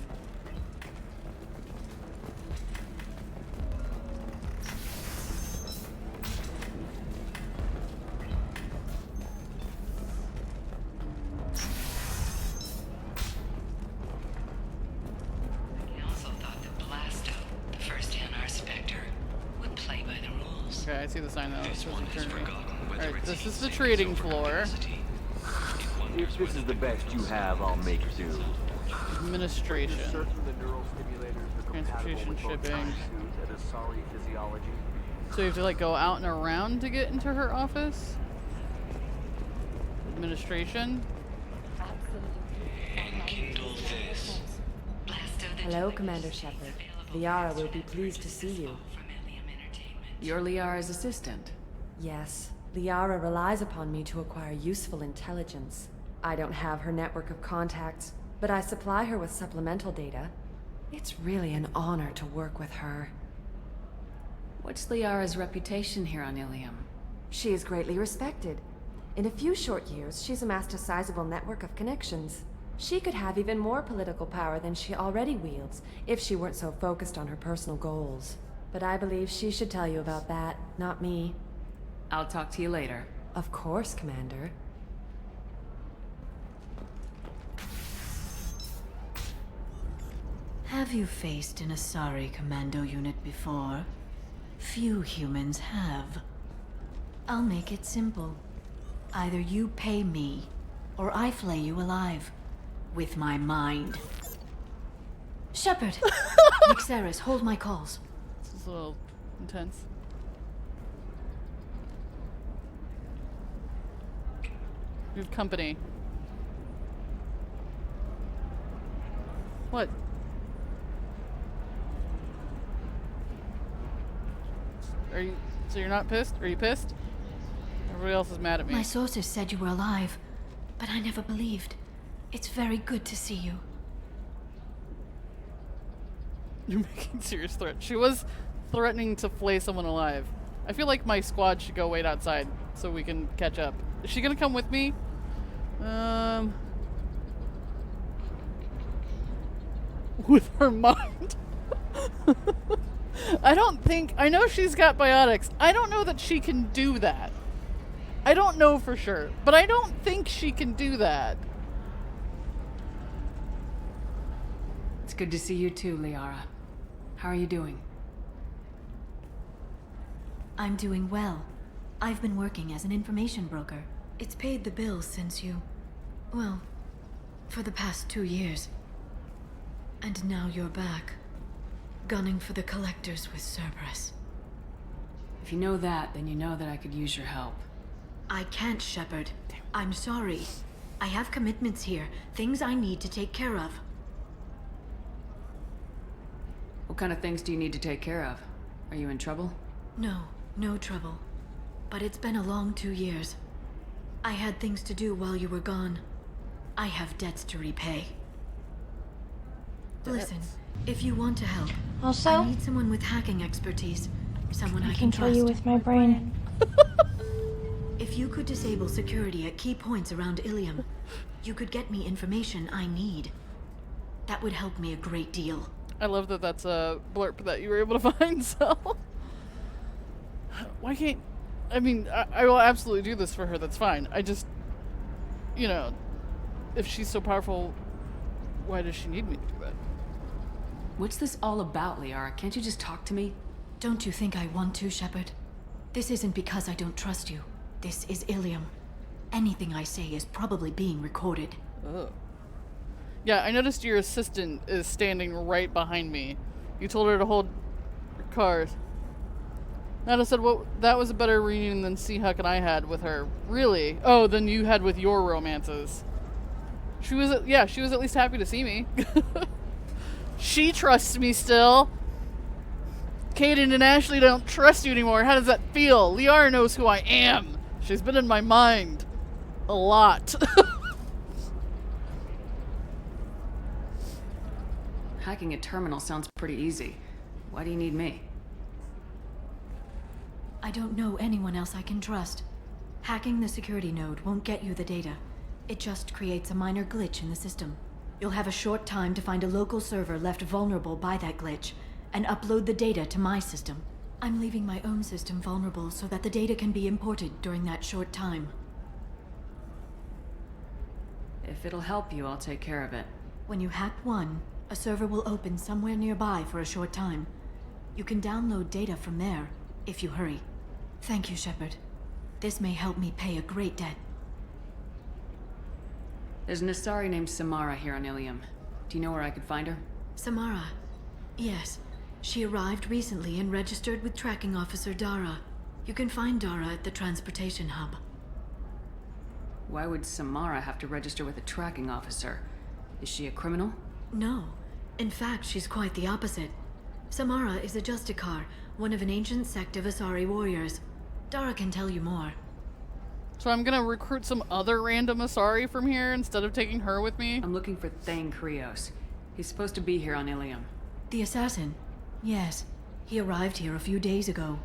Speaker 1: Okay, I see the sign now. Alright, this is the trading floor.
Speaker 24: If this is the best you have, I'll make do.
Speaker 1: Administration.
Speaker 24: Certain the neural stimulators are
Speaker 1: Transportation,
Speaker 24: compatible with both
Speaker 1: shipping.
Speaker 24: attitudes and Asari physiology.
Speaker 1: So you have to like go out and around to get into her office? Administration?
Speaker 14: Hello, Commander Shepard. Liara will be pleased to see you.
Speaker 11: You're Liara's assistant.
Speaker 14: Yes, Liara relies upon me to acquire useful intelligence. I don't have her network of contacts, but I supply her with supplemental data. It's really an honor to work with her.
Speaker 11: What's Liara's reputation here on Illium?
Speaker 14: She is greatly respected. In a few short years, she's amassed a sizable network of connections. She could have even more political power than she already wields, if she weren't so focused on her personal goals. But I believe she should tell you about that, not me.
Speaker 11: I'll talk to you later.
Speaker 14: Of course, Commander.
Speaker 18: Have you faced an Asari commando unit before? Few humans have. I'll make it simple. Either you pay me, or I flay you alive. With my mind. Shepard! Nixeris, hold my calls.
Speaker 1: This is a little intense. You have company. What? Are you... So you're not pissed? Are you pissed? Everybody else is mad at me.
Speaker 18: My sources said you were alive, but I never believed. It's very good to see you.
Speaker 1: You're making serious threats. She was threatening to flay someone alive. I feel like my squad should go wait outside so we can catch up. Is she gonna come with me? With her mind? I know she's got biotics. I don't know that she can do that. I don't know for sure, but I don't think she can do that.
Speaker 11: It's good to see you too, Liara. How are you doing?
Speaker 18: I'm doing well. I've been working as an information broker. It's paid the bills since you... well, for the past 2 years. And now you're back, gunning for the Collectors with Cerberus.
Speaker 11: If you know that, then you know that I could use your help.
Speaker 18: I can't, Shepard. I'm sorry. I have commitments here, things I need to take care of.
Speaker 11: What kind of things do you need to take care of? Are you in trouble?
Speaker 18: No trouble. But it's been a long 2 years. I had things to do while you were gone. I have debts to repay. Listen, if you want to help,
Speaker 6: Also,
Speaker 18: I need someone with hacking expertise. Someone I can
Speaker 6: control
Speaker 18: trust.
Speaker 6: you with my brain.
Speaker 18: If you could disable security at key points around Illium, you could get me information I need. That would help me a great deal.
Speaker 1: I love that that's a blurb that you were able to find, so... Why can't... I mean, I will absolutely do this for her, that's fine. I just... You know, if she's so powerful, why does she need me to do that?
Speaker 11: What's this all about, Liara? Can't you just talk to me?
Speaker 18: Don't you think I want to, Shepard? This isn't because I don't trust you. This is Illium. Anything I say is probably being recorded.
Speaker 1: Oh. Yeah, I noticed your assistant is standing right behind me. You told her to hold her card. Nada said, well, that was a better reunion than Seahawk and I had with her. Really? Oh, than you had with your romances. She was at least happy to see me. She trusts me still. Kaden and Ashley don't trust you anymore. How does that feel? Liara knows who I am. She's been in my mind a lot.
Speaker 11: Hacking a terminal sounds pretty easy. Why do you need me?
Speaker 18: I don't know anyone else I can trust. Hacking the security node won't get you the data. It just creates a minor glitch in the system. You'll have a short time to find a local server left vulnerable by that glitch, and upload the data to my system. I'm leaving my own system vulnerable so that the data can be imported during that short time.
Speaker 11: If it'll help you, I'll take care of it.
Speaker 18: When you hack one, a server will open somewhere nearby for a short time. You can download data from there, if you hurry. Thank you, Shepard. This may help me pay a great debt.
Speaker 11: There's an Asari named Samara here on Illium. Do you know where I could find her?
Speaker 18: Samara? Yes. She arrived recently and registered with Tracking Officer Dara. You can find Dara at the transportation hub.
Speaker 11: Why would Samara have to register with a tracking officer? Is she a criminal?
Speaker 18: No. In fact, she's quite the opposite. Samara is a Justicar, one of an ancient sect of Asari warriors. Dara can tell you more.
Speaker 1: So I'm gonna recruit some other random Asari from here instead of taking her with me?
Speaker 11: I'm looking for Thane Krios. He's supposed to be here on Illium.
Speaker 18: The assassin? Yes. He arrived here a few days ago.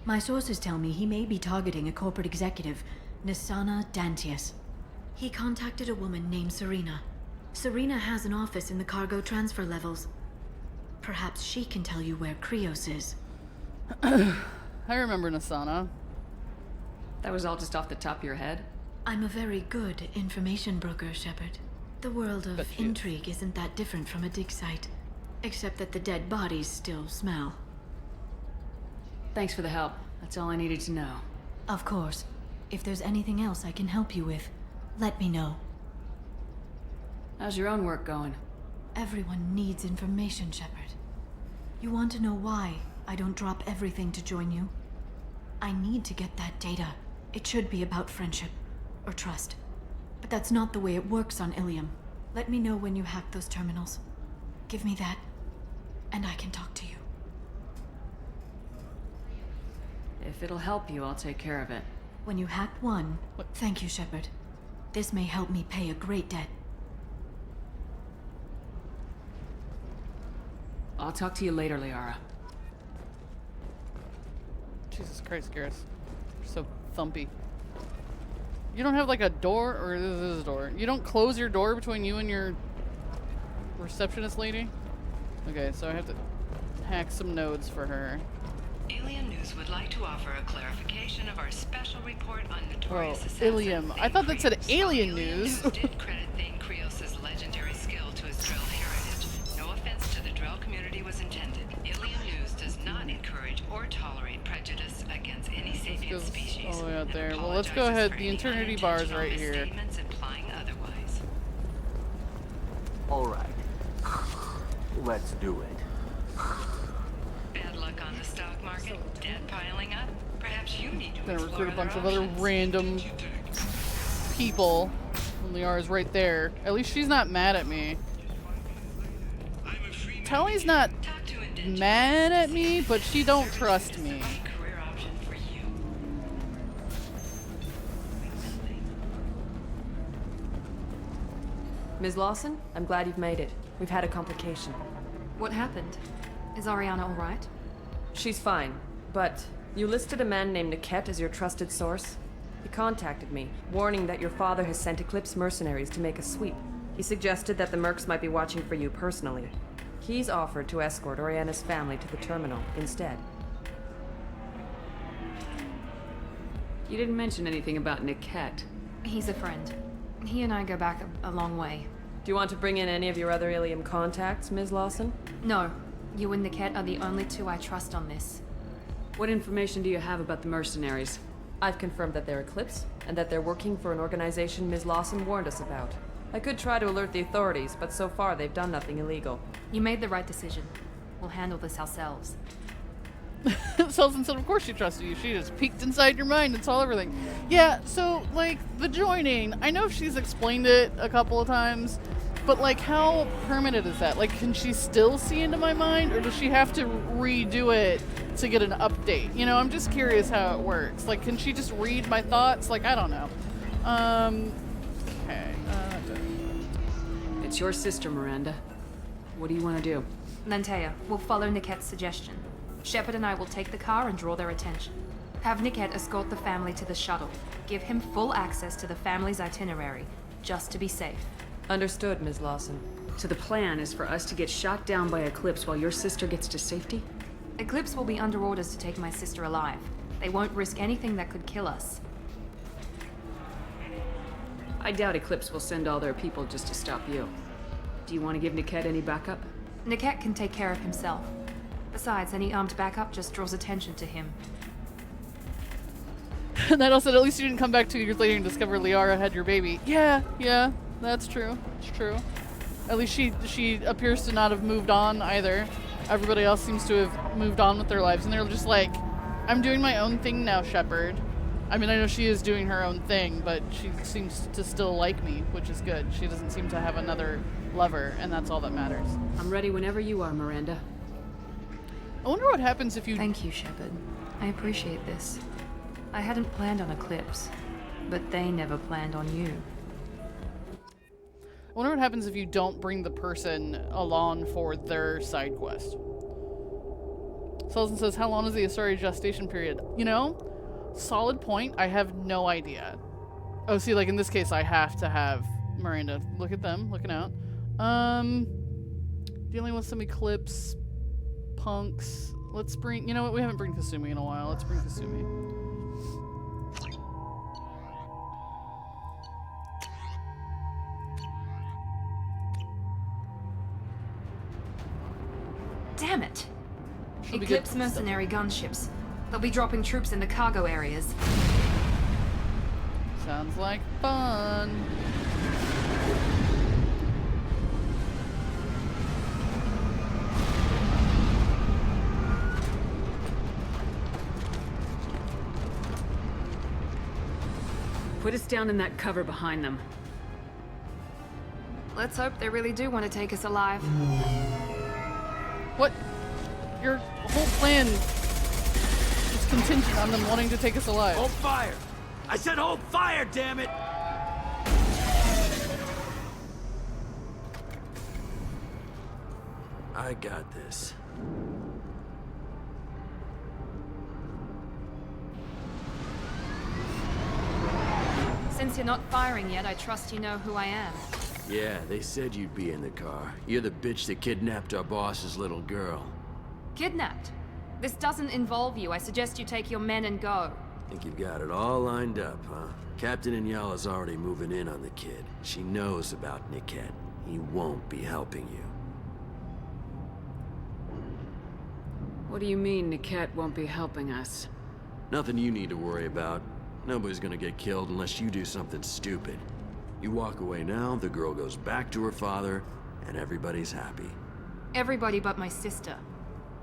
Speaker 18: My sources tell me he may be targeting a corporate executive, Nisana Dantius. He contacted a woman named Serena. Serena has an office in the cargo transfer levels. Perhaps she can tell you where Krios is.
Speaker 1: I remember Nisana.
Speaker 11: That was all just off the top of your head?
Speaker 18: I'm a very good information broker, Shepard. The world of intrigue isn't that different from a dig site. Except that the dead bodies still smell.
Speaker 11: Thanks for the help. That's all I needed to know.
Speaker 18: Of course. If there's anything else I can help you with, let me know.
Speaker 11: How's your own work going?
Speaker 18: Everyone needs information, Shepard. You want to know why I don't drop everything to join you? I need to get that data. It should be about friendship, or trust. But that's not the way it works on Illium. Let me know when you hack those terminals. Give me that, and I can talk to you.
Speaker 11: If it'll help you, I'll take care of it.
Speaker 18: When you hack one, thank you, Shepard. This may help me pay a great debt.
Speaker 11: I'll talk to you later, Liara.
Speaker 1: Jesus Christ, Garrus. You're so thumpy. You don't have like a door, or this is a door. You don't close your door between you and your receptionist lady? Okay, so I have to hack some nodes for her.
Speaker 5: Alien News would like to offer a clarification of our special report on
Speaker 1: Oh,
Speaker 5: notorious assassin
Speaker 1: Illium. I thought that said Alien News.
Speaker 5: did credit Thane Krios' legendary skill to his Drell heritage. No offense to the Drell community was intended. Alien News does not encourage or tolerate prejudice against any sapient species.
Speaker 1: All the way out there. Well, let's go ahead. The eternity bar is right here.
Speaker 5: Statements implying otherwise.
Speaker 24: Alright. Let's do it.
Speaker 5: Bad luck on the stock market, debt piling up. Perhaps you need to
Speaker 1: Gonna
Speaker 5: explore
Speaker 1: recruit a bunch of
Speaker 5: other
Speaker 1: other random people. And Liara's right there. At least she's not mad at me. Tally's not mad at me, but she don't trust me.
Speaker 5: career option for you.
Speaker 14: Ms. Lawson, I'm glad you've made it. We've had a complication.
Speaker 8: What happened? Is Ariana all right?
Speaker 14: She's fine, but you listed a man named Niket as your trusted source. He contacted me, warning that your father has sent Eclipse mercenaries to make a sweep. He suggested that the Mercs might be watching for you personally. He's offered to escort Oriana's family to the terminal instead.
Speaker 11: You didn't mention anything about Niket.
Speaker 8: He's a friend. He and I go back a long way.
Speaker 14: Do you want to bring in any of your other Illium contacts, Ms. Lawson?
Speaker 8: No. You and Niket are the only two I trust on this.
Speaker 11: What information do you have about the mercenaries?
Speaker 14: I've confirmed that they're Eclipse, and that they're working for an organization Ms. Lawson warned us about. I could try to alert the authorities, but so far they've done nothing illegal.
Speaker 8: You made the right decision. We'll handle this ourselves.
Speaker 1: Selson said, of course she trusted you. She just peeked inside your mind and saw everything. Yeah, so, like, the joining, I know she's explained it a couple of times, but, like, how permanent is that? Like, can she still see into my mind, or does she have to redo it to get an update? You know, I'm just curious how it works. Like, can she just read my thoughts? Like, I don't know. Okay.
Speaker 11: It's your sister, Miranda. What do you want to do?
Speaker 8: Lantea, we'll follow Niket's suggestion. Shepard and I will take the car and draw their attention. Have Niket escort the family to the shuttle. Give him full access to the family's itinerary, just to be safe.
Speaker 14: Understood, Ms. Lawson.
Speaker 11: So the plan is for us to get shot down by Eclipse while your sister gets to safety?
Speaker 8: Eclipse will be under orders to take my sister alive. They won't risk anything that could kill us.
Speaker 11: I doubt Eclipse will send all their people just to stop you. Do you want to give Niket any backup?
Speaker 8: Niket can take care of himself. Besides, any armed backup just draws attention to him.
Speaker 1: Nidal said, at least you didn't come back 2 years later and discover Liara had your baby. Yeah, that's true. It's true. At least she appears to not have moved on either. Everybody else seems to have moved on with their lives, and they're just like, I'm doing my own thing now, Shepard. I mean, I know she is doing her own thing, but she seems to still like me, which is good. She doesn't seem to have another lover, and that's all that matters.
Speaker 11: I'm ready whenever you are, Miranda.
Speaker 1: I wonder what happens if you...
Speaker 8: Thank you, Shepard. I appreciate this. I hadn't planned on Eclipse, but they never planned on you.
Speaker 1: I wonder what happens if you don't bring the person along for their side quest. Selson says, how long is the Asari gestation period? You know, solid point. I have no idea. Oh, see, like in this case, I have to have Miranda. Look at them, looking out. Dealing with some Eclipse punks. Let's bring, you know what, we haven't bring Kasumi in a while. Let's bring Kasumi.
Speaker 8: Damn it!
Speaker 1: She'll be
Speaker 8: Eclipse
Speaker 1: good.
Speaker 8: mercenary gunships. They'll be dropping troops in the cargo areas.
Speaker 1: Sounds like fun.
Speaker 11: Put us down in that cover behind them.
Speaker 8: Let's hope they really do want to take us alive.
Speaker 1: What? Your whole plan is contingent on them wanting to take us alive.
Speaker 24: Hold fire! I said hold fire, damn it!
Speaker 6: I got this.
Speaker 8: Since you're not firing yet, I trust you know who I am.
Speaker 6: Yeah, they said you'd be in the car. You're the bitch that kidnapped our boss's little girl.
Speaker 8: Kidnapped? This doesn't involve you. I suggest you take your men and go.
Speaker 6: Think you've got it all lined up, huh? Captain Inyala's already moving in on the kid. She knows about Niket. He won't be helping you.
Speaker 11: What do you mean Niket won't be helping us?
Speaker 6: Nothing you need to worry about. Nobody's gonna get killed unless you do something stupid. You walk away now, the girl goes back to her father, and everybody's happy.
Speaker 8: Everybody but my sister.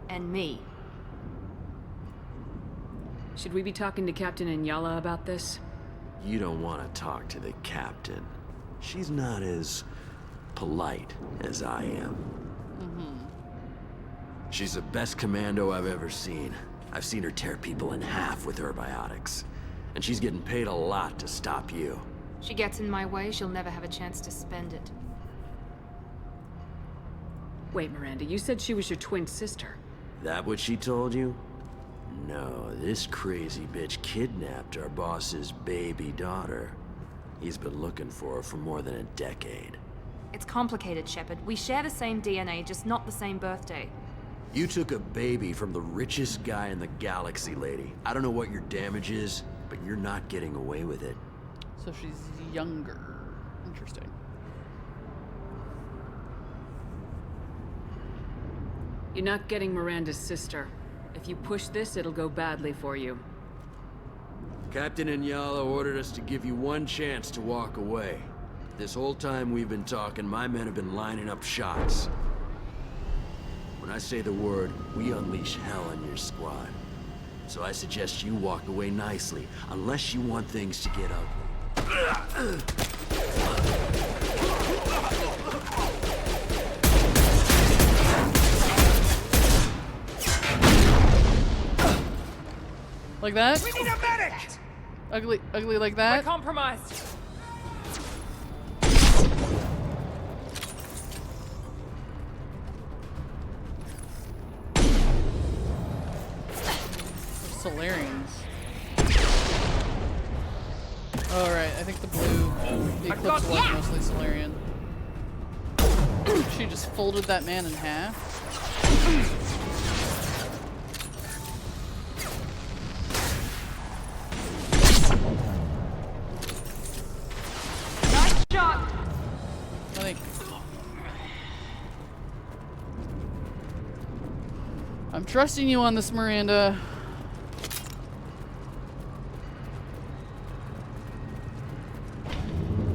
Speaker 8: And me.
Speaker 11: Should we be talking to Captain Inyala about this?
Speaker 6: You don't want to talk to the captain. She's not as polite as I am. She's the best commando I've ever seen. I've seen her tear people in half with her biotics. And she's getting paid a lot to stop you.
Speaker 8: She gets in my way, she'll never have a chance to spend it.
Speaker 11: Wait, Miranda, you said she was your twin sister.
Speaker 6: That what she told you? No, this crazy bitch kidnapped our boss's baby daughter. He's been looking for her for more than a decade.
Speaker 8: It's complicated, Shepard. We share the same DNA, just not the same birthday.
Speaker 6: You took a baby from the richest guy in the galaxy, lady. I don't know what your damage is, but you're not getting away with it.
Speaker 1: So she's younger. Interesting.
Speaker 11: You're not getting Miranda's sister. If you push this, it'll go badly for you.
Speaker 6: Captain Inyala ordered us to give you one chance to walk away. This whole time we've been talking, my men have been lining up shots. When I say the word, we unleash hell on your squad. So I suggest you walk away nicely, unless you want things to get ugly.
Speaker 1: Like that?
Speaker 10: We need a medic!
Speaker 1: Ugly like that?
Speaker 15: We're compromised.
Speaker 1: Solarians. Oh, right. I think the Eclipse was mostly Solarian. She just folded that man in half.
Speaker 8: Nice shot!
Speaker 1: I think I'm trusting you on this, Miranda.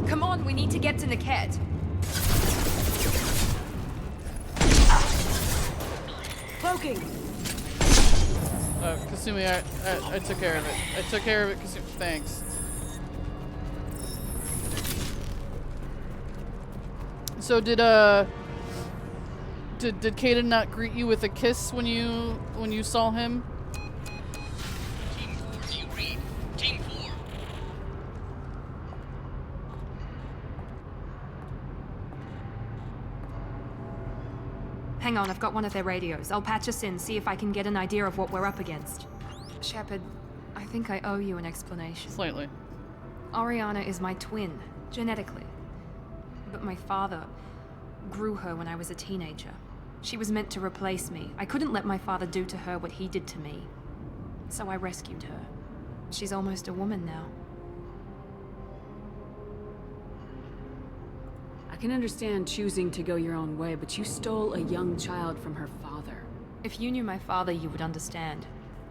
Speaker 8: Come on, we need to get to Niket.
Speaker 14: Cloaking!
Speaker 1: Kasumi, I took care of it. I took care of it, Kasumi. Thanks. So did Kaden not greet you with a kiss when you saw him?
Speaker 10: Team 4, do you read? Team 4.
Speaker 8: Hang on, I've got one of their radios. I'll patch us in, see if I can get an idea of what we're up against. Shepard, I think I owe you an explanation.
Speaker 1: Slightly.
Speaker 8: Oriana is my twin, genetically. But my father grew her when I was a teenager. She was meant to replace me. I couldn't let my father do to her what he did to me. So I rescued her. She's almost a woman now.
Speaker 11: I can understand choosing to go your own way, but you stole a young child from her father.
Speaker 8: If you knew my father, you would understand.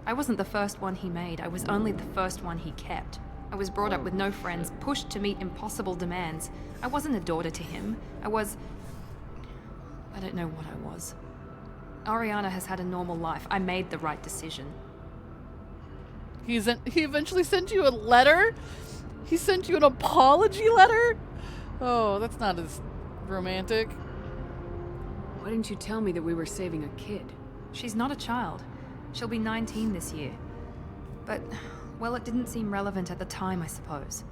Speaker 8: I wasn't the first one he made. I was only the first one he kept. I was brought up with no friends, pushed to meet impossible demands. I wasn't a daughter to him. I don't know what I was. Oriana has had a normal life. I made the right decision.
Speaker 1: He eventually sent you a letter? He sent you an apology letter? Oh, that's not as romantic.
Speaker 11: Why didn't you tell me that we were saving a kid?
Speaker 8: She's not a child. She'll be 19 this year. But, well, it didn't seem relevant at the time, I suppose.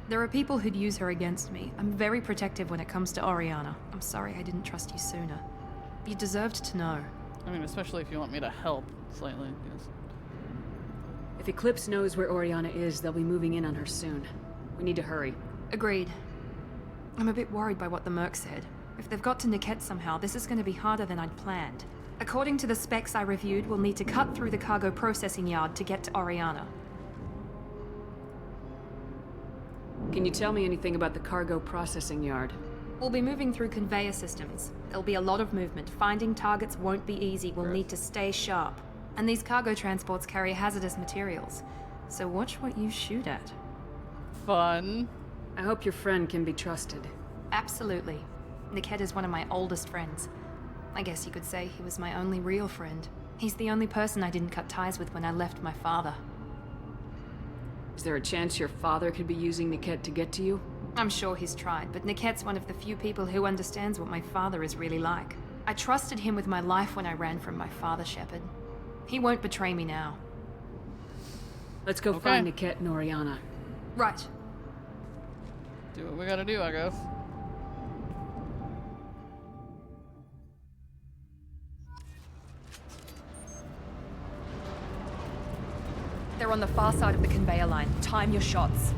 Speaker 8: There are people who'd use her against me. I'm very protective when it comes to Oriana. I'm sorry I didn't trust you sooner. You deserved to know.
Speaker 1: I mean, especially if you want me to help slightly, yes.
Speaker 11: If Eclipse knows where Oriana is, they'll be moving in on her soon. We need to hurry.
Speaker 8: Agreed. I'm a bit worried by what the Merc said. If they've got to Niket somehow, this is going to be harder than I'd planned. According to the specs I reviewed, we'll need to cut through the cargo processing yard to get to Oriana.
Speaker 11: Can you tell me anything about the cargo processing yard?
Speaker 8: We'll be moving through conveyor systems. There'll be a lot of movement. Finding targets won't be easy. We'll need to stay sharp. And these cargo transports carry hazardous materials. So watch what you shoot at.
Speaker 1: Fun.
Speaker 11: I hope your friend can be trusted.
Speaker 8: Absolutely. Niket is one of my oldest friends. I guess you could say he was my only real friend. He's the only person I didn't cut ties with when I left my father.
Speaker 11: Is there a chance your father could be using Niket to get to you?
Speaker 8: I'm sure he's tried, but Niket's one of the few people who understands what my father is really like. I trusted him with my life when I ran from my father, Shepard. He won't betray me now.
Speaker 11: Let's go find Niket and Oriana.
Speaker 8: Right.
Speaker 1: Do what we gotta do, I guess.
Speaker 8: They're on the far side of the conveyor line. Time your shots.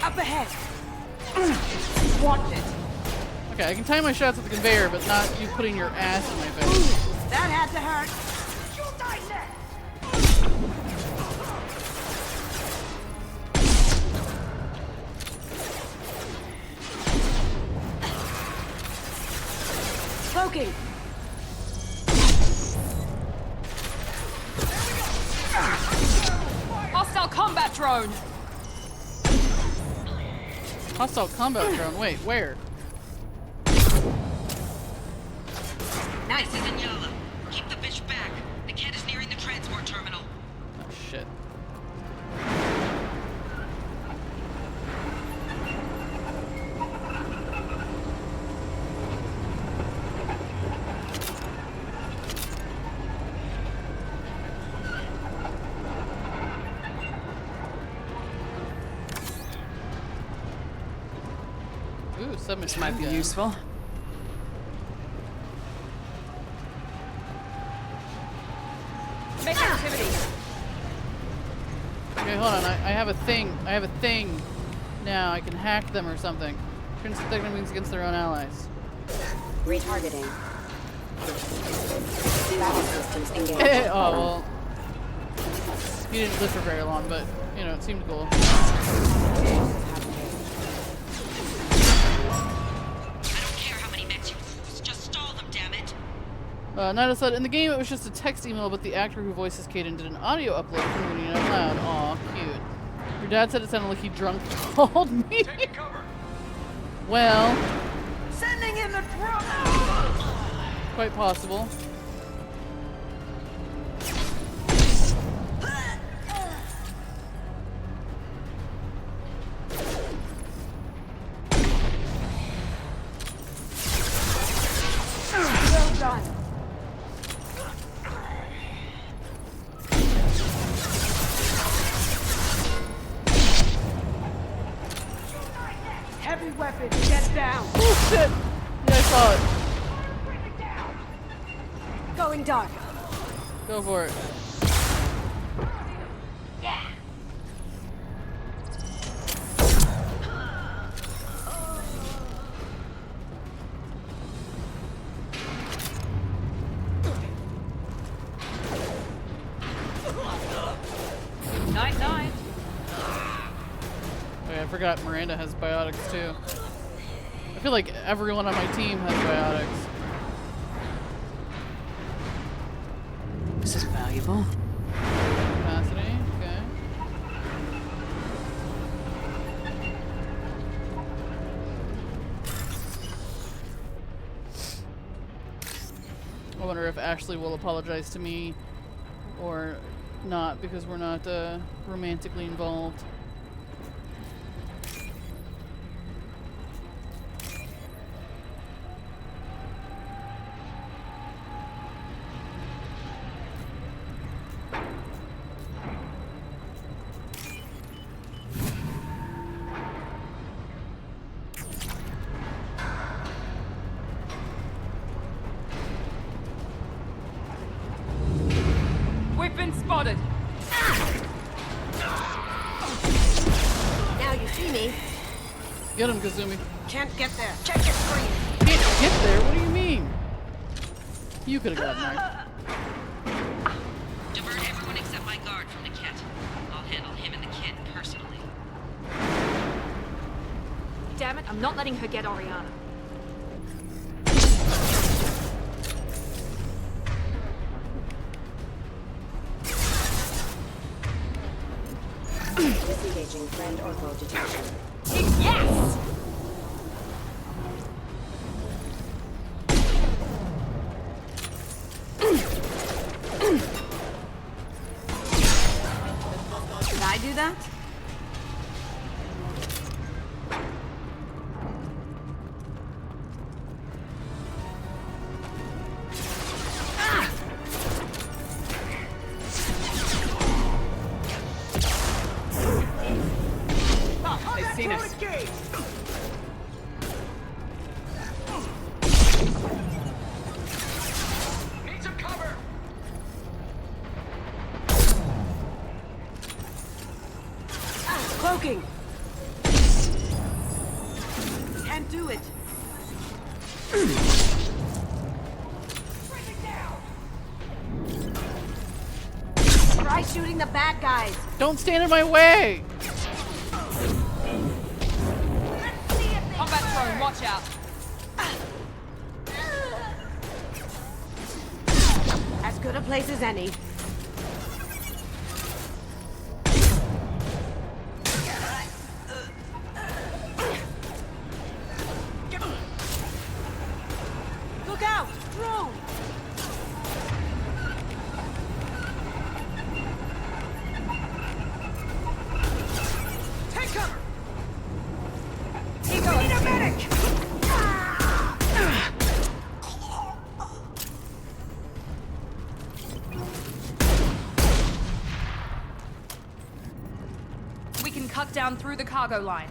Speaker 8: Up ahead! Watch it!
Speaker 1: Okay, I can time my shots at the conveyor, but not you putting your ass in my face.
Speaker 12: That had to hurt.
Speaker 11: Smoking!
Speaker 8: Hostile combat drone!
Speaker 1: Hostile combat drone. Wait, where?
Speaker 5: Nice, Yala. Keep the bitch back. Niket is nearing the transport terminal.
Speaker 1: Oh, shit. Ooh,
Speaker 11: this might be useful.
Speaker 8: Make activity.
Speaker 1: Okay, hold on. I have a thing. I have a thing now. I can hack them or something. Turns detect enemies against their own allies.
Speaker 21: Retargeting. Battle systems engaged.
Speaker 1: Oh, well. He didn't live for very long, but, you know, it seemed cool. Nida said, in the game it was just a text email, but the actor who voices Kaden did an audio upload from reading it out loud. Aw, cute. Your dad said it sounded like he drunk called me. Well.
Speaker 12: Sending in the drone!
Speaker 1: Quite possible.
Speaker 12: Well done. Heavy weapon, get down!
Speaker 1: Oh shit! Yeah, I saw it.
Speaker 12: Going dark.
Speaker 1: Go for it.
Speaker 12: Yeah.
Speaker 8: Night, night.
Speaker 1: Okay, I forgot Miranda has biotics too. I feel like everyone on my team has biotics.
Speaker 11: This is valuable.
Speaker 1: Capacity, okay. I wonder if Ashley will apologize to me or not, because we're not romantically involved. Get him, Kazumi.
Speaker 3: Can't get there. Check your screen.
Speaker 1: Can't get there? What do you mean? You could have gotten there.
Speaker 5: Divert everyone except my guard from the kit. I'll handle him and the kid personally.
Speaker 8: Damn it, I'm not letting her get Oriana.
Speaker 3: Disengaging friend or foe detection.
Speaker 8: Yes!
Speaker 3: Did I do that?
Speaker 11: They've seen us.
Speaker 23: Need some cover.
Speaker 3: Cloaking. Can't do it. Try shooting the bad guys.
Speaker 1: Don't stand in my way!
Speaker 8: Combat drone, watch out.
Speaker 3: As good a place as any. Look out! Drone! Take cover! We need a medic!
Speaker 8: We can cut down through the cargo line.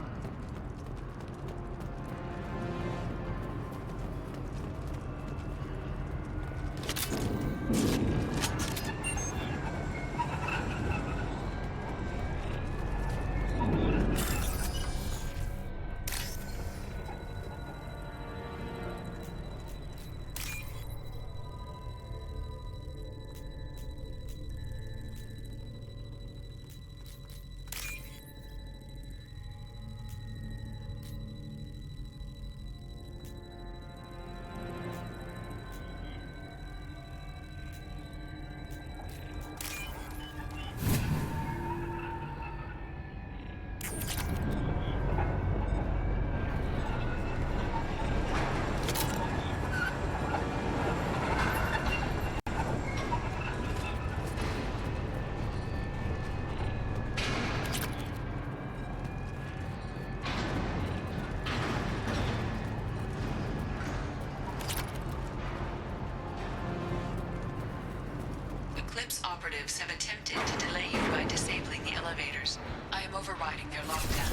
Speaker 5: Eclipse operatives have attempted to delay you by disabling the elevators. I am overriding their lockdown.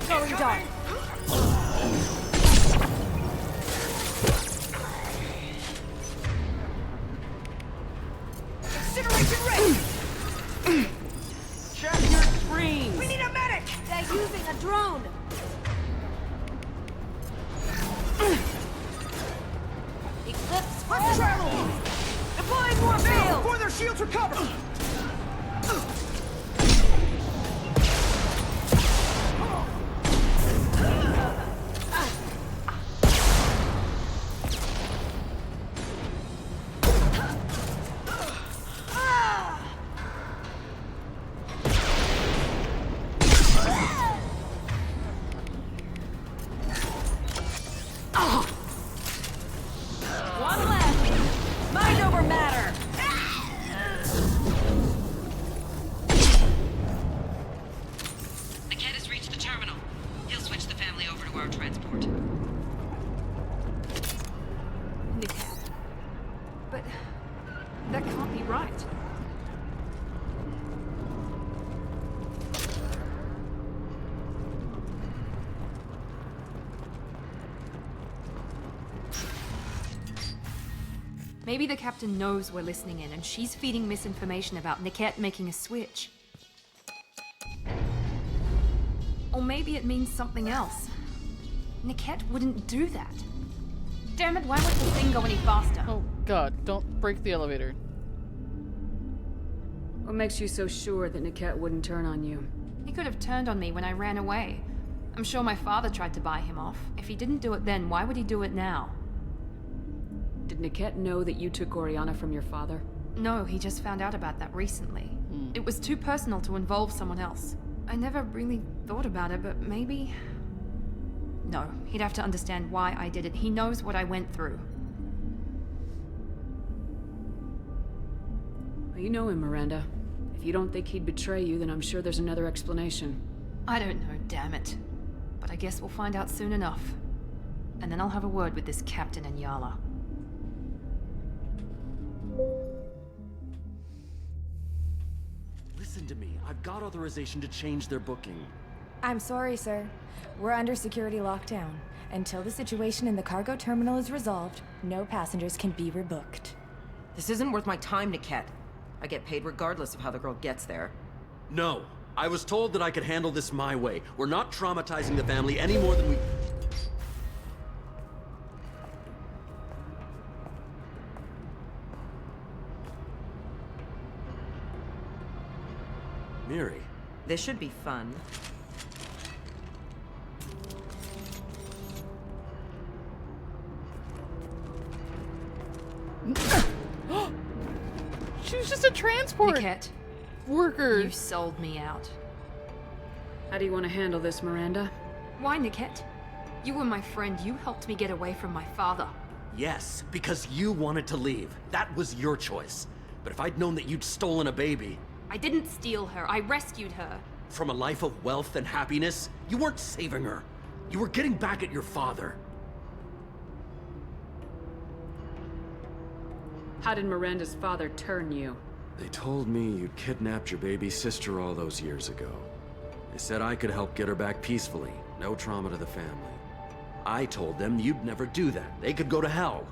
Speaker 3: Going dark. Incineration ready! Check your screens! We need a medic! They're using a drone! Eclipse for travel! Deploying more field! Before their shields recover! One left! Mind over matter!
Speaker 5: The kid has reached the terminal. He'll switch the family over to our transport.
Speaker 8: Niket. But that can't be right. Maybe the captain knows we're listening in and she's feeding misinformation about Niket making a switch. Or maybe it means something else. Niket wouldn't do that. Damn it, why won't the thing go any faster?
Speaker 1: Oh god, don't break the elevator.
Speaker 11: What makes you so sure that Niket wouldn't turn on you?
Speaker 8: He could have turned on me when I ran away. I'm sure my father tried to buy him off. If he didn't do it then, why would he do it now?
Speaker 11: Did Niket know that you took Oriana from your father?
Speaker 8: No, he just found out about that recently. It was too personal to involve someone else. I never really thought about it, but maybe... No, he'd have to understand why I did it. He knows what I went through.
Speaker 11: Well, you know him, Miranda. If you don't think he'd betray you, then I'm sure there's another explanation.
Speaker 8: I don't know, damn it. But I guess we'll find out soon enough. And then I'll have a word with this captain in Yala.
Speaker 6: Listen to me. I've got authorization to change their booking.
Speaker 4: I'm sorry, sir. We're under security lockdown. Until the situation in the cargo terminal is resolved, no passengers can be rebooked.
Speaker 9: This isn't worth my time, Niket. I get paid regardless of how the girl gets there.
Speaker 6: No. I was told that I could handle this my way. We're not traumatizing the family any more than we... Miri.
Speaker 9: This should be fun.
Speaker 1: She was just a transport
Speaker 8: Niket,
Speaker 1: worker.
Speaker 8: you sold me out.
Speaker 11: How do you want to handle this, Miranda?
Speaker 8: Why, Niket? You were my friend. You helped me get away from my father.
Speaker 6: Yes, because you wanted to leave. That was your choice. But if I'd known that you'd stolen a baby...
Speaker 8: I didn't steal her. I rescued her.
Speaker 6: From a life of wealth and happiness, you weren't saving her. You were getting back at your father.
Speaker 11: How did Miranda's father turn you?
Speaker 6: They told me you'd kidnapped your baby sister all those years ago. They said I could help get her back peacefully. No trauma to the family. I told them you'd never do that. They could go to hell.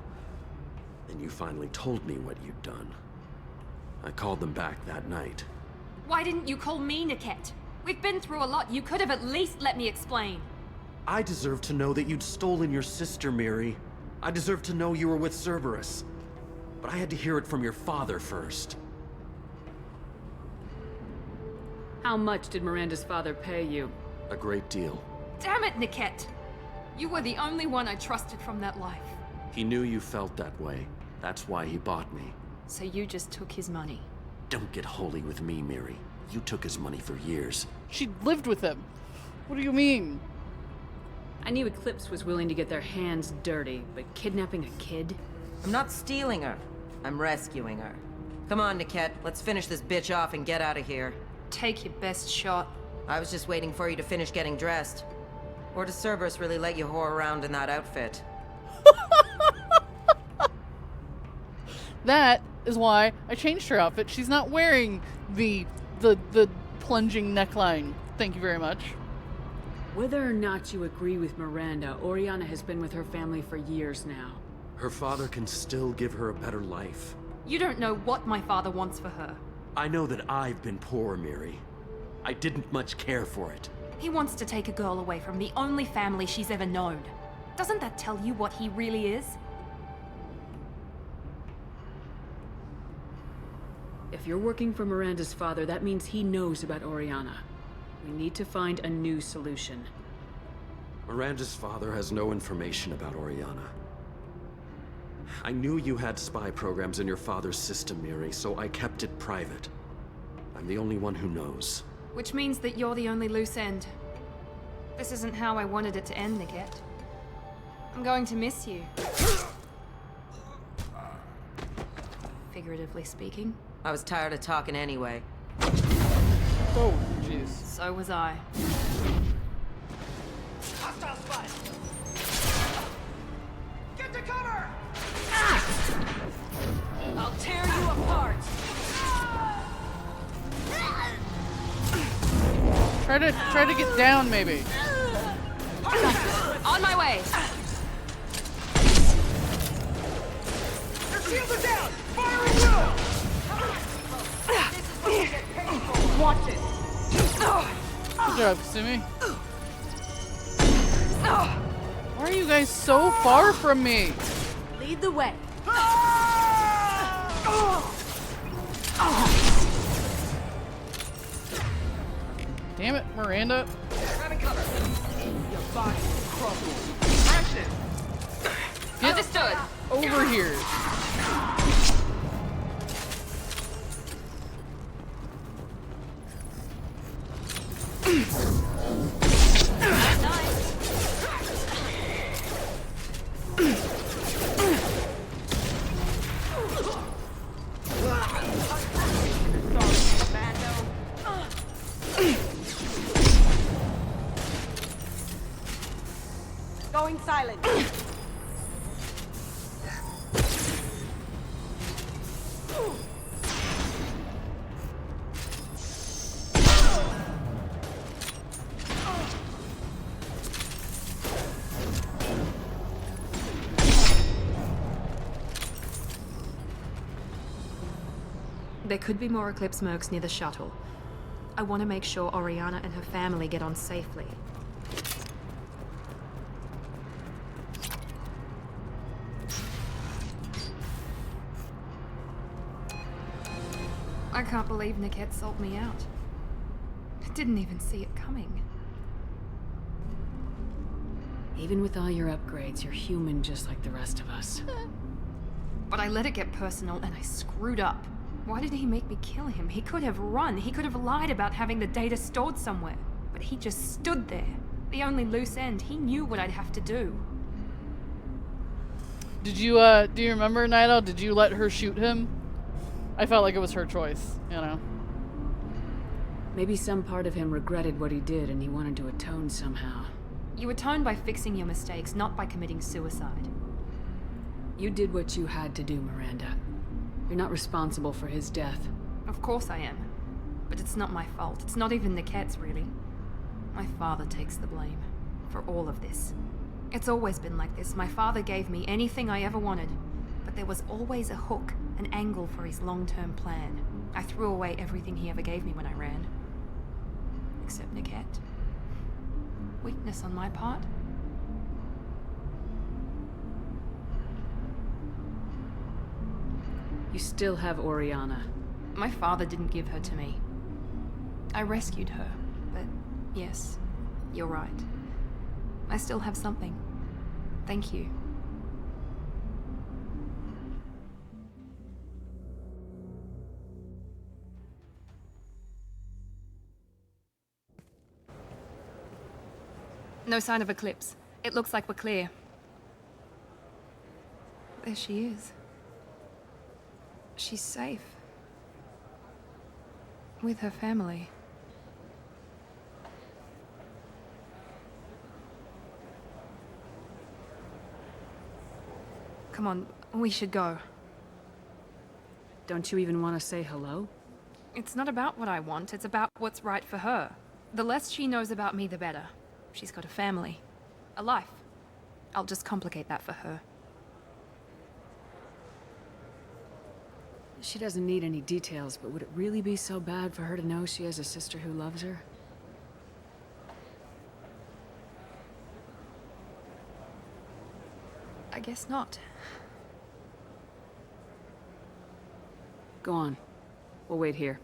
Speaker 6: Then you finally told me what you'd done. I called them back that night.
Speaker 8: Why didn't you call me, Niket? We've been through a lot. You could have at least let me explain.
Speaker 6: I deserve to know that you'd stolen your sister, Miri. I deserve to know you were with Cerberus. But I had to hear it from your father first.
Speaker 11: How much did Miranda's father pay you?
Speaker 6: A great deal.
Speaker 8: Damn it, Niket! You were the only one I trusted from that life.
Speaker 6: He knew you felt that way. That's why he bought me.
Speaker 8: So you just took his money?
Speaker 6: Don't get holy with me, Miri. You took his money for years.
Speaker 1: She lived with him. What do you mean?
Speaker 11: I knew Eclipse was willing to get their hands dirty, but kidnapping a kid?
Speaker 9: I'm not stealing her. I'm rescuing her. Come on, Niket. Let's finish this bitch off and get out of here.
Speaker 8: Take your best shot.
Speaker 9: I was just waiting for you to finish getting dressed. Or does Cerberus really let you whore around in that outfit?
Speaker 1: That is why I changed her outfit. She's not wearing the plunging neckline. Thank you very much.
Speaker 11: Whether or not you agree with Miranda, Oriana has been with her family for years now.
Speaker 6: Her father can still give her a better life.
Speaker 8: You don't know what my father wants for her.
Speaker 6: I know that I've been poor, Miri. I didn't much care for it.
Speaker 8: He wants to take a girl away from the only family she's ever known. Doesn't that tell you what he really is?
Speaker 11: If you're working for Miranda's father, that means he knows about Oriana. We need to find a new solution.
Speaker 6: Miranda's father has no information about Oriana. I knew you had spy programs in your father's system, Miri, so I kept it private. I'm the only one who knows.
Speaker 8: Which means that you're the only loose end. This isn't how I wanted it to end, Niket. I'm going to miss you. Figuratively speaking.
Speaker 9: I was tired of talking anyway.
Speaker 1: Oh, jeez.
Speaker 8: So was I.
Speaker 3: Hostile spot! Get to cover!
Speaker 8: I'll tear you apart!
Speaker 1: Try to get down, maybe.
Speaker 8: On my way!
Speaker 3: Their shields are down! Fire at will! This is what you get paid for! Watch it!
Speaker 1: Good job, Sumi. Why are you guys so far from me?
Speaker 3: Lead the way.
Speaker 1: Damn it, Miranda.
Speaker 3: Grabbing cover. Your body will crumble. Crash it.
Speaker 1: Get
Speaker 3: Understood.
Speaker 1: over here.
Speaker 3: Going silent.
Speaker 8: There could be more Eclipse mercs near the shuttle. I want to make sure Oriana and her family get on safely. I can't believe Niket sold me out. I didn't even see it coming.
Speaker 11: Even with all your upgrades, you're human just like the rest of us.
Speaker 8: But I let it get personal and I screwed up. Why did he make me kill him? He could have run. He could have lied about having the data stored somewhere. But he just stood there. The only loose end. He knew what I'd have to do.
Speaker 1: Did you, do you remember, Nido? Did you let her shoot him? I felt like it was her choice, you know.
Speaker 11: Maybe some part of him regretted what he did and he wanted to atone somehow.
Speaker 8: You atone by fixing your mistakes, not by committing suicide.
Speaker 11: You did what you had to do, Miranda. You're not responsible for his death.
Speaker 8: Of course I am. But it's not my fault. It's not even Niket's, really. My father takes the blame for all of this. It's always been like this. My father gave me anything I ever wanted, but there was always a hook, an angle for his long-term plan. I threw away everything he ever gave me when I ran. Except Niket. Weakness on my part?
Speaker 11: You still have Oriana.
Speaker 8: My father didn't give her to me. I rescued her, but yes, you're right. I still have something. Thank you. No sign of Eclipse. It looks like we're clear. There she is. She's safe. With her family. Come on, we should go.
Speaker 11: Don't you even want to say hello?
Speaker 8: It's not about what I want, it's about what's right for her. The less she knows about me, the better. She's got a family. A life. I'll just complicate that for her.
Speaker 11: She doesn't need any details, but would it really be so bad for her to know she has a sister who loves her?
Speaker 8: I guess not.
Speaker 11: Go on. We'll wait here.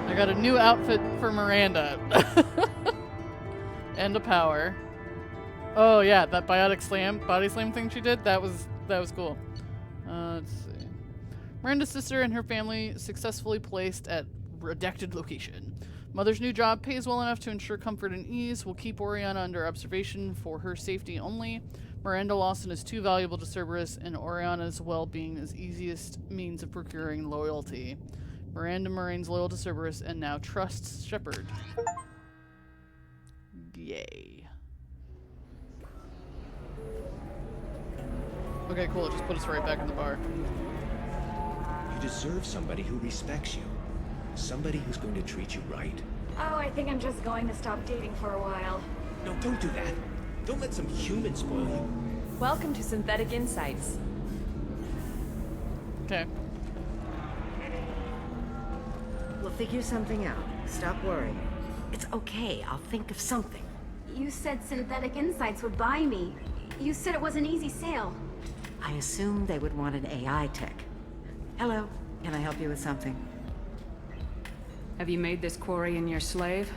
Speaker 1: I got a new outfit for Miranda. And a power. Oh yeah, that biotic slam, body slam thing she did, that was cool. Let's see. Miranda's sister and her family successfully placed at redacted location. Mother's new job pays well enough to ensure comfort and ease. Will keep Oriana under observation for her safety only. Miranda Lawson is too valuable to Cerberus, and Oriana's well-being is easiest means of procuring loyalty. Miranda remains loyal to Cerberus and now trusts Shepard. Yay. Okay, cool. It just put us right back in the bar.
Speaker 13: You deserve somebody who respects you. Somebody who's going to treat you right.
Speaker 3: Oh, I think I'm just going to stop dating for a while.
Speaker 13: No, don't do that. Don't let some human spoil you.
Speaker 16: Welcome to Synthetic Insights.
Speaker 1: Okay.
Speaker 17: We'll figure something out. Stop worrying. It's okay. I'll think of something.
Speaker 3: You said Synthetic Insights would buy me. You said it was an easy sale.
Speaker 17: I assumed they would want an AI tech. Hello. Can I help you with something?
Speaker 11: Have you made this Quarian your slave?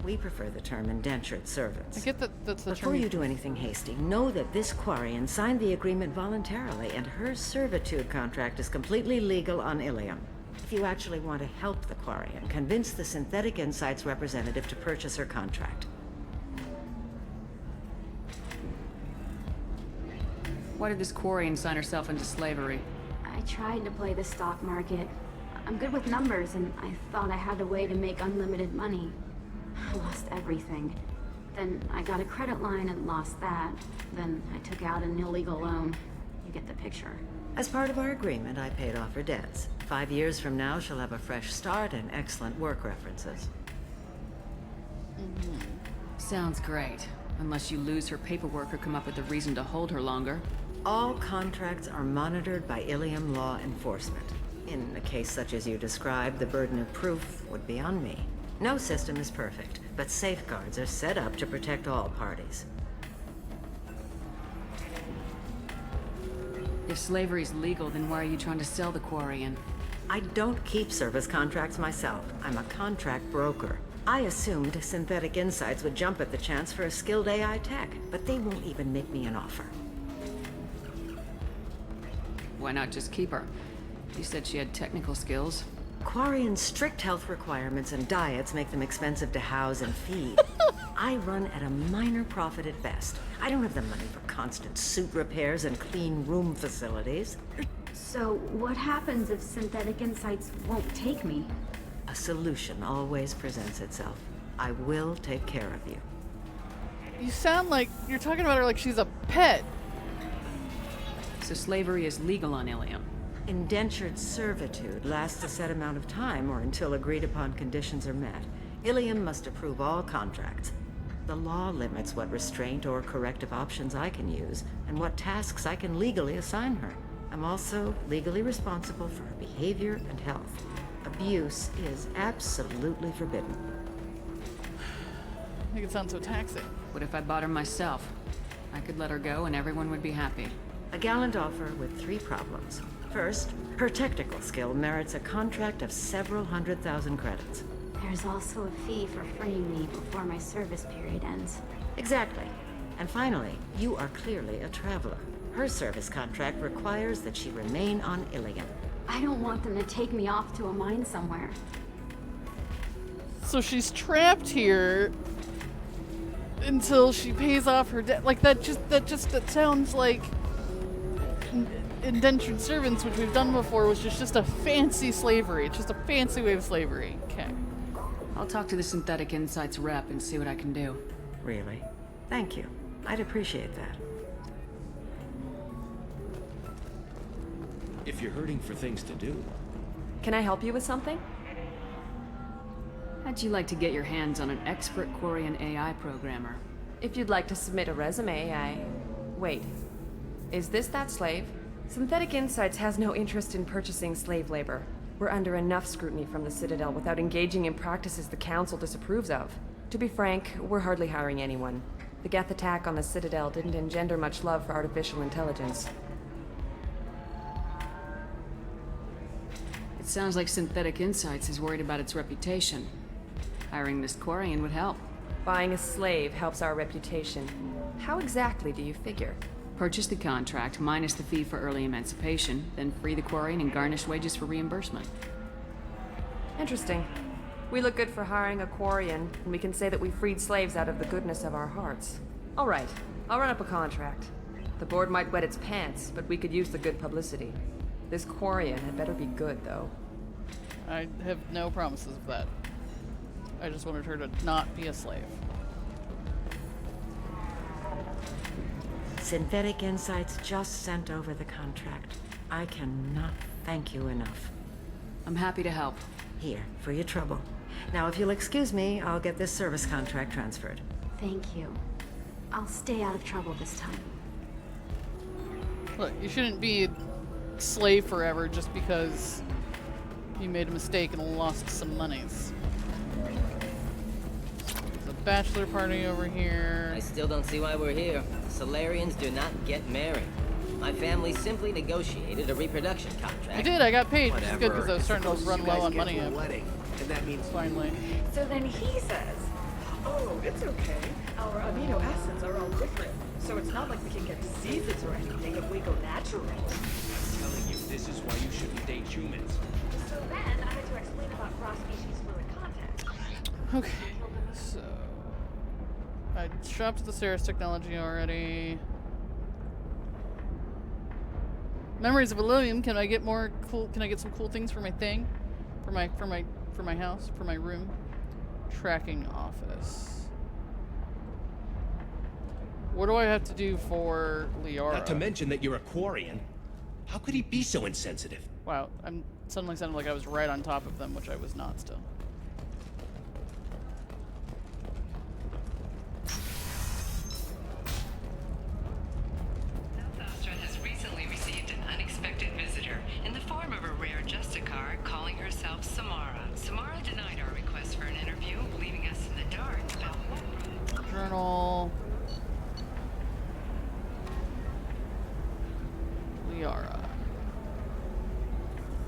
Speaker 17: We prefer the term indentured servants.
Speaker 1: I get that that's the
Speaker 17: Before
Speaker 1: term.
Speaker 17: you do anything hasty, know that this Quarian signed the agreement voluntarily, and her servitude contract is completely legal on Illium. If you actually want to help the Quarian, convince the Synthetic Insights representative to purchase her contract.
Speaker 11: Why did this Quarian sign herself into slavery?
Speaker 3: I tried to play the stock market. I'm good with numbers, and I thought I had a way to make unlimited money. I lost everything. Then I got a credit line and lost that. Then I took out an illegal loan. You get the picture.
Speaker 17: As part of our agreement, I paid off her debts. 5 years from now, she'll have a fresh start and excellent work references.
Speaker 11: Sounds great. Unless you lose her paperwork or come up with a reason to hold her longer.
Speaker 17: All contracts are monitored by Illium law enforcement. In a case such as you described, the burden of proof would be on me. No system is perfect, but safeguards are set up to protect all parties.
Speaker 11: If slavery's legal, then why are you trying to sell the Quarian?
Speaker 17: I don't keep service contracts myself. I'm a contract broker. I assumed Synthetic Insights would jump at the chance for a skilled AI tech, but they won't even make me an offer.
Speaker 11: Why not just keep her? You said she had technical skills.
Speaker 17: Quarian's strict health requirements and diets make them expensive to house and feed. I run at a minor profit at best. I don't have the money for constant suit repairs and clean room facilities.
Speaker 3: So, what happens if Synthetic Insights won't take me?
Speaker 17: A solution always presents itself. I will take care of you.
Speaker 1: You sound like you're talking about her like she's a pet.
Speaker 11: So slavery is legal on Illium.
Speaker 17: Indentured servitude lasts a set amount of time or until agreed upon conditions are met. Illium must approve all contracts. The law limits what restraint or corrective options I can use and what tasks I can legally assign her. I'm also legally responsible for her behavior and health. Abuse is absolutely forbidden.
Speaker 1: Make it sound so taxing.
Speaker 11: What if I bought her myself? I could let her go and everyone would be happy.
Speaker 17: A gallant offer with 3 problems. First, her technical skill merits a contract of several 100,000 credits.
Speaker 3: There's also a fee for freeing me before my service period ends.
Speaker 17: Exactly. And finally, you are clearly a traveler. Her service contract requires that she remain on Illium.
Speaker 3: I don't want them to take me off to a mine somewhere.
Speaker 1: So she's trapped here until she pays off her debt. Like that sounds like indentured servants, which we've done before, was just a fancy slavery. It's just a fancy way of slavery. Okay.
Speaker 11: I'll talk to the Synthetic Insights rep and see what I can do.
Speaker 17: Really? Thank you. I'd appreciate that.
Speaker 13: If you're hurting for things to do.
Speaker 16: Can I help you with something?
Speaker 11: How'd you like to get your hands on an expert Quarian AI programmer?
Speaker 16: If you'd like to submit a resume, Wait. Is this that slave? Synthetic Insights has no interest in purchasing slave labor. We're under enough scrutiny from the Citadel without engaging in practices the Council disapproves of. To be frank, we're hardly hiring anyone. The Geth attack on the Citadel didn't engender much love for artificial intelligence.
Speaker 11: It sounds like Synthetic Insights is worried about its reputation. Hiring this Quarian would help.
Speaker 16: Buying a slave helps our reputation. How exactly do you figure?
Speaker 11: Purchase the contract, minus the fee for early emancipation, then free the Quarian and garnish wages for reimbursement.
Speaker 16: Interesting. We look good for hiring a Quarian, and we can say that we freed slaves out of the goodness of our hearts. All right, I'll run up a contract. The board might wet its pants, but we could use the good publicity. This Quarian had better be good, though.
Speaker 1: I have no promises of that. I just wanted her to not be a slave.
Speaker 17: Synthetic Insights just sent over the contract. I cannot thank you enough.
Speaker 11: I'm happy to help.
Speaker 17: Here, for your trouble. Now, if you'll excuse me, I'll get this service contract transferred.
Speaker 3: Thank you. I'll stay out of trouble this time.
Speaker 1: Look, you shouldn't be a slave forever just because you made a mistake and lost some monies. There's a bachelor party over here.
Speaker 2: I still don't see why we're here. Solarians do not get married. My family simply negotiated a reproduction contract.
Speaker 1: I did, I got paid. It's
Speaker 2: Whatever.
Speaker 1: good because I was starting to
Speaker 2: Suppose
Speaker 1: run
Speaker 2: you
Speaker 1: low
Speaker 2: guys
Speaker 1: on
Speaker 2: get
Speaker 1: money.
Speaker 2: to a wedding, and that means
Speaker 1: finally.
Speaker 12: So then he says, oh, it's okay. Our amino acids are all different. So it's not like we can get diseases or anything if we go natural.
Speaker 13: I'm telling you, this is why you shouldn't date humans.
Speaker 12: So then I had to explain about cross-species fluid contact.
Speaker 1: Okay, so I shopped the Ceres technology already. Memories of Illium. Can I get more cool? Can I get some cool things for my thing, for my house, for my room? Tracking office. What do I have to do for Liara?
Speaker 13: Not to mention that you're a Quarian. How could he be so insensitive?
Speaker 1: Wow, I'm suddenly sounded like I was right on top of them, which I was not still.
Speaker 5: Has recently received an unexpected visitor in the form of a rare Justicar calling herself Samara. Samara denied our request for an interview, leaving us in the dark about what
Speaker 1: Journal. Liara.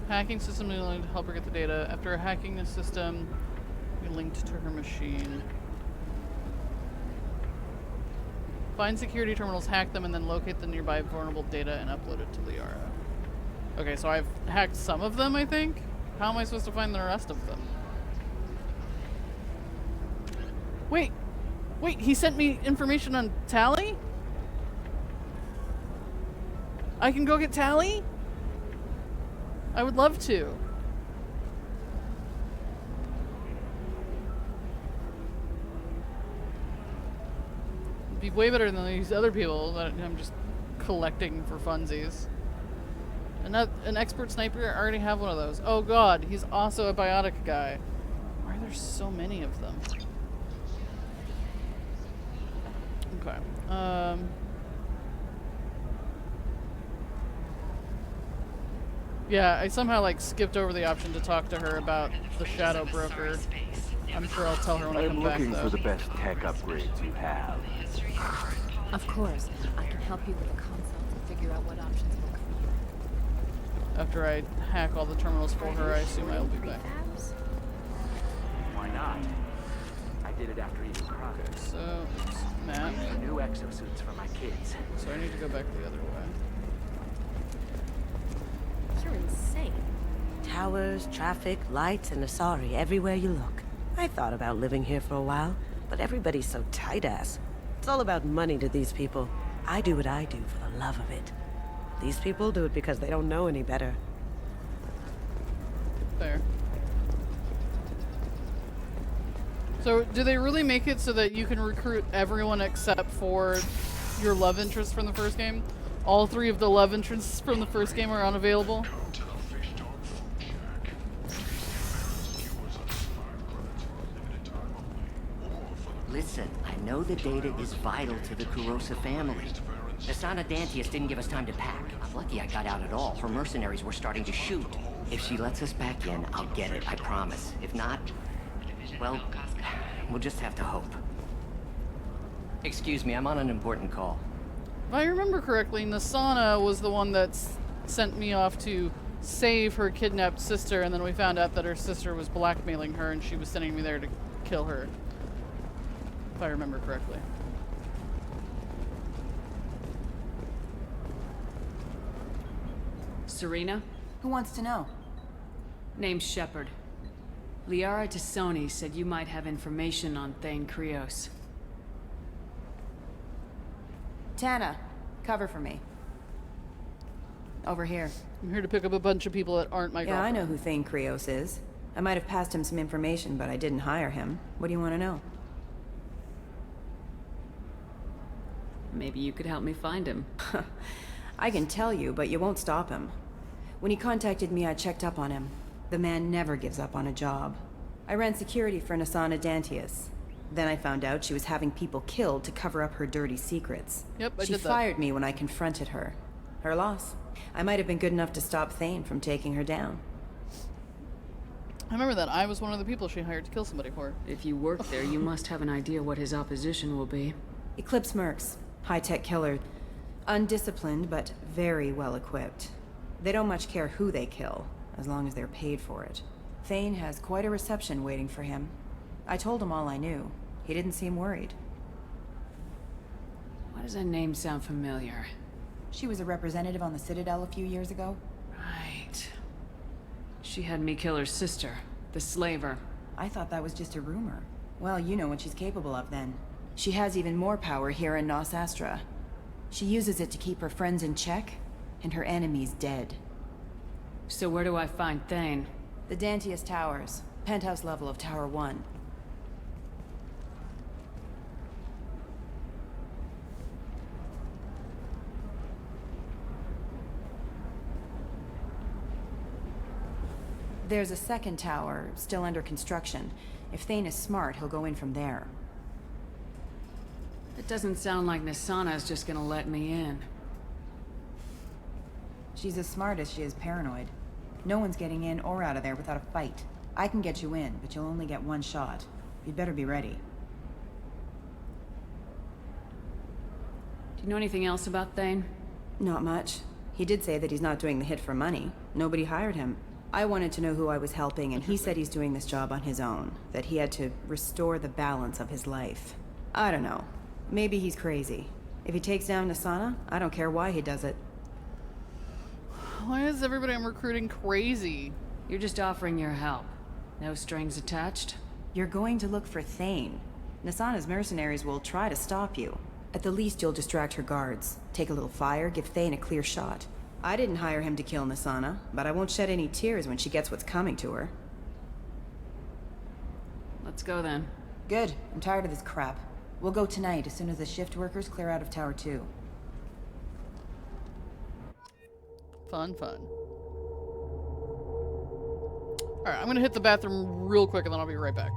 Speaker 1: Hacking system to help her get the data. After hacking the system, we linked to her machine. Find security terminals, hack them, and then locate the nearby vulnerable data and upload it to Liara. Okay, so I've hacked some of them, I think. How am I supposed to find the rest of them? Wait, he sent me information on Tally? I can go get Tally? I would love to. It'd be way better than these other people that I'm just collecting for funsies. An expert sniper? I already have one of those. Oh god, he's also a biotic guy. Why are there so many of them? Okay. Yeah, I somehow like skipped over the option to talk to her about the shadow broker. I'm sure I'll tell her when I come back, though.
Speaker 24: I'm looking for the best tech upgrades you have.
Speaker 4: Of course. I can help you with the consult and figure out what options work for you.
Speaker 1: After I hack all the terminals for her, I assume I'll be back.
Speaker 24: Why not? I did it after eating Krogan.
Speaker 1: Okay, so, oops, map.
Speaker 24: New exosuits for my kids.
Speaker 1: So I need to go back the other way.
Speaker 14: You're insane. Towers, traffic, lights, and Asari everywhere you look. I thought about living here for a while, but everybody's so tight-ass. It's all about money to these people. I do what I do for the love of it. These people do it because they don't know any better.
Speaker 1: There. So, do they really make it so that you can recruit everyone except for your love interest from the first game? All three of the love interests from the first game are unavailable?
Speaker 2: Listen, I know the data is vital to the Kurosa family. The Sanadantius didn't give us time to pack. I'm lucky I got out at all. Her mercenaries were starting to shoot. If she lets us back in, I'll get it, I promise. If not, well, we'll just have to hope. Excuse me, I'm on an important call.
Speaker 1: If I remember correctly, Nasana was the one that sent me off to save her kidnapped sister, and then we found out that her sister was blackmailing her and she was sending me there to kill her. If I remember correctly.
Speaker 11: Serena?
Speaker 16: Who wants to know?
Speaker 11: Name's Shepard. Liara Tassoni said you might have information on Thane Krios.
Speaker 16: Tana, cover for me. Over here.
Speaker 1: I'm here to pick up a bunch of people that aren't my
Speaker 16: Yeah,
Speaker 1: girlfriend.
Speaker 16: I know who Thane Krios is.
Speaker 14: I might have passed him some information, but I didn't hire him. What do you want to know?
Speaker 11: Maybe you could help me find him.
Speaker 14: I can tell you, but you won't stop him. When he contacted me, I checked up on him. The man never gives up on a job. I ran security for Nasana Dantius. Then I found out she was having people killed to cover up her dirty secrets.
Speaker 1: Yep, I
Speaker 14: She
Speaker 1: did that.
Speaker 14: fired me when I confronted her. Her loss. I might have been good enough to stop Thane from taking her down.
Speaker 1: I remember that. I was one of the people she hired to kill somebody for.
Speaker 11: If you work there, you must have an idea what his opposition will be.
Speaker 14: Eclipse mercs. High-tech killer. Undisciplined, but very well equipped. They don't much care who they kill, as long as they're paid for it. Thane has quite a reception waiting for him. I told him all I knew. He didn't seem worried.
Speaker 11: Why does that name sound familiar?
Speaker 14: She was a representative on the Citadel a few years ago.
Speaker 11: Right. She had me kill her sister, the slaver.
Speaker 14: I thought that was just a rumor. Well, you know what she's capable of then. She has even more power here in Nos Astra. She uses it to keep her friends in check, and her enemies dead.
Speaker 11: So where do I find Thane?
Speaker 14: The Dantius Towers. Penthouse level of Tower 1. There's a second tower, still under construction. If Thane is smart, he'll go in from there.
Speaker 11: It doesn't sound like Nasana's just gonna let me in.
Speaker 14: She's as smart as she is paranoid. No one's getting in or out of there without a fight. I can get you in, but you'll only get one shot. You'd better be ready.
Speaker 11: Do you know anything else about Thane?
Speaker 14: Not much. He did say that he's not doing the hit for money. Nobody hired him. I wanted to know who I was helping, and he said he's doing this job on his own. That he had to restore the balance of his life. I don't know. Maybe he's crazy. If he takes down Nasana, I don't care why he does it.
Speaker 1: Why is everybody I'm recruiting crazy?
Speaker 11: You're just offering your help. No strings attached?
Speaker 14: You're going to look for Thane. Nasana's mercenaries will try to stop you. At the least, you'll distract her guards. Take a little fire, give Thane a clear shot. I didn't hire him to kill Nasana, but I won't shed any tears when she gets what's coming to her.
Speaker 11: Let's go then.
Speaker 14: Good. I'm tired of this crap. We'll go tonight as soon as the shift workers clear out of Tower 2.
Speaker 1: Fun, fun. Alright, I'm gonna hit the bathroom real quick and then I'll be right back.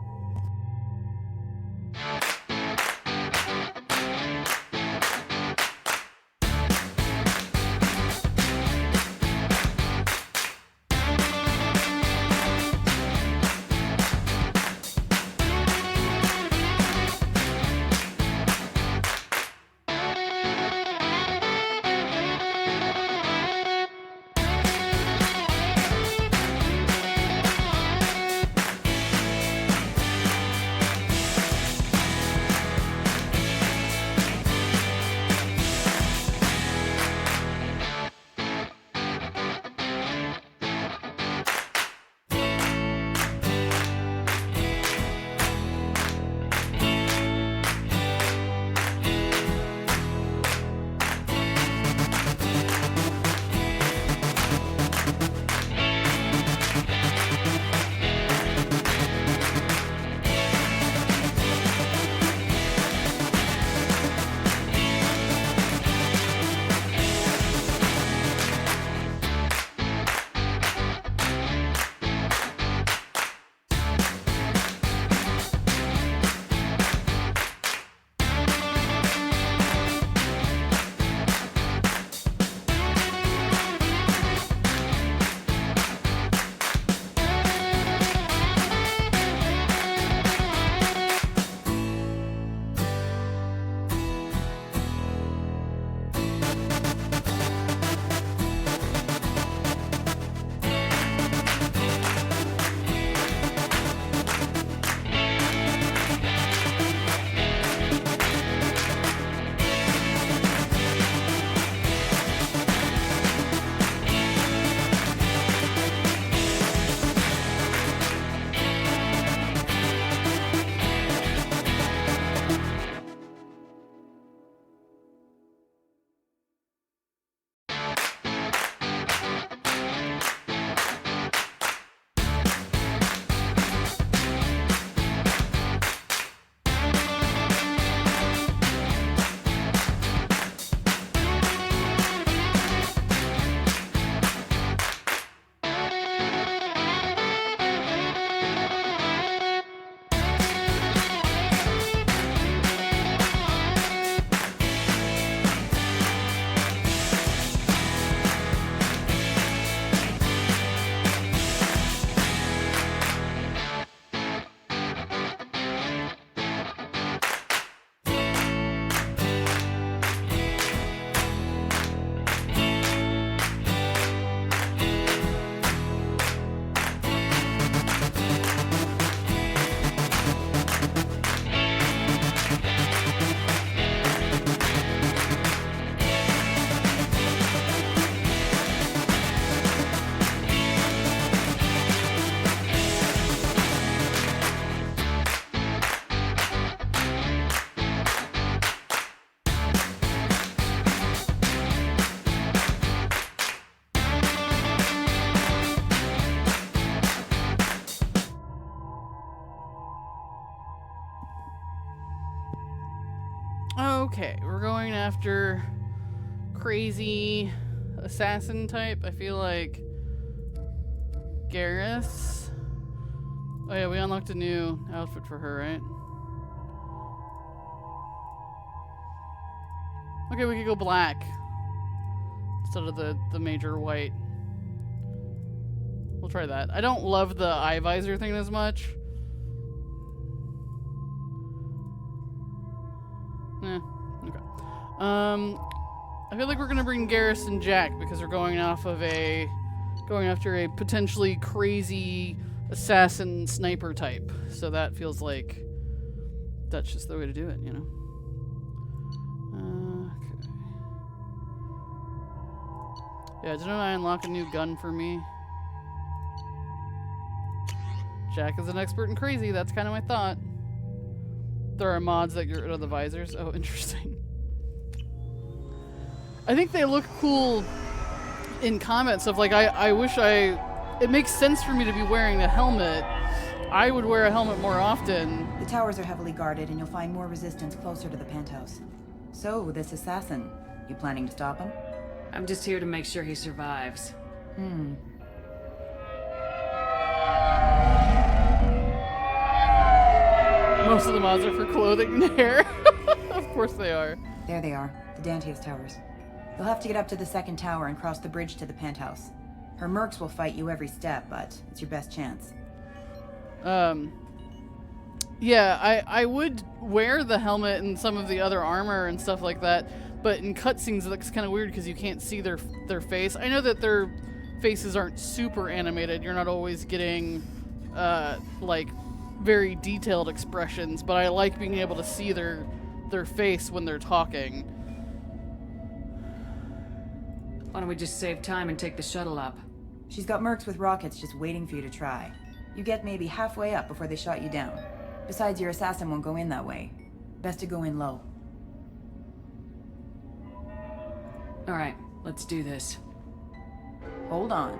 Speaker 1: Okay, we're going after crazy assassin type. I feel like Garrus. Oh yeah, we unlocked a new outfit for her, right? Okay, we could go black instead of the major white. We'll try that. I don't love the eye visor thing as much. Okay. I feel like we're gonna bring Garrus and Jack because we're going after a potentially crazy assassin sniper type. So that feels like that's just the way to do it, you know. Okay. Yeah, didn't I unlock a new gun for me? Jack is an expert in crazy. That's kind of my thought. There are mods that get rid of the visors. Oh, interesting. I think they look cool in combat stuff. Like, I wish it makes sense for me to be wearing a helmet. I would wear a helmet more often.
Speaker 7: The towers are heavily guarded, and you'll find more resistance closer to the penthouse. So, this assassin, you planning to stop him?
Speaker 11: I'm just here to make sure he survives.
Speaker 1: Most of the mods are for clothing and hair. Of course they are.
Speaker 7: There they are, the Dantius towers. You'll have to get up to the second tower and cross the bridge to the penthouse. Her mercs will fight you every step, but it's your best chance.
Speaker 1: Yeah, I would wear the helmet and some of the other armor and stuff like that, but in cutscenes it looks kind of weird because you can't see their face. I know that their faces aren't super animated. You're not always getting, like, very detailed expressions, but I like being able to see their face when they're talking.
Speaker 11: Why don't we just save time and take the shuttle up?
Speaker 7: She's got mercs with rockets just waiting for you to try. You get maybe halfway up before they shot you down. Besides, your assassin won't go in that way. Best to go in low.
Speaker 11: Alright, let's do this.
Speaker 7: Hold on.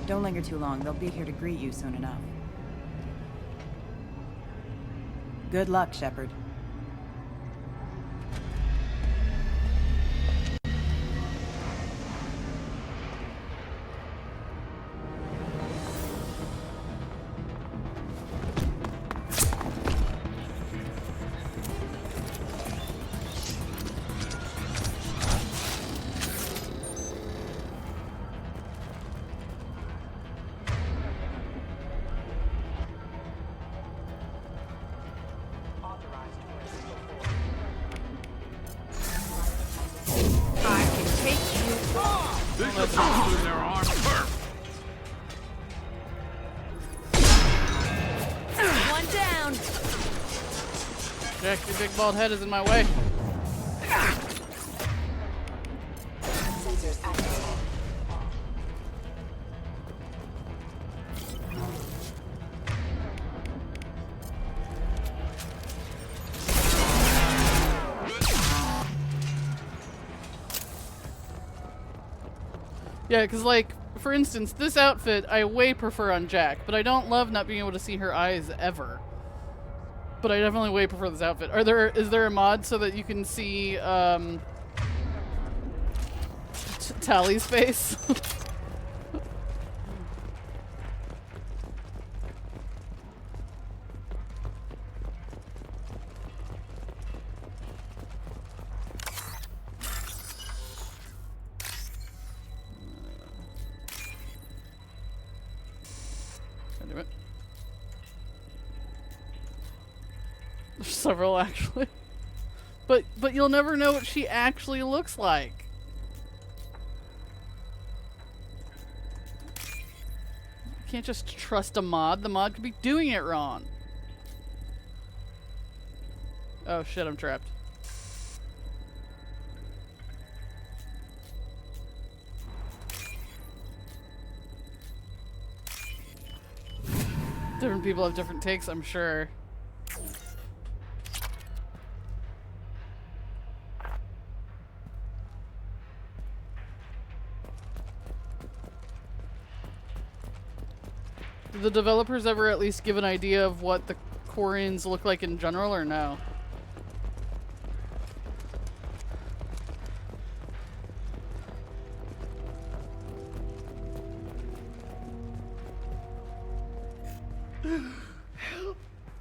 Speaker 7: Don't linger too long. They'll be here to greet you soon enough. Good luck, Shepard.
Speaker 1: Jack, your big bald head is in my way. Yeah, because, like, for instance, this outfit I way prefer on Jack, but I don't love not being able to see her eyes ever. But I definitely way prefer this outfit. Is there a mod so that you can see Tally's face? There's several, actually. But you'll never know what she actually looks like. You can't just trust a mod. The mod could be doing it wrong. Oh shit, I'm trapped. Different people have different takes, I'm sure. Did the developers ever at least give an idea of what the Quarians look like in general, or no?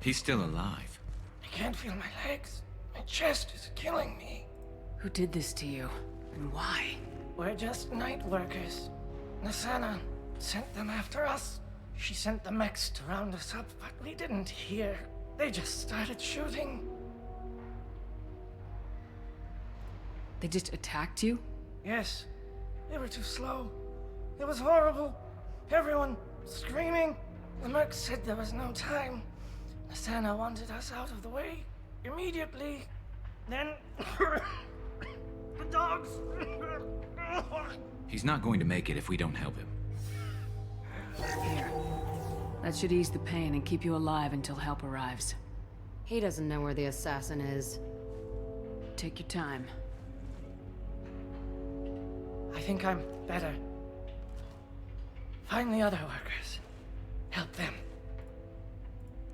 Speaker 18: He's still alive.
Speaker 19: I can't feel my legs. My chest is killing me.
Speaker 11: Who did this to you? And why?
Speaker 19: We're just night workers. Nasana sent them after us. She sent the mechs to round us up, but we didn't hear. They just started shooting.
Speaker 11: They just attacked you?
Speaker 19: Yes. They were too slow. It was horrible. Everyone screaming. The merc said there was no time. Nasana wanted us out of the way immediately. Then the dogs.
Speaker 18: He's not going to make it if we don't help him.
Speaker 11: Here. That should ease the pain and keep you alive until help arrives.
Speaker 21: He doesn't know where the assassin is.
Speaker 11: Take your time.
Speaker 19: I think I'm better. Find the other workers. Help them.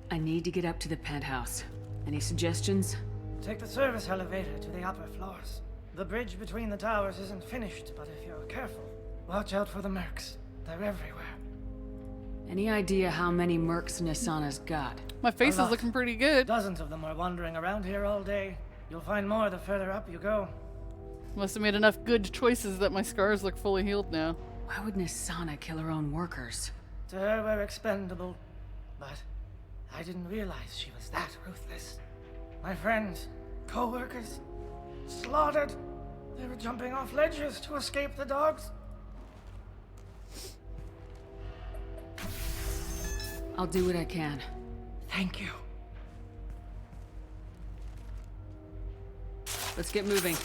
Speaker 11: I need to get up to the penthouse. Any suggestions?
Speaker 19: Take the service elevator to the upper floors. The bridge between the towers isn't finished, but if you're careful, watch out for the mercs. They're everywhere.
Speaker 11: Any idea how many mercs Nasana's got?
Speaker 1: My face is looking pretty good.
Speaker 19: Dozens of them are wandering around here all day. You'll find more the further up you go.
Speaker 1: Must have made enough good choices that my scars look fully healed now.
Speaker 11: Why would Nasana kill her own workers?
Speaker 19: To her, we're expendable. But I didn't realize she was that ruthless. My friends, co-workers, slaughtered. They were jumping off ledges to escape the dogs.
Speaker 11: I'll do what I can.
Speaker 19: Thank you.
Speaker 11: Let's get moving.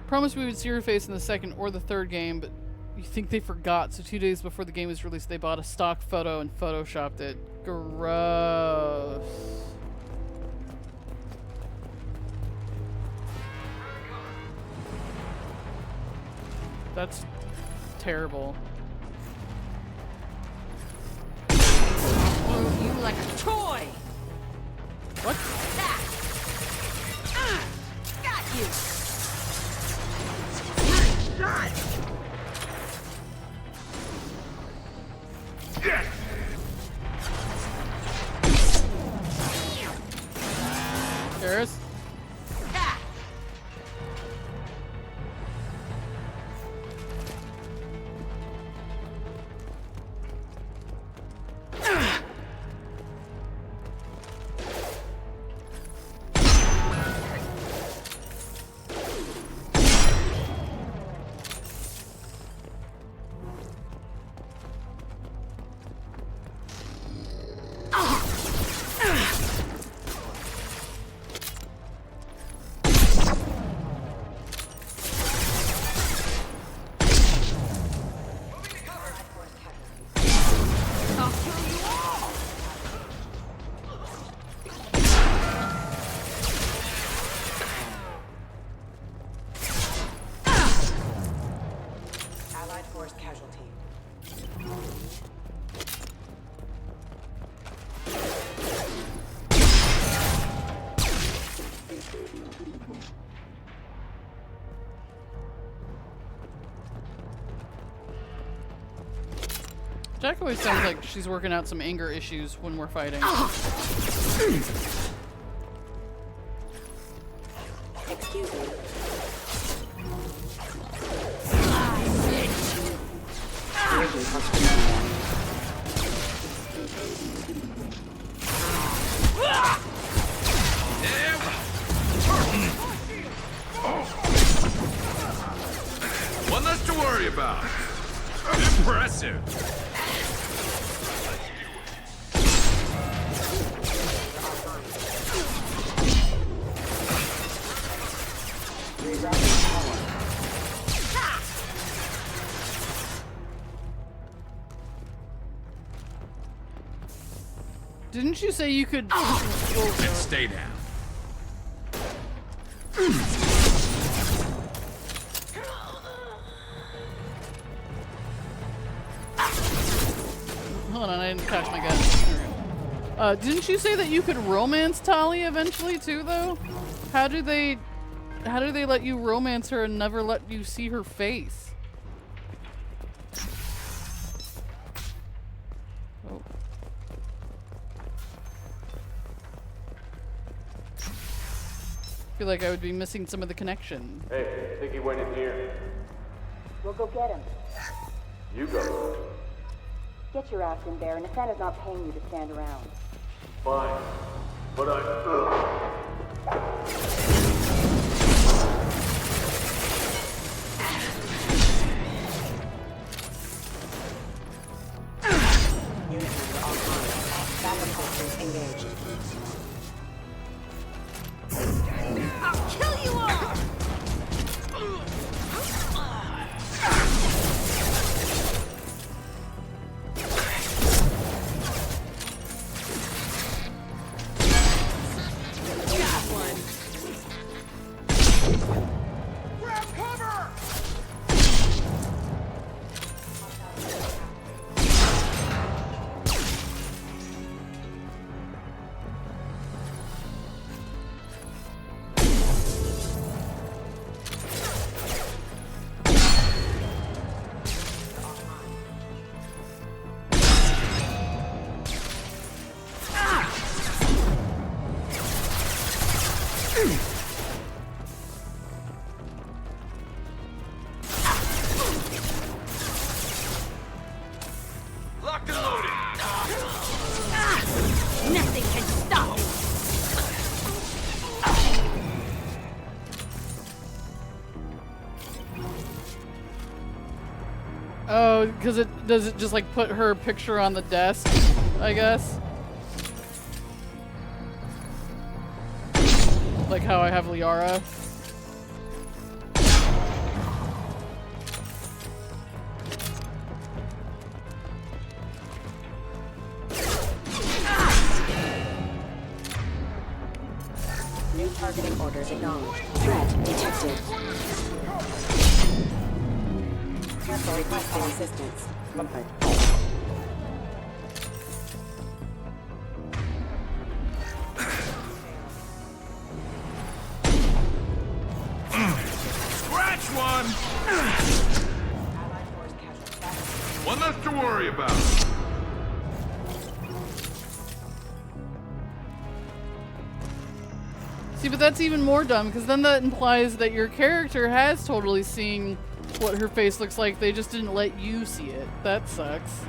Speaker 1: Promised we would see her face in the second or the third game, but you think they forgot, so 2 days before the game was released, they bought a stock photo and photoshopped it. Gross. That's terrible.
Speaker 9: You like a toy!
Speaker 1: What?
Speaker 9: Got you! Shot!
Speaker 1: Cheers. Jack always sounds like she's working out some anger issues when we're fighting.
Speaker 9: Excuse me.
Speaker 10: One less to worry about. Impressive.
Speaker 1: Didn't you say you could...
Speaker 18: And stay down.
Speaker 1: Hold on, I didn't catch my gun. Didn't you say that you could romance Tali eventually too, though? How do they let you romance her and never let you see her face? Oh. I feel like I would be missing some of the connection.
Speaker 24: Hey, I think he went in here.
Speaker 15: We'll go get him.
Speaker 24: You go.
Speaker 15: Get your ass in there, and Nathana's not paying you to stand around.
Speaker 24: Fine. But
Speaker 15: Engaged.
Speaker 20: I'll kill you all!
Speaker 10: Locked and loaded.
Speaker 20: Nothing can stop me.
Speaker 1: Oh, because does it just like put her picture on the desk, I guess? Like how I have Liara.
Speaker 15: New targeting orders acknowledged. Threat detected. Careful requesting assistance.
Speaker 10: Scratch one! One less to worry about.
Speaker 1: See, but that's even more dumb, because then that implies that your character has totally seen what her face looks like, they just didn't let you see it. That sucks.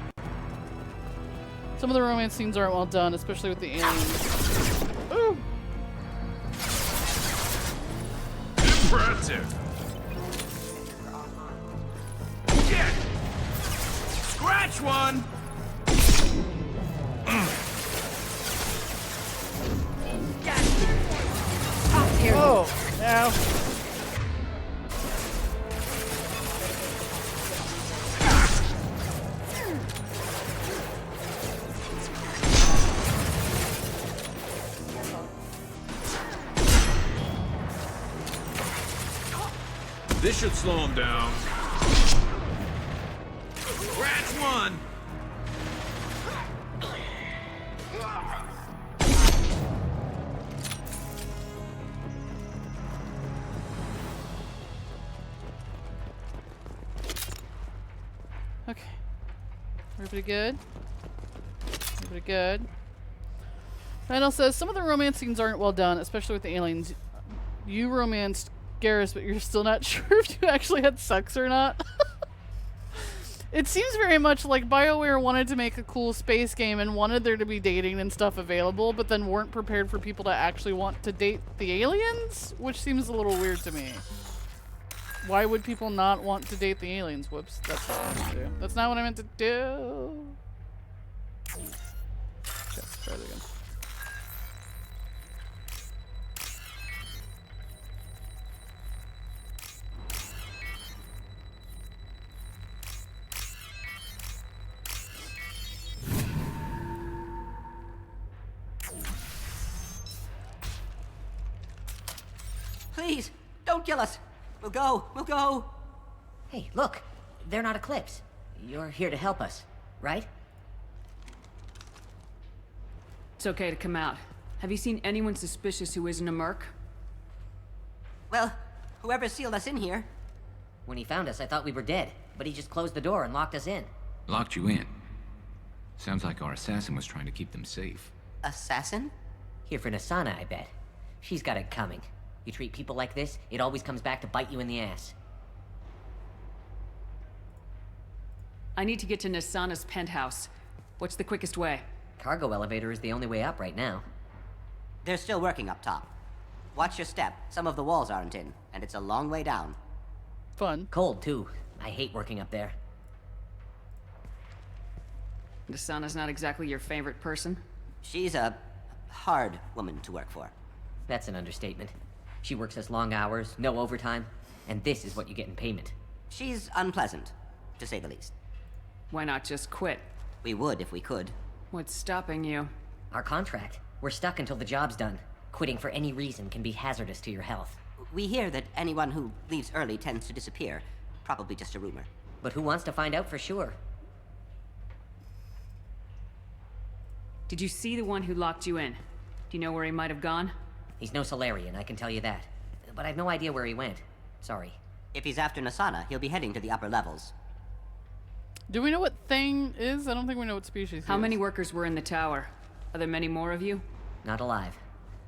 Speaker 1: Some of the romance scenes aren't well done, especially with the aliens. Ooh!
Speaker 10: Impressive. Get! Scratch one!
Speaker 1: Oh, now.
Speaker 10: This should slow him down. Scratch one!
Speaker 1: Okay. Everybody good? Everybody good? Randall says, some of the romance scenes aren't well done, especially with the aliens. You romanced Garrus, but you're still not sure if you actually had sex or not. It seems very much like BioWare wanted to make a cool space game and wanted there to be dating and stuff available, but then weren't prepared for people to actually want to date the aliens? Which seems a little weird to me. Why would people not want to date the aliens? Whoops, that's not what I meant to do. That's not what I meant to do. Okay, let's try that again.
Speaker 2: Don't kill us! We'll go! We'll go! Hey, look! They're not Eclipse. You're here to help us, right?
Speaker 11: It's okay to come out. Have you seen anyone suspicious who isn't a merc?
Speaker 2: Well, whoever sealed us in here. When he found us, I thought we were dead, but he just closed the door and locked us in.
Speaker 18: Locked you in. Sounds like our assassin was trying to keep them safe.
Speaker 2: Assassin? Here for Nasana, I bet. She's got it coming. You treat people like this, it always comes back to bite you in the ass.
Speaker 11: I need to get to Nasana's penthouse. What's the quickest way?
Speaker 2: Cargo elevator is the only way up right now. They're still working up top. Watch your step. Some of the walls aren't in, and it's a long way down.
Speaker 1: Fun.
Speaker 2: Cold, too. I hate working up there.
Speaker 11: Nasana's not exactly your favorite person?
Speaker 2: She's a hard woman to work for. That's an understatement. She works us long hours, no overtime, and this is what you get in payment. She's unpleasant, to say the least.
Speaker 11: Why not just quit?
Speaker 2: We would if we could.
Speaker 11: What's stopping you?
Speaker 2: Our contract. We're stuck until the job's done. Quitting for any reason can be hazardous to your health. We hear that anyone who leaves early tends to disappear. Probably just a rumor. But who wants to find out for sure?
Speaker 11: Did you see the one who locked you in? Do you know where he might have gone?
Speaker 2: He's no Solarian, I can tell you that. But I've no idea where he went. Sorry. If he's after Nasana, he'll be heading to the upper levels.
Speaker 1: Do we know what Thane is? I don't think we know what species he is.
Speaker 11: How many workers were in the tower? Are there many more of you?
Speaker 2: Not alive.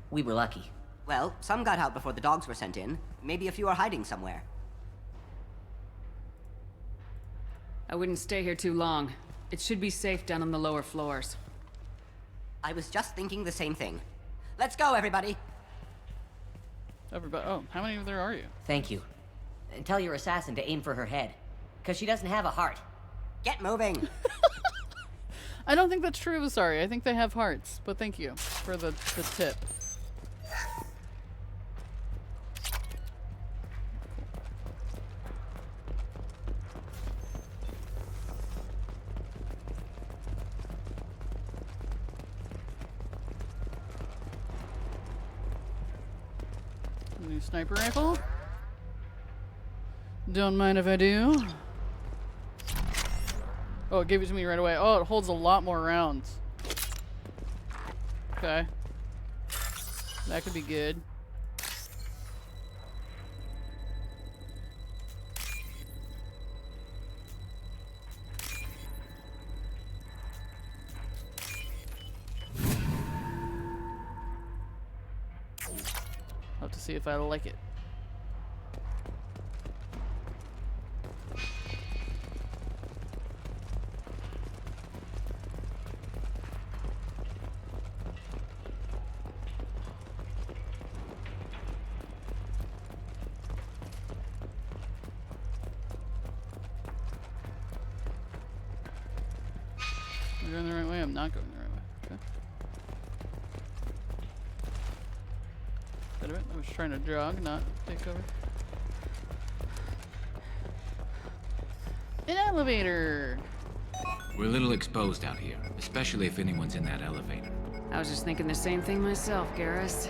Speaker 2: We were lucky. Well, some got out before the dogs were sent in. Maybe a few are hiding somewhere.
Speaker 11: I wouldn't stay here too long. It should be safe down on the lower floors.
Speaker 2: I was just thinking the same thing. Let's go, everybody!
Speaker 1: Everybody? Oh, how many of there are you?
Speaker 2: Thank you. And tell your assassin to aim for her head. Because she doesn't have a heart. Get moving!
Speaker 1: I don't think that's true of Asari. I think they have hearts. But thank you for the tip. New sniper rifle. Don't mind if I do. Oh, it gave it to me right away. Oh, it holds a lot more rounds. Okay. That could be good. I'll have to see if I like it. Am I going the right way? I'm not going the right way. Okay. Wait a minute. I was trying to jog, not take cover. An elevator!
Speaker 18: We're a little exposed out here, especially if anyone's in that elevator.
Speaker 11: I was just thinking the same thing myself, Garrus.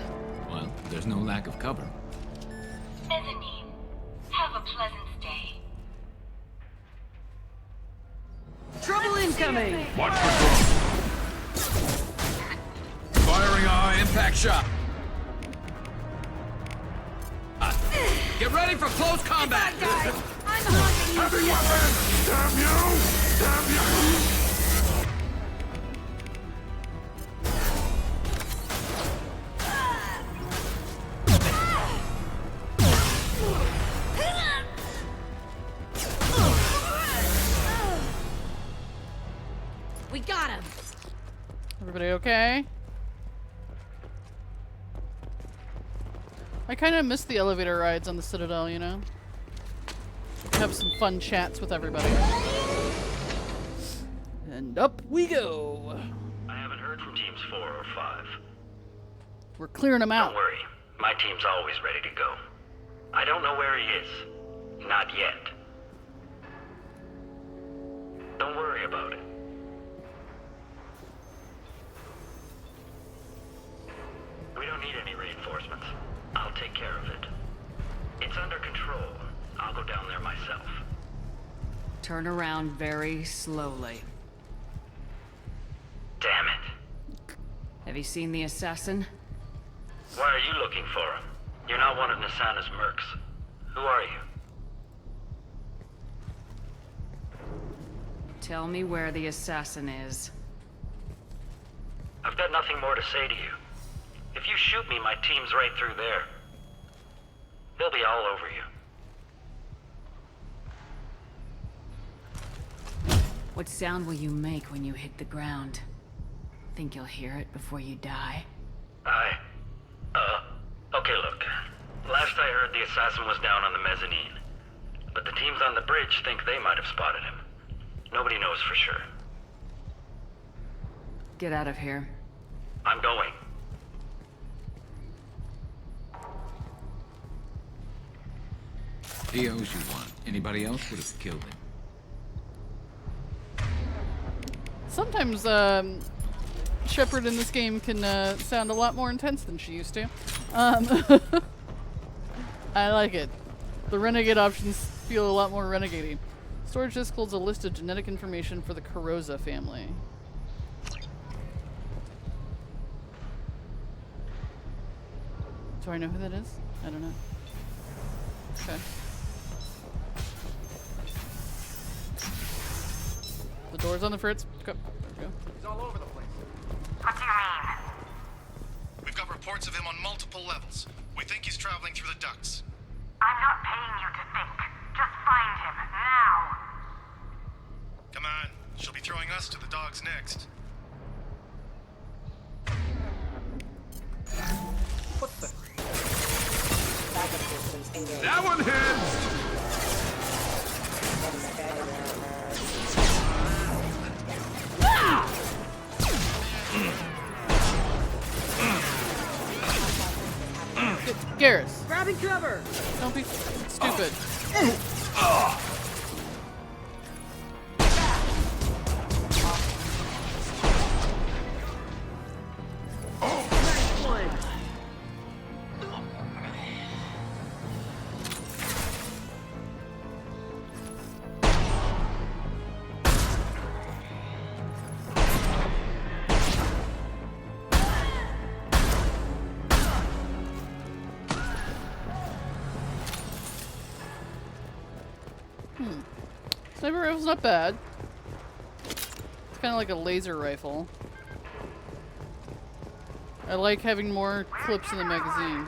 Speaker 18: Well, there's no lack of cover.
Speaker 15: Mezzanine, have a pleasant stay.
Speaker 11: Trouble incoming!
Speaker 18: Watch for drone. Firing a high impact shot. Get ready for close combat!
Speaker 20: I'm haunting you!
Speaker 18: Heavy weapon! Damn you! Damn you!
Speaker 20: We got him!
Speaker 1: Everybody okay? I kind of miss the elevator rides on the Citadel, you know? Have some fun chats with everybody. And up we go!
Speaker 6: I haven't heard from teams 4 or 5.
Speaker 1: We're clearing them out.
Speaker 6: Don't worry. My team's always ready to go. I don't know where he is. Not yet. Don't worry about it. We don't need any reinforcements. I'll take care of it. It's
Speaker 11: Turn around very slowly.
Speaker 6: Damn it.
Speaker 11: Have you seen the assassin?
Speaker 6: Why are you looking for him? You're not one of Nasana's mercs. Who are you?
Speaker 11: Tell me where the assassin is.
Speaker 6: I've got nothing more to say to you. If you shoot me, my team's right through there. They'll be all over you.
Speaker 11: What sound will you make when you hit the ground? Think you'll hear it before you die?
Speaker 6: Okay, look. Last I heard, the assassin was down on the mezzanine. But the teams on the bridge think they might have spotted him. Nobody knows for sure.
Speaker 11: Get out of here.
Speaker 6: I'm going.
Speaker 18: He owes you one. Anybody else would have killed him.
Speaker 1: Sometimes, Shepard in this game can sound a lot more intense than she used to. I like it. The renegade options feel a lot more renegade-y. Storage disk holds a list of genetic information for the Karosa family. Do I know who that is? I don't know. Okay. The door's on the fritz. Go. There we go.
Speaker 8: He's all over the place.
Speaker 17: What do you mean?
Speaker 8: We've got reports of him on multiple levels. We think he's traveling through the ducts.
Speaker 17: I'm not paying you to think. Just find him, now.
Speaker 8: Come on. She'll be throwing us to the dogs next.
Speaker 19: What the?
Speaker 10: That one hits!
Speaker 1: Garrus.
Speaker 20: Grabbing cover!
Speaker 1: Don't be stupid.
Speaker 20: Nice one!
Speaker 1: Sniper rifle's not bad. It's kind of like a laser rifle. I like having more clips in the magazine.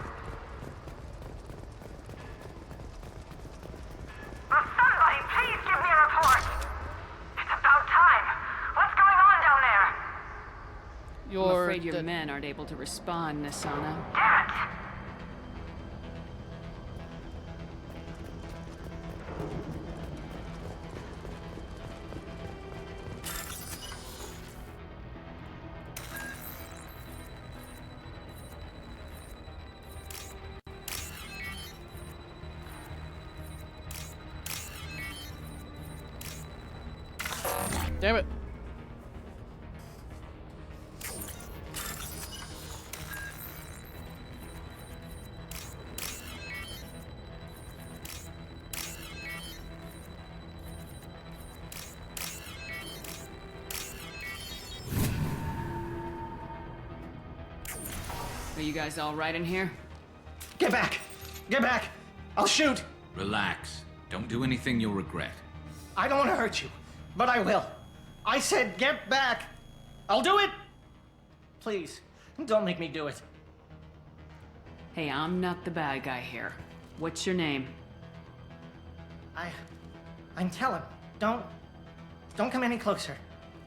Speaker 17: Somebody, please give me a report! It's about time! What's going on down there?
Speaker 11: I'm afraid your men aren't able to respond, Nasana.
Speaker 17: Damn it!
Speaker 1: Damn it.
Speaker 11: Are you guys all right in here?
Speaker 19: Get back! Get back! I'll shoot!
Speaker 18: Relax. Don't do anything you'll regret.
Speaker 19: I don't want to hurt you, but I will. I said get back! I'll do it! Please, don't make me do it.
Speaker 11: Hey, I'm not the bad guy here. What's your name?
Speaker 19: I'm Talon. Don't come any closer.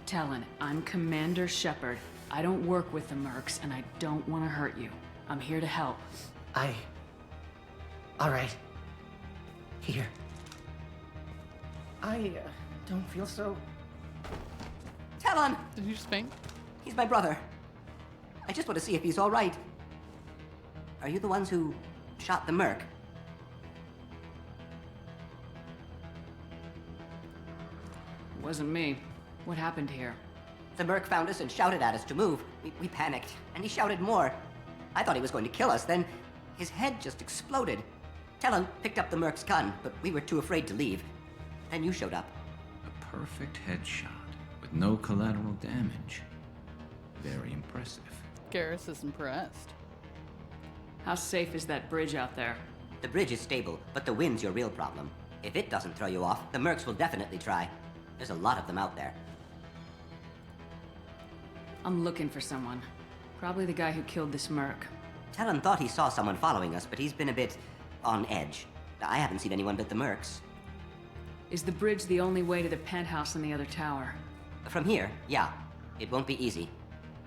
Speaker 11: Talon, I'm Commander Shepard. I don't work with the mercs, and I don't want to hurt you. I'm here to help.
Speaker 19: All right. Here. I don't feel so...
Speaker 2: Talon!
Speaker 1: Did you just faint?
Speaker 2: He's my brother. I just want to see if he's all right. Are you the ones who shot the merc?
Speaker 11: It wasn't me. What happened here?
Speaker 2: The merc found us and shouted at us to move. We panicked, and he shouted more. I thought he was going to kill us, then his head just exploded. Talon picked up the merc's gun, but we were too afraid to leave. Then you showed up.
Speaker 18: perfect headshot with no collateral damage. Very impressive.
Speaker 1: Garrus is impressed.
Speaker 11: How safe is that bridge out there?
Speaker 2: The bridge is stable, but the wind's your real problem. If it doesn't throw you off, the mercs will definitely try. There's a lot of them out there.
Speaker 11: I'm looking for someone. Probably the guy who killed this merc.
Speaker 2: Talon thought he saw someone following us, but he's been a bit on edge. I haven't seen anyone but the mercs.
Speaker 11: Is the bridge the only way to the penthouse in the other tower?
Speaker 2: From here, yeah. It won't be easy.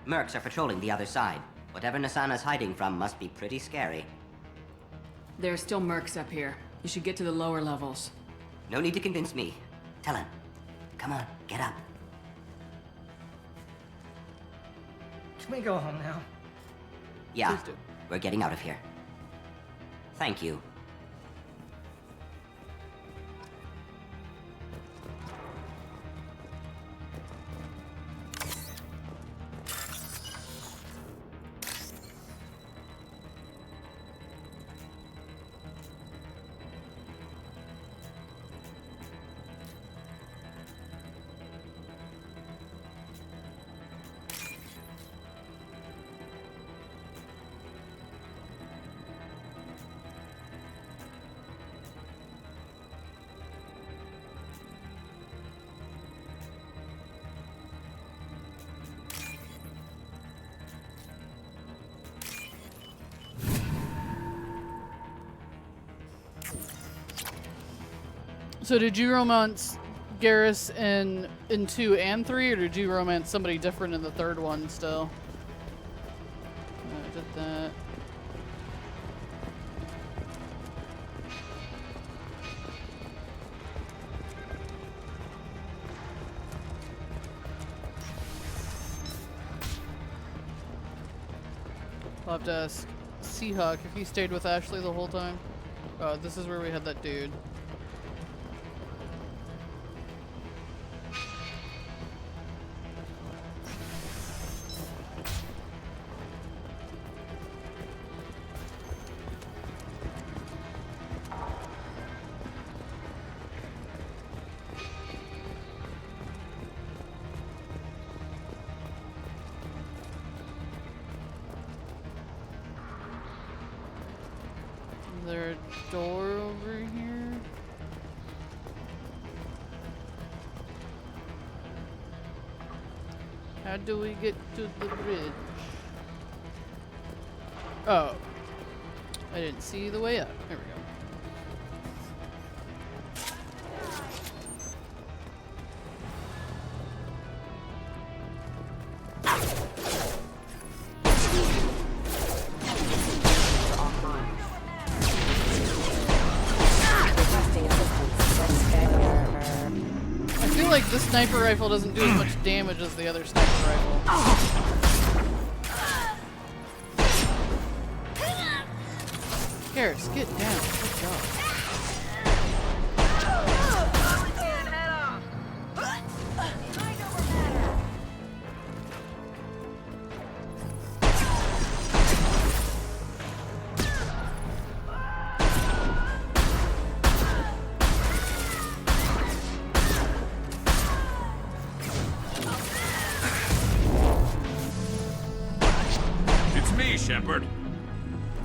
Speaker 2: Mercs are patrolling the other side. Whatever Nasana's hiding from must be pretty scary.
Speaker 11: There are still mercs up here. You should get to the lower levels.
Speaker 2: No need to convince me. Talon, come on, get up.
Speaker 19: Can we go home now?
Speaker 2: Yeah, we're getting out of here. Thank you.
Speaker 1: So did you romance Garrus in 2 and 3, or did you romance somebody different in the third one still? I did that. I'll have to ask Seahawk if he stayed with Ashley the whole time. Oh, this is where we had that dude. Is there a door over here? How do we get to the bridge? Oh. I didn't see the way up. There we go. The sniper rifle doesn't do as much damage as the other sniper rifle. Garrus, get down. Good job.
Speaker 10: Shepard.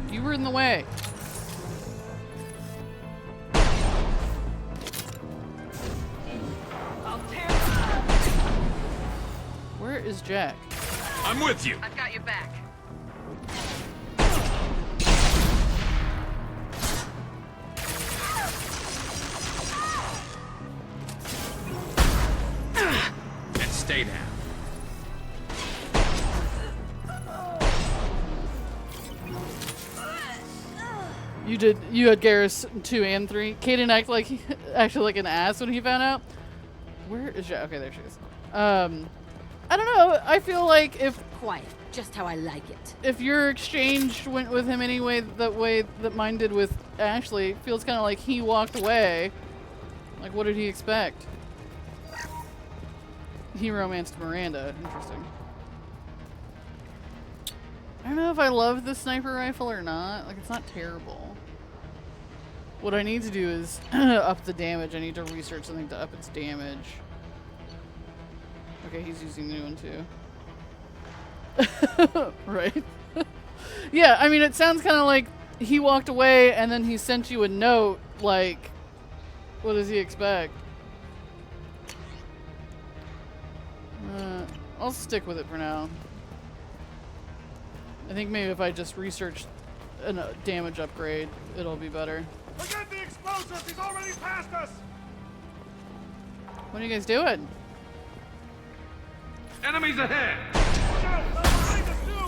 Speaker 1: You were in the way. Where is Jack?
Speaker 10: I'm with you.
Speaker 5: I've got your back.
Speaker 10: And stay down.
Speaker 1: You had Garrus 2 and 3. Kaden acted like an ass when he found out. Where is she? Okay, there she is. I don't know. I feel like if
Speaker 21: quiet, just how I like it.
Speaker 1: If your exchange went with him anyway, that way that mine did with Ashley, it feels kind of like he walked away. Like, what did he expect? He romanced Miranda. Interesting. I don't know if I love the sniper rifle or not. Like, it's not terrible. What I need to do is up the damage. I need to research something to up its damage. Okay, he's using the new one too. Right. Yeah, I mean, it sounds kind of like he walked away and then he sent you a note, like, what does he expect? I'll stick with it for now. I think maybe if I just research a damage upgrade, it'll be better.
Speaker 8: Forget the explosives! He's already past us!
Speaker 1: What are you guys doing?
Speaker 10: Enemies ahead!
Speaker 8: Watch out! Behind us, too!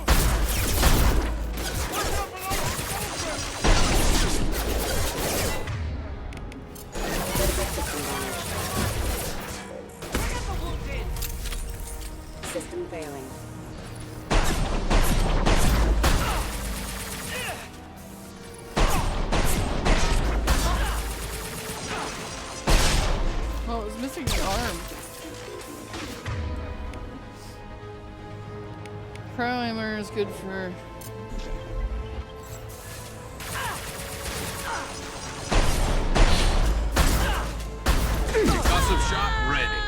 Speaker 8: Watch out below the
Speaker 3: System failing.
Speaker 1: Oh, it was missing the arm. Primer is good for...
Speaker 10: Concussive shot ready.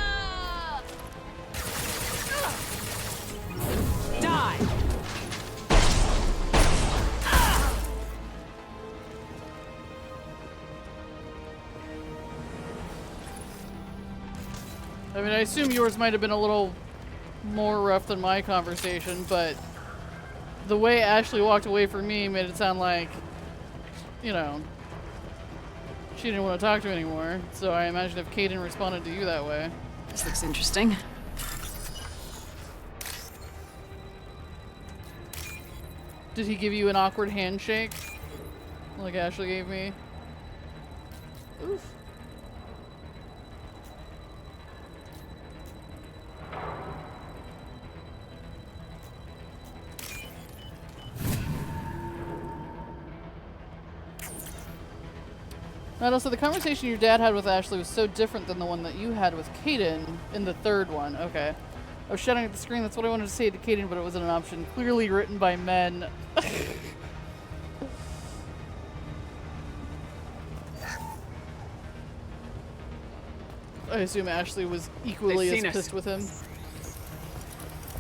Speaker 16: Die!
Speaker 1: I mean, I assume yours might have been a little more rough than my conversation, but the way Ashley walked away from me made it sound like, you know, she didn't want to talk to me anymore. So I imagine if Kaden responded to you that way.
Speaker 16: This looks interesting.
Speaker 1: Did he give you an awkward handshake? Like Ashley gave me? Oof. And also, the conversation your dad had with Ashley was so different than the one that you had with Kaden in the third one. Okay. I was shouting at the screen, that's what I wanted to say to Kaden, but it wasn't an option. Clearly written by men. I assume Ashley was equally as pissed with him.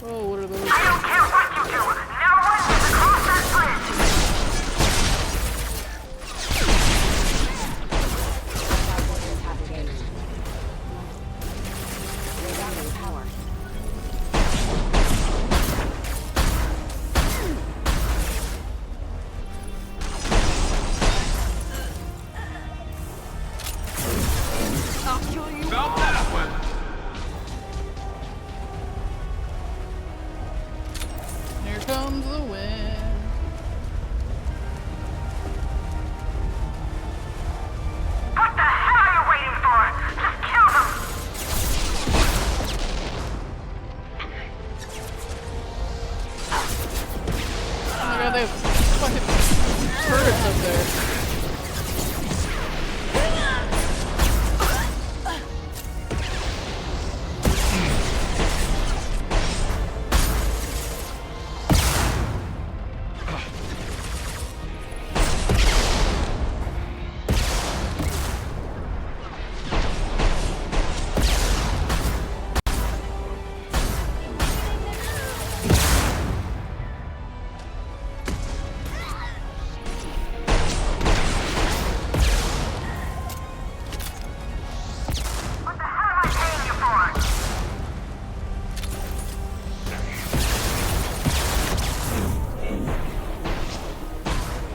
Speaker 1: Oh, what are those?
Speaker 17: I don't care what you do! No one needs to cross that bridge!
Speaker 10: Felt that one.
Speaker 1: Here comes the wind.
Speaker 17: What the hell are you waiting for? Just kill them!
Speaker 1: Oh my god, they have fucking turrets up there.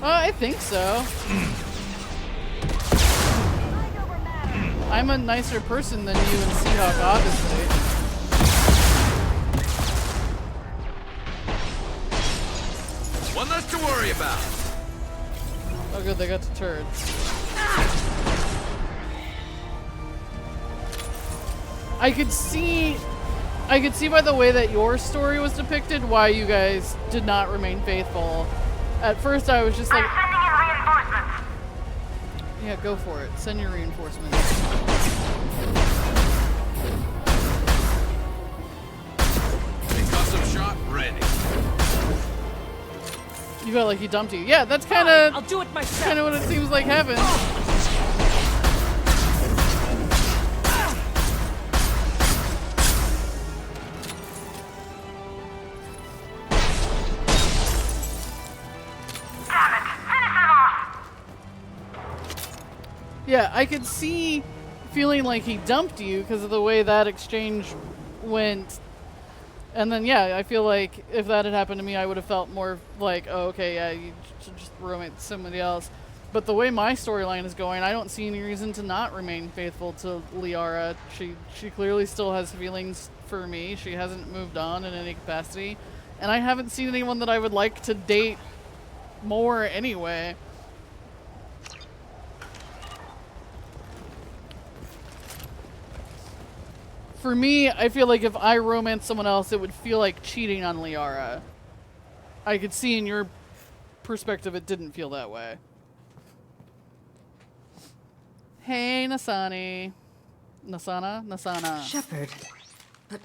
Speaker 1: I think so. I'm a nicer person than you and Seahawk, obviously.
Speaker 10: One less to worry about.
Speaker 1: Oh good, they got the turrets. I could see by the way that your story was depicted why you guys did not remain faithful. At first I was just like,
Speaker 17: I'm sending in reinforcements.
Speaker 1: yeah, go for it. Send your reinforcements.
Speaker 10: Concussive shot ready.
Speaker 1: You felt like he dumped you. Yeah, that's kind of.
Speaker 16: I'll do it myself.
Speaker 1: Kind of what it seems like happened. Yeah, I could see feeling like he dumped you because of the way that exchange went. And then, yeah, I feel like if that had happened to me, I would have felt more like, oh, okay, yeah, you should just romance somebody else. But the way my storyline is going, I don't see any reason to not remain faithful to Liara. She clearly still has feelings for me. She hasn't moved on in any capacity. And I haven't seen anyone that I would like to date more anyway. For me, I feel like if I romance someone else, it would feel like cheating on Liara. I could see in your perspective it didn't feel that way. Hey, Nasani. Nasana.
Speaker 4: Shepard. But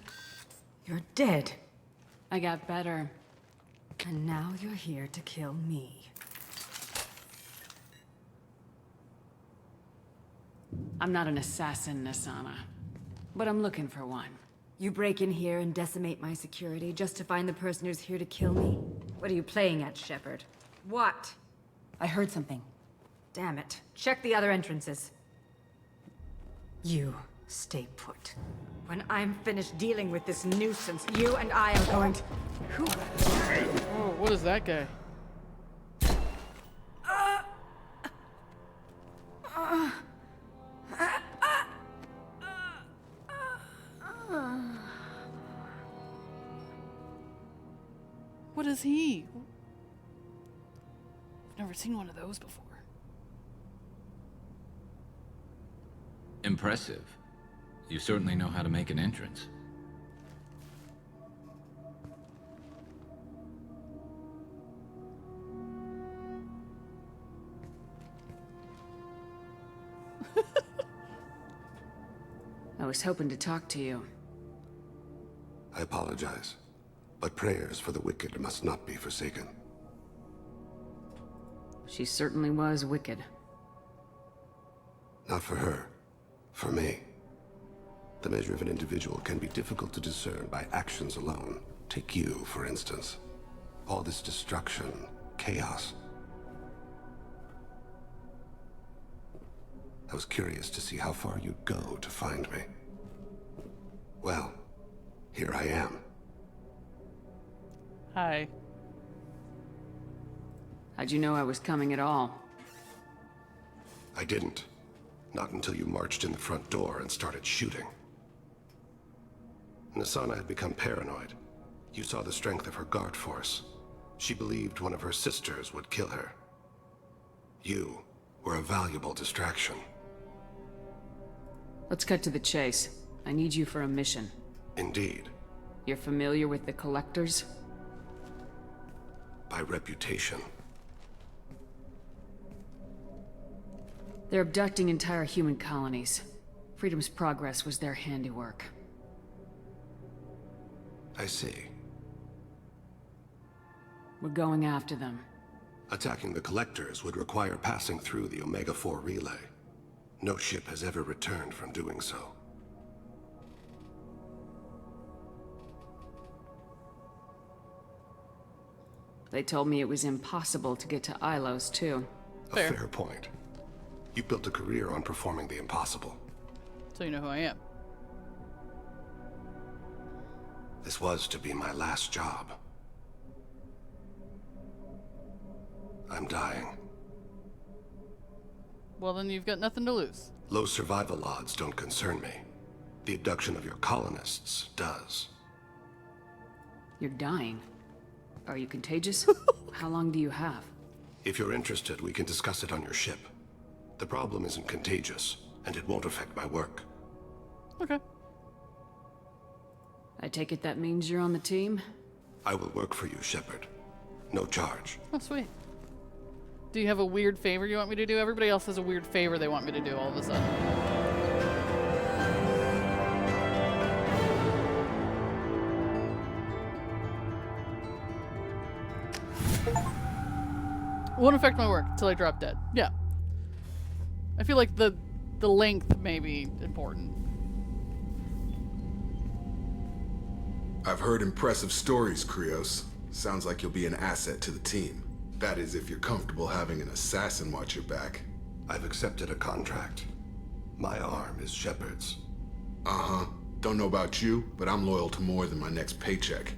Speaker 4: you're dead.
Speaker 11: I got better.
Speaker 4: And now you're here to kill me.
Speaker 11: I'm not an assassin, Nasana. But I'm looking for one.
Speaker 4: You break in here and decimate my security just to find the person who's here to kill me? What are you playing at, Shepard? What? I heard something. Damn it. Check the other entrances. You stay put. When I'm finished dealing with this nuisance, you and I are going to...
Speaker 1: Oh, what is that guy? What is he? I've never seen one of those before.
Speaker 18: Impressive. You certainly know how to make an entrance.
Speaker 11: I was hoping to talk to you.
Speaker 3: I apologize, but prayers for the wicked must not be forsaken.
Speaker 11: She certainly was wicked.
Speaker 3: Not for her. For me. The measure of an individual can be difficult to discern by actions alone. Take you, for instance. All this destruction, chaos. I was curious to see how far you'd go to find me. Well, here I am.
Speaker 1: Hi.
Speaker 11: How'd you know I was coming at all?
Speaker 3: I didn't. Not until you marched in the front door and started shooting. Nasana had become paranoid. You saw the strength of her guard force. She believed one of her sisters would kill her. You were a valuable distraction.
Speaker 11: Let's cut to the chase. I need you for a mission.
Speaker 3: Indeed.
Speaker 11: You're familiar with the Collectors?
Speaker 3: By reputation.
Speaker 11: They're abducting entire human colonies. Freedom's Progress was their handiwork.
Speaker 3: I see.
Speaker 11: We're going after them.
Speaker 3: Attacking the Collectors would require passing through the Omega-4 relay. No ship has ever returned from doing so.
Speaker 11: They told me it was impossible to get to Ilos, too.
Speaker 3: A fair point. You built a career on performing the impossible.
Speaker 1: So you know who I am.
Speaker 3: This was to be my last job. I'm dying.
Speaker 1: Well, then you've got nothing to lose.
Speaker 3: Low survival odds don't concern me. The abduction of your colonists does.
Speaker 11: You're dying. Are you contagious? How long do you have?
Speaker 3: If you're interested, we can discuss it on your ship. The problem isn't contagious, and it won't affect my work.
Speaker 1: Okay.
Speaker 11: I take it that means you're on the team?
Speaker 3: I will work for you, Shepard. No charge.
Speaker 1: Oh, sweet. Do you have a weird favor you want me to do? Everybody else has a weird favor they want me to do all of a sudden. Won't affect my work until I drop dead. Yeah. I feel like the length may be important.
Speaker 12: I've heard impressive stories, Krios. Sounds like you'll be an asset to the team. That is, if you're comfortable having an assassin watch your back.
Speaker 3: I've accepted a contract. My arm is Shepard's.
Speaker 12: Uh-huh. Don't know about you, but I'm loyal to more than my next paycheck.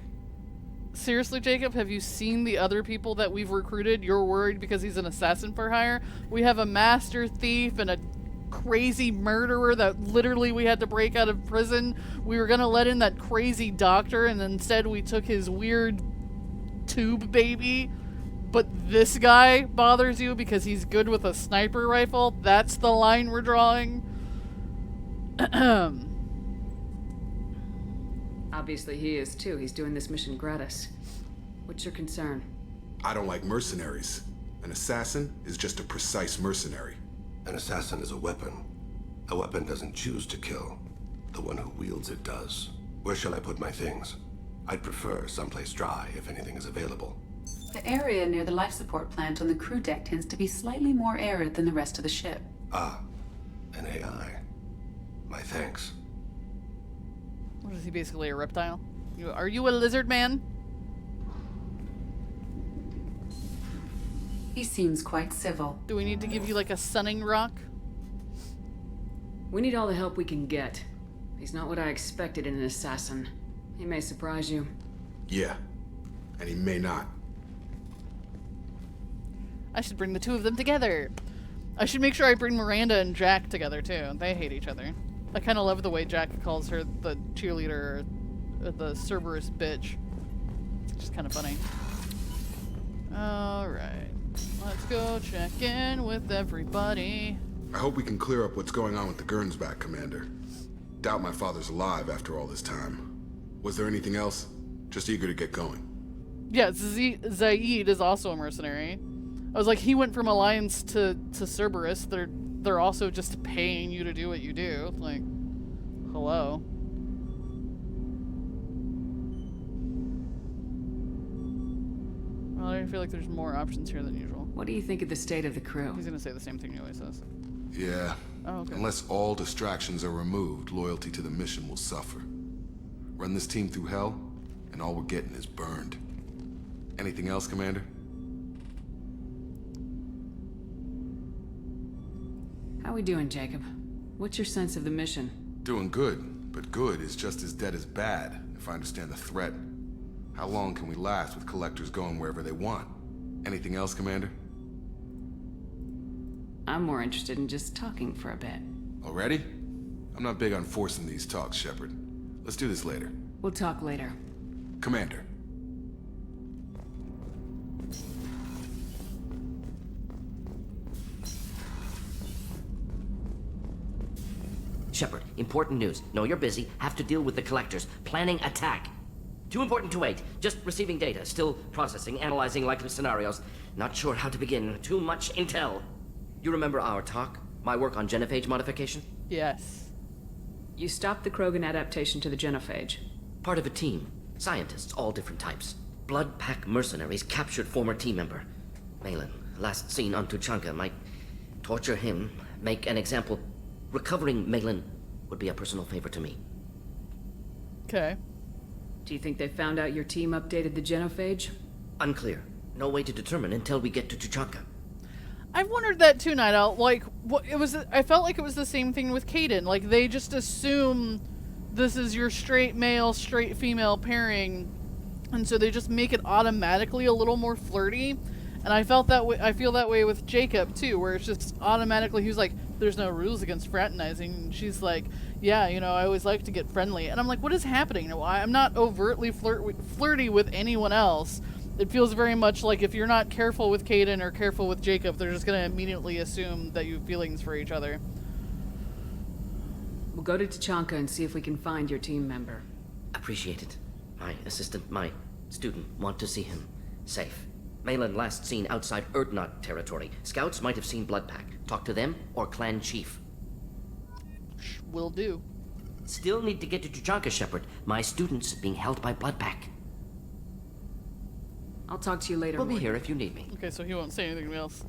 Speaker 1: Seriously, Jacob, have you seen the other people that we've recruited? You're worried because he's an assassin for hire? We have a master thief and a crazy murderer that literally we had to break out of prison. We were gonna let in that crazy doctor, and instead we took his weird tube baby. But this guy bothers you because he's good with a sniper rifle? That's the line we're drawing?
Speaker 11: Obviously he is too. He's doing this mission gratis. What's your concern?
Speaker 12: I don't like mercenaries. An assassin is just a precise mercenary.
Speaker 3: An assassin is a weapon. A weapon doesn't choose to kill. The one who wields it does. Where shall I put my things? I'd prefer someplace dry if anything is available.
Speaker 13: The area near the life support plant on the crew deck tends to be slightly more arid than the rest of the ship.
Speaker 3: Ah, an AI. My thanks.
Speaker 1: What is he, basically a reptile? Are you a lizard man?
Speaker 13: He seems quite civil.
Speaker 1: Do we need to give you like a sunning rock?
Speaker 11: We need all the help we can get. He's not what I expected in an assassin. He may surprise you.
Speaker 12: Yeah, and he may not.
Speaker 1: I should bring the two of them together. I should make sure I bring Miranda and Jack together too. They hate each other. I kind of love the way Jack calls her the cheerleader, or the Cerberus bitch. It's just kind of funny. Alright. Let's go check in with everybody.
Speaker 12: I hope we can clear up what's going on with the Gernsback, Commander. Doubt my father's alive after all this time. Was there anything else? Just eager to get going.
Speaker 1: Yeah, Zaid is also a mercenary. I was like, he went from Alliance to Cerberus. They're also just paying you to do what you do. Like, hello. Well, I feel like there's more options here than usual.
Speaker 11: What do you think of the state of the crew?
Speaker 1: He's gonna say the same thing he always says.
Speaker 12: Yeah.
Speaker 1: Oh, okay.
Speaker 12: Unless all distractions are removed, loyalty to the mission will suffer. Run this team through hell, and all we're getting is burned. Anything else, Commander?
Speaker 11: How we doing, Jacob? What's your sense of the mission?
Speaker 12: Doing good, but good is just as dead as bad, if I understand the threat. How long can we last with collectors going wherever they want? Anything else, Commander?
Speaker 11: I'm more interested in just talking for a bit.
Speaker 12: Already? I'm not big on forcing these talks, Shepard. Let's do this later.
Speaker 11: We'll talk later.
Speaker 12: Commander.
Speaker 2: Shepard, important news. Know you're busy. Have to deal with the collectors. Planning attack. Too important to wait. Just receiving data. Still processing, analyzing likely scenarios. Not sure how to begin. Too much intel. You remember our talk? My work on genophage modification?
Speaker 1: Yes.
Speaker 11: You stopped the Krogan adaptation to the genophage.
Speaker 2: Part of a team. Scientists, all different types. Blood Pack mercenaries captured former team member. Malin, last seen on Tuchanka. Might torture him, make an example. Recovering Malin would be a personal favor to me.
Speaker 1: Okay.
Speaker 11: Do you think they found out your team updated the genophage?
Speaker 2: Unclear. No way to determine until we get to Tuchanka.
Speaker 1: I've wondered that too, Night Owl. Like, what it was? I felt like it was the same thing with Kaidan. Like, they just assume this is your straight male, straight female pairing, and so they just make it automatically a little more flirty. And I felt that way. I feel that way with Jacob too, where it's just automatically. He's like, "There's no rules against fraternizing," and she's like, "Yeah, you know, I always like to get friendly." And I'm like, "What is happening? I'm not overtly flirty with anyone else." It feels very much like if you're not careful with Kaidan or careful with Jacob, they're just gonna immediately assume that you have feelings for each other.
Speaker 11: We'll go to Tuchanka and see if we can find your team member.
Speaker 2: Appreciate it. My assistant, my student, want to see him. Safe. Malin last seen outside Erdnot territory. Scouts might have seen Bloodpack. Talk to them or clan chief.
Speaker 1: Will do.
Speaker 2: Still need to get to Tuchanka, Shepard. My student's being held by Bloodpack.
Speaker 11: I'll talk to you later.
Speaker 2: We'll be here if you need me.
Speaker 1: Okay, so he won't say anything else.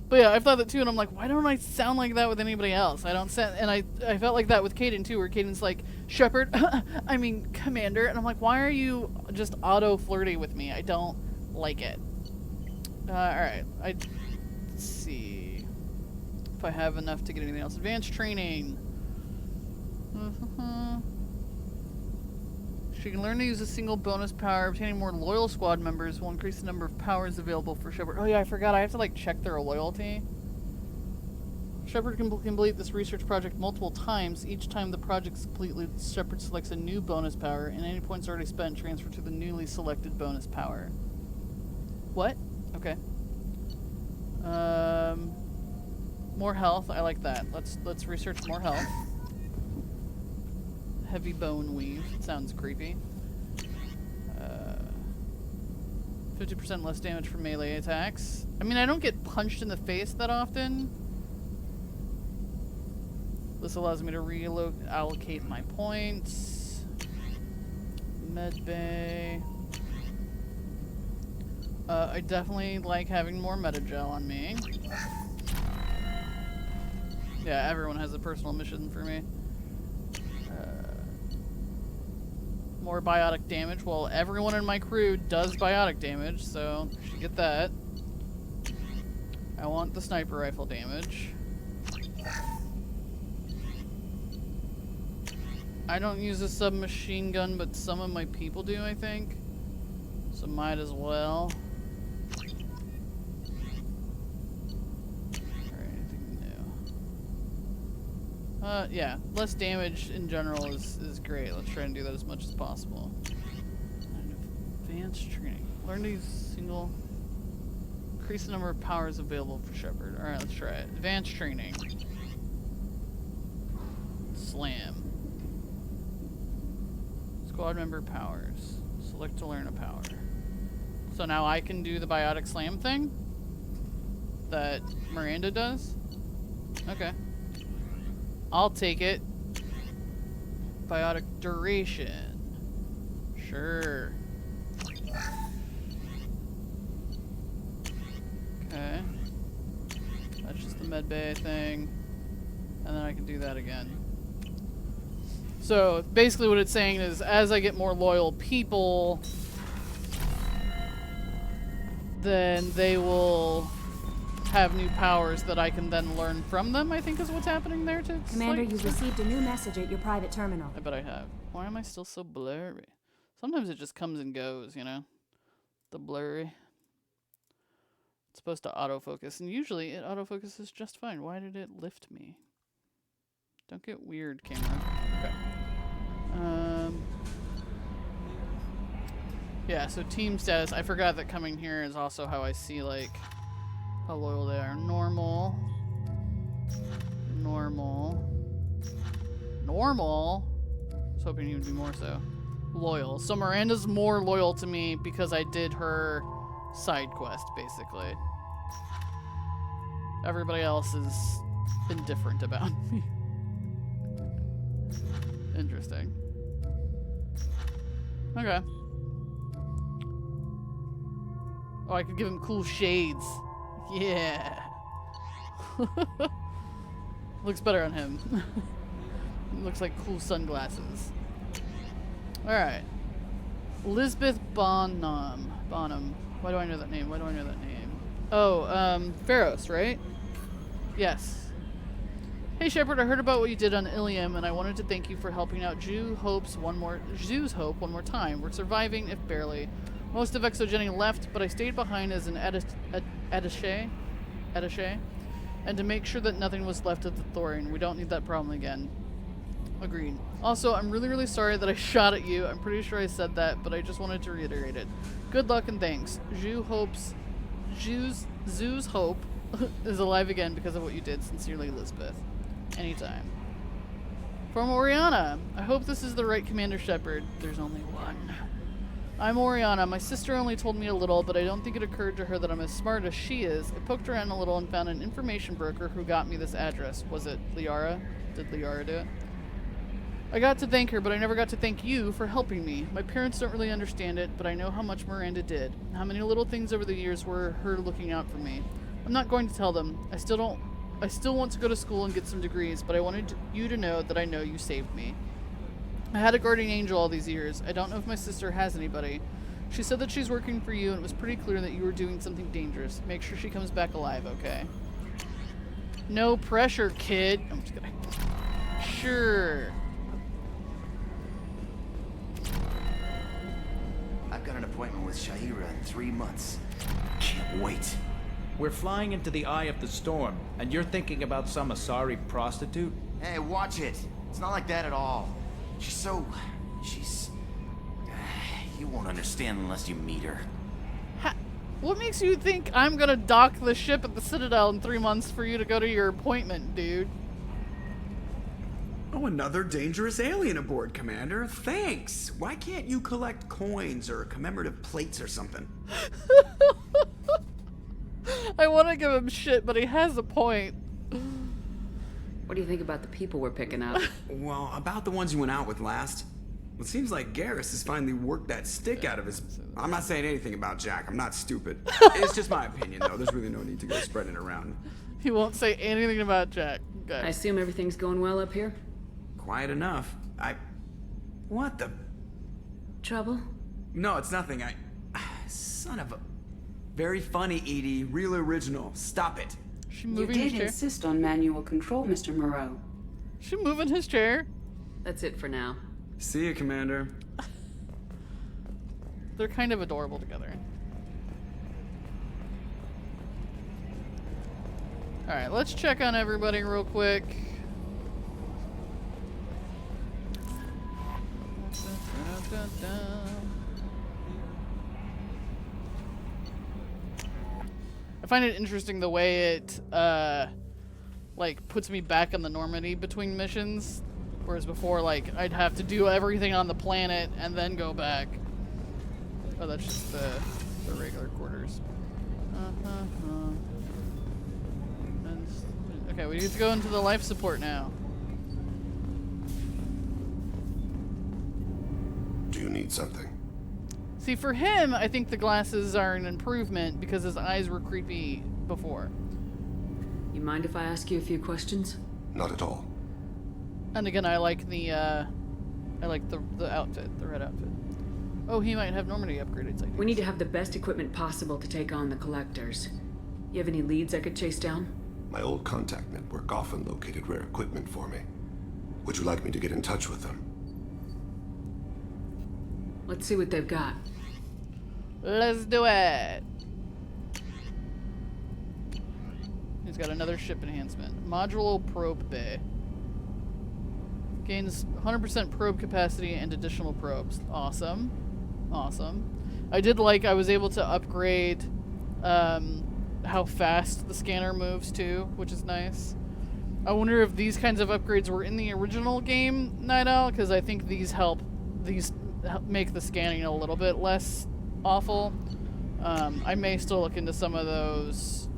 Speaker 1: But yeah, I've thought that too, and I'm like, why don't I sound like that with anybody else? I don't sound, and I felt like that with Kaidan too, where Kaidan's like, Shepard, I mean, Commander, and I'm like, why are you just auto-flirty with me? I don't like it. Alright, let's see. if I have enough to get anything else. Advanced training. She can learn to use a single bonus power. Obtaining more loyal squad members will increase the number of powers available for Shepard. Oh yeah, I forgot. I have to like check their loyalty. Shepard can complete this research project multiple times. Each time the project's completed, Shepard selects a new bonus power, and any points already spent transfer to the newly selected bonus power. What? Okay. More health. I like that. Let's research more health. Heavy bone weave. Sounds creepy. 50% less damage from melee attacks. I mean, I don't get punched in the face that often. This allows me to reallocate my points. Medbay. I definitely like having more metagel on me. Yeah, everyone has a personal mission for me. More biotic damage. Well, everyone in my crew does biotic damage, so I should get that. I want the sniper rifle damage. I don't use a submachine gun, but some of my people do, I think. So might as well. Yeah, less damage in general is great. Let's try and do that as much as possible. Advanced training. Learn to use single. Increase the number of powers available for Shepard. Alright, let's try it. Advanced training. Slam. Squad member powers. Select to learn a power. So now I can do the biotic slam thing that Miranda does? Okay. I'll take it. Biotic duration. Sure. Okay. That's just the medbay thing. And then I can do that again. So basically what it's saying is as I get more loyal people, then they will have new powers that I can then learn from them, I think is what's happening there too.
Speaker 15: Commander, you've received a new message at your private terminal.
Speaker 1: I bet I have. Why am I still so blurry? Sometimes it just comes and goes, you know? The blurry. It's supposed to autofocus, and usually it autofocuses just fine. Why did it lift me? Don't get weird, camera. Okay. Yeah, so team status. I forgot that coming here is also how I see, like, how loyal they are. Normal. Normal. Normal? I was hoping he would be more so. Loyal. So Miranda's more loyal to me because I did her side quest, basically. Everybody else is indifferent about me. Interesting. Okay. Oh, I could give him cool shades. Yeah. Looks better on him. Looks like cool sunglasses. Alright. Lisbeth Bonham. Why do I know that name? Why do I know that name? Oh, Pharos, right? Yes. Hey Shepard, I heard about what you did on Illium, and I wanted to thank you for helping out Zhu's Hope one more time. We're surviving, if barely. Most of Exogeny left, but I stayed behind as an attaché, and to make sure that nothing was left of the Thorian. We don't need that problem again. Agreed. Also, I'm really, really sorry that I shot at you. I'm pretty sure I said that, but I just wanted to reiterate it. Good luck and thanks. Zhu's Hope is alive again because of what you did. Sincerely, Elizabeth. Anytime. From Oriana. I hope this is the right Commander Shepard. There's only one. I'm Oriana. My sister only told me a little, but I don't think it occurred to her that I'm as smart as she is. I poked around a little and found an information broker who got me this address. Was it Liara? Did Liara do it? I got to thank her, but I never got to thank you for helping me. My parents don't really understand it, but I know how much Miranda did. How many little things over the years were her looking out for me. I'm not going to tell them. I still want to go to school and get some degrees, but I wanted you to know that I know you saved me. I had a guardian angel all these years. I don't know if my sister has anybody. She said that she's working for you, and it was pretty clear that you were doing something dangerous. Make sure she comes back alive, okay? No pressure, kid. I'm just kidding. Sure.
Speaker 7: I've got an appointment with Shaira in 3 months. Can't wait.
Speaker 14: We're flying into the eye of the storm, and you're thinking about some Asari prostitute?
Speaker 7: Hey, watch it. It's not like that at all. She's... You won't understand unless you meet her.
Speaker 1: What makes you think I'm gonna dock the ship at the Citadel in 3 months for you to go to your appointment, dude?
Speaker 22: Oh, another dangerous alien aboard, Commander. Thanks. Why can't you collect coins or commemorative plates or something?
Speaker 1: I want to give him shit, but he has a point.
Speaker 11: What do you think about the people we're picking up?
Speaker 22: Well, about the ones you went out with last. It seems like Garrus has finally worked that stick out of his... I'm not saying anything about Jack. I'm not stupid. It's just my opinion, though. There's really no need to go spreading it around.
Speaker 1: He won't say anything about Jack. Okay.
Speaker 11: I assume everything's going well up here?
Speaker 22: Quiet enough. What the...
Speaker 11: Trouble?
Speaker 22: No, it's nothing. Son of a... Very funny, Edie. Real original. Stop it.
Speaker 1: She
Speaker 13: You
Speaker 1: moving his
Speaker 13: did
Speaker 1: chair?
Speaker 13: insist on manual control, Mr. Moreau.
Speaker 1: She moving his chair?
Speaker 11: That's it for now.
Speaker 22: See you, Commander.
Speaker 1: They're kind of adorable together. Alright, let's check on everybody real quick. I find it interesting the way it like puts me back in the Normandy between missions, whereas before like I'd have to do everything on the planet and then go back. Oh, that's just the regular quarters. Okay, we need to go into the life support now.
Speaker 3: Do you need something?
Speaker 1: See, for him, I think the glasses are an improvement because his eyes were creepy before.
Speaker 11: You mind if I ask you a few questions?
Speaker 3: Not at all.
Speaker 1: And again, I like the outfit, the red outfit. Oh, he might have Normandy upgraded.
Speaker 11: We need to have the best equipment possible to take on the Collectors. You have any leads I could chase down?
Speaker 3: My old contact network often located rare equipment for me. Would you like me to get in touch with them?
Speaker 11: Let's see what they've got.
Speaker 1: Let's do it. He's got another ship enhancement. Modular probe bay. Gains 100% probe capacity and additional probes. Awesome. Awesome. I did like I was able to upgrade how fast the scanner moves too, which is nice. I wonder if these kinds of upgrades were in the original game, Night Owl, because I think these help make the scanning a little bit less awful. I may still look into some of those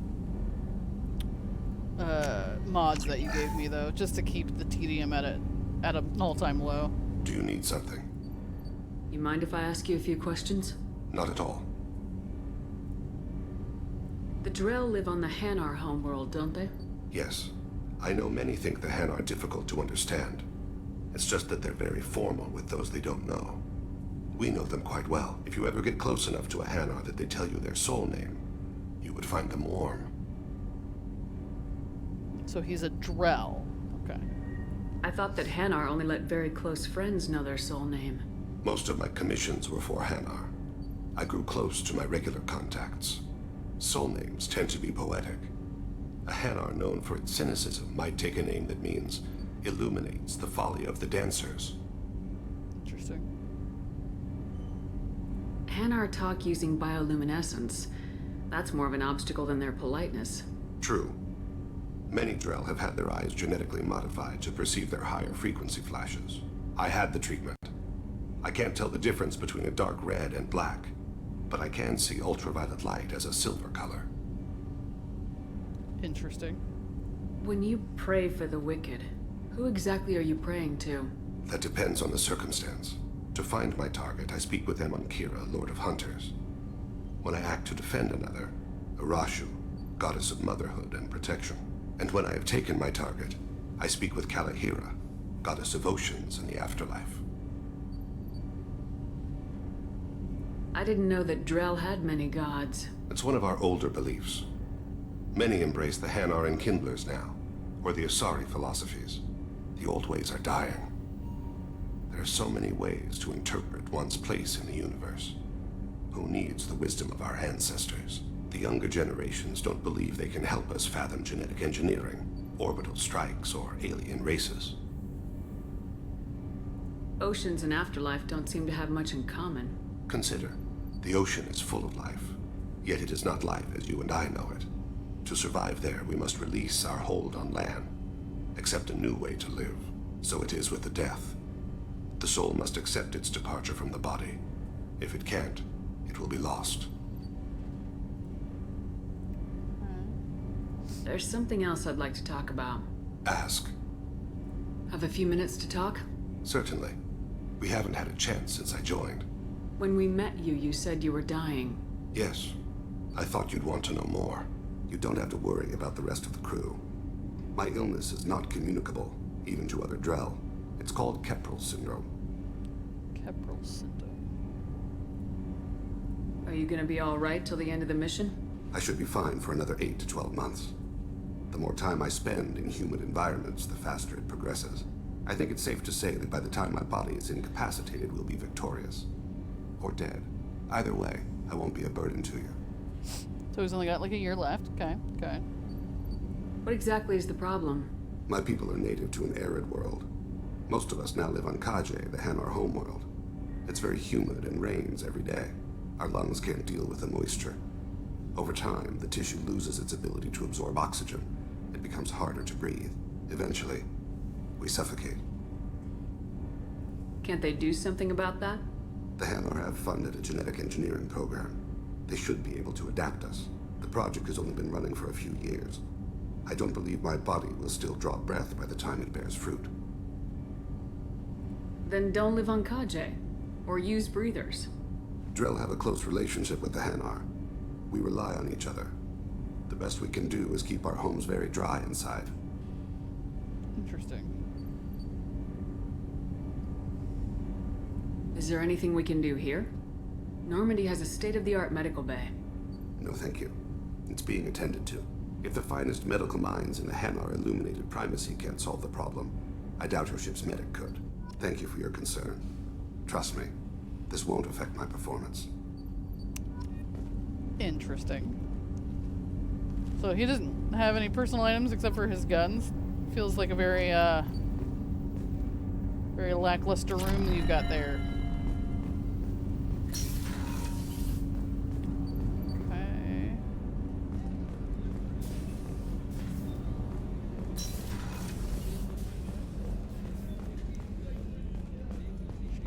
Speaker 1: mods that you gave me though, just to keep the tedium at an all-time low.
Speaker 3: Do you need something?
Speaker 11: You mind if I ask you a few questions?
Speaker 3: Not at all.
Speaker 11: The Drell live on the Hanar homeworld, don't they?
Speaker 3: Yes. I know many think the Han are difficult to understand. It's just that they're very formal with those they don't know. We know them quite well. If you ever get close enough to a Hanar that they tell you their soul name, you would find them warm.
Speaker 1: So he's a Drell. Okay.
Speaker 11: I thought that Hanar only let very close friends know their soul name.
Speaker 3: Most of my commissions were for Hanar. I grew close to my regular contacts. Soul names tend to be poetic. A Hanar known for its cynicism might take a name that means illuminates the folly of the dancers.
Speaker 1: Interesting.
Speaker 11: Hanar talk using bioluminescence. That's more of an obstacle than their politeness.
Speaker 3: True. Many Drell have had their eyes genetically modified to perceive their higher frequency flashes. I had the treatment. I can't tell the difference between a dark red and black, but I can see ultraviolet light as a silver color.
Speaker 1: Interesting.
Speaker 11: When you pray for the wicked, who exactly are you praying to?
Speaker 3: That depends on the circumstance. To find my target, I speak with Emon Kira, Lord of Hunters. When I act to defend another, Arashu, Goddess of Motherhood and Protection. And when I have taken my target, I speak with Kalahira, Goddess of Oceans and the Afterlife.
Speaker 11: I didn't know that Drell had many gods.
Speaker 3: It's one of our older beliefs. Many embrace the Hanar and Kindlers now, or the Asari philosophies. The old ways are dying. There are so many ways to interpret one's place in the universe. Who needs the wisdom of our ancestors? The younger generations don't believe they can help us fathom genetic engineering, orbital strikes, or alien races.
Speaker 11: Oceans and afterlife don't seem to have much in common.
Speaker 3: Consider, the ocean is full of life, yet it is not life as you and I know it. To survive there, we must release our hold on land, accept a new way to live. So it is with the death. The soul must accept its departure from the body. If it can't, it will be lost.
Speaker 11: There's something else I'd like to talk about.
Speaker 3: Ask.
Speaker 11: Have a few minutes to talk?
Speaker 3: Certainly. We haven't had a chance since I joined.
Speaker 11: When we met you, you said you were dying.
Speaker 3: Yes. I thought you'd want to know more. You don't have to worry about the rest of the crew. My illness is not communicable, even to other Drell. It's called Keprel syndrome.
Speaker 1: Keprel syndrome.
Speaker 11: Are you gonna be all right till the end of the mission?
Speaker 3: I should be fine for another 8 to 12 months. The more time I spend in human environments, the faster it progresses. I think it's safe to say that by the time my body is incapacitated, we'll be victorious. Or dead. Either way, I won't be a burden to you.
Speaker 1: So he's only got like a year left. Okay, okay.
Speaker 11: What exactly is the problem?
Speaker 3: My people are native to an arid world. Most of us now live on Kaje, the Hanar homeworld. It's very humid and rains every day. Our lungs can't deal with the moisture. Over time, the tissue loses its ability to absorb oxygen. It becomes harder to breathe. Eventually, we suffocate.
Speaker 11: Can't they do something about that?
Speaker 3: The Hanar have funded a genetic engineering program. They should be able to adapt us. The project has only been running for a few years. I don't believe my body will still draw breath by the time it bears fruit.
Speaker 11: Then don't live on Kaje. Or use breathers.
Speaker 3: Drell have a close relationship with the Hanar. We rely on each other. The best we can do is keep our homes very dry inside.
Speaker 1: Interesting.
Speaker 11: Is there anything we can do here? Normandy has a state-of-the-art medical bay.
Speaker 3: No, thank you. It's being attended to. If the finest medical minds in the Hanar illuminated primacy can't solve the problem, I doubt your ship's medic could. Thank you for your concern. Trust me, this won't affect my performance.
Speaker 1: Interesting. So he doesn't have any personal items except for his guns. Feels like a very, very lackluster room that you've got there. Okay.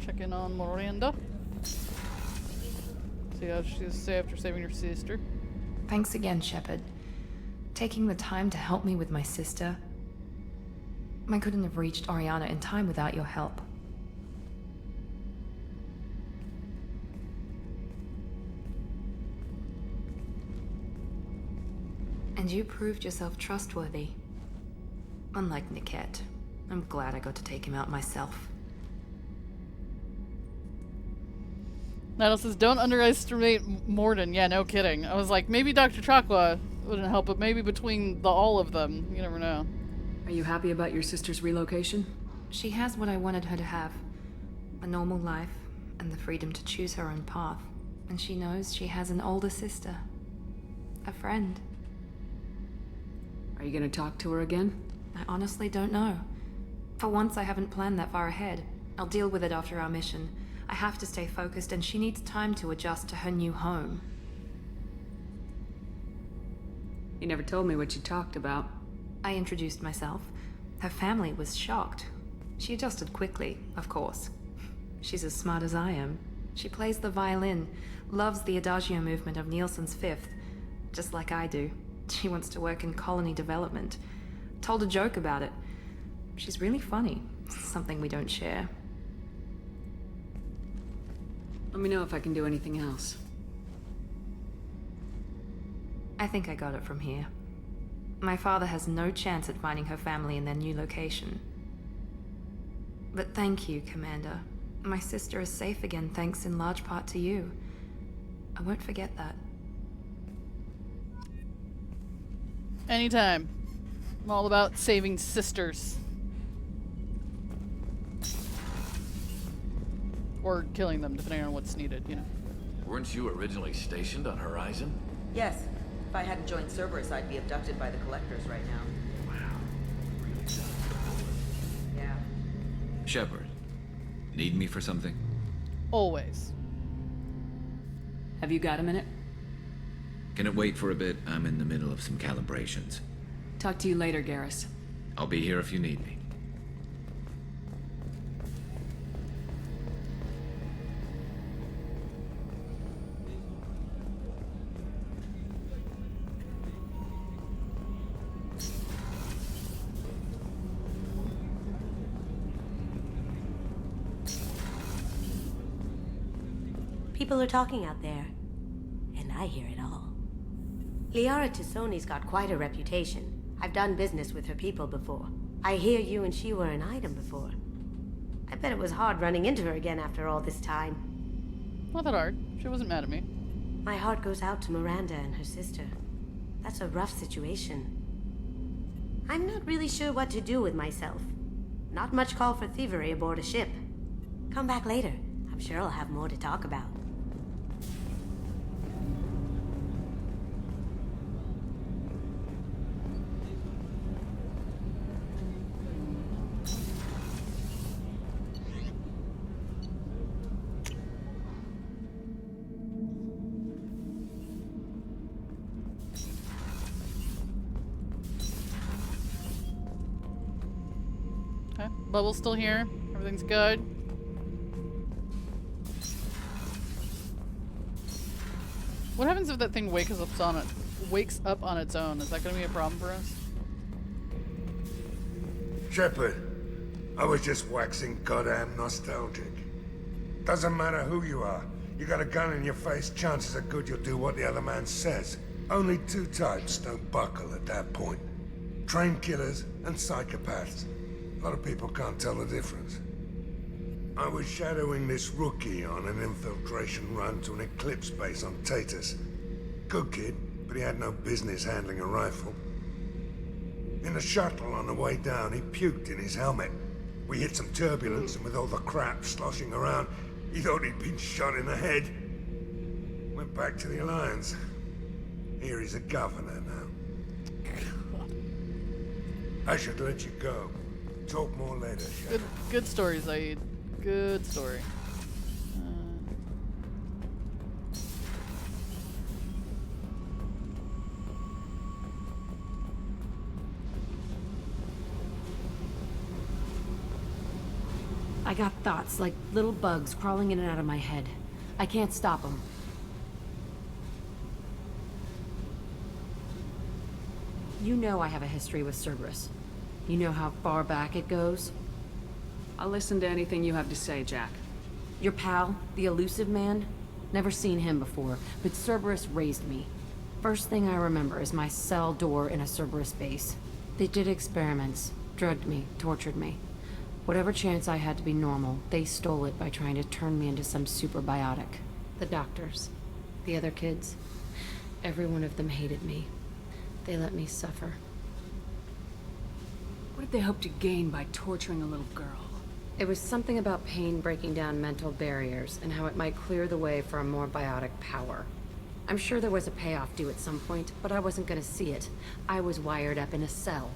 Speaker 1: Check in on Miranda. See how she's safe after saving her sister.
Speaker 6: Thanks again, Shepard. Taking the time to help me with my sister. I couldn't have reached Oriana in time without your help. And you proved yourself trustworthy. Unlike Niket, I'm glad I got to take him out myself.
Speaker 1: Natal says, don't underestimate Morden. Yeah, no kidding. I was like, maybe Dr. Chakwa wouldn't help, but maybe between all of them, you never know.
Speaker 11: Are you happy about your sister's relocation?
Speaker 6: She has what I wanted her to have. A normal life, and the freedom to choose her own path. And she knows she has an older sister. A friend.
Speaker 11: Are you gonna talk to her again?
Speaker 6: I honestly don't know. For once, I haven't planned that far ahead. I'll deal with it after our mission. I have to stay focused, and she needs time to adjust to her new home.
Speaker 11: You never told me what you talked about.
Speaker 6: I introduced myself. Her family was shocked. She adjusted quickly, of course. She's as smart as I am. She plays the violin, loves the Adagio movement of Nielsen's Fifth, just like I do. She wants to work in colony development. Told a joke about it. She's really funny. Something we don't share.
Speaker 11: Let me know if I can do anything else.
Speaker 6: I think I got it from here. My father has no chance at finding her family in their new location. But thank you, Commander. My sister is safe again thanks in large part to you. I won't forget that.
Speaker 1: Anytime. I'm all about saving sisters. Or killing them, depending on what's needed, you know.
Speaker 9: Weren't you originally stationed on Horizon?
Speaker 20: Yes. If I hadn't joined Cerberus, I'd be abducted by the Collectors right now. Yeah.
Speaker 18: Shepard, need me for something?
Speaker 1: Always.
Speaker 11: Have you got a minute?
Speaker 18: Can it wait for a bit? I'm in the middle of some calibrations.
Speaker 11: Talk to you later, Garrus.
Speaker 18: I'll be here if you need me.
Speaker 23: People are talking out there, and I hear it all. Liara T'Soni's got quite a reputation. I've done business with her people before. I hear you and she were an item before. I bet it was hard running into her again after all this time.
Speaker 1: Not that hard. She wasn't mad at me.
Speaker 23: My heart goes out to Miranda and her sister. That's a rough situation. I'm not really sure what to do with myself. Not much call for thievery aboard a ship. Come back later. I'm sure I'll have more to talk about.
Speaker 1: Okay, Bubble's still here. Everything's good. What happens if that thing wakes up on its own? Is that going to be a problem for us?
Speaker 24: Shepard, I was just waxing goddamn nostalgic. Doesn't matter who you are. You got a gun in your face, chances are good you'll do what the other man says. Only two types don't buckle at that point. Trained killers and psychopaths. A lot of people can't tell the difference. I was shadowing this rookie on an infiltration run to an Eclipse base on Tatus. Good kid, but he had no business handling a rifle. In the shuttle on the way down, he puked in his helmet. We hit some turbulence, and with all the crap sloshing around, he thought he'd been shot in the head. Went back to the Alliance. Here he's a governor now. I should let you go. Talk more later, Shepard.
Speaker 1: Good story, Zaid. Good story.
Speaker 21: I got thoughts like little bugs crawling in and out of my head. I can't stop them. You know I have a history with Cerberus. You know how far back it goes?
Speaker 11: I'll listen to anything you have to say, Jack.
Speaker 21: Your pal, the elusive man? Never seen him before, but Cerberus raised me. First thing I remember is my cell door in a Cerberus base. They did experiments, drugged me, tortured me. Whatever chance I had to be normal, they stole it by trying to turn me into some superbiotic. The doctors, the other kids, every one of them hated me. They let me suffer.
Speaker 11: What did they hope to gain by torturing a little girl?
Speaker 21: It was something about pain breaking down mental barriers and how it might clear the way for a more biotic power. I'm sure there was a payoff due at some point, but I wasn't gonna see it. I was wired up in a cell.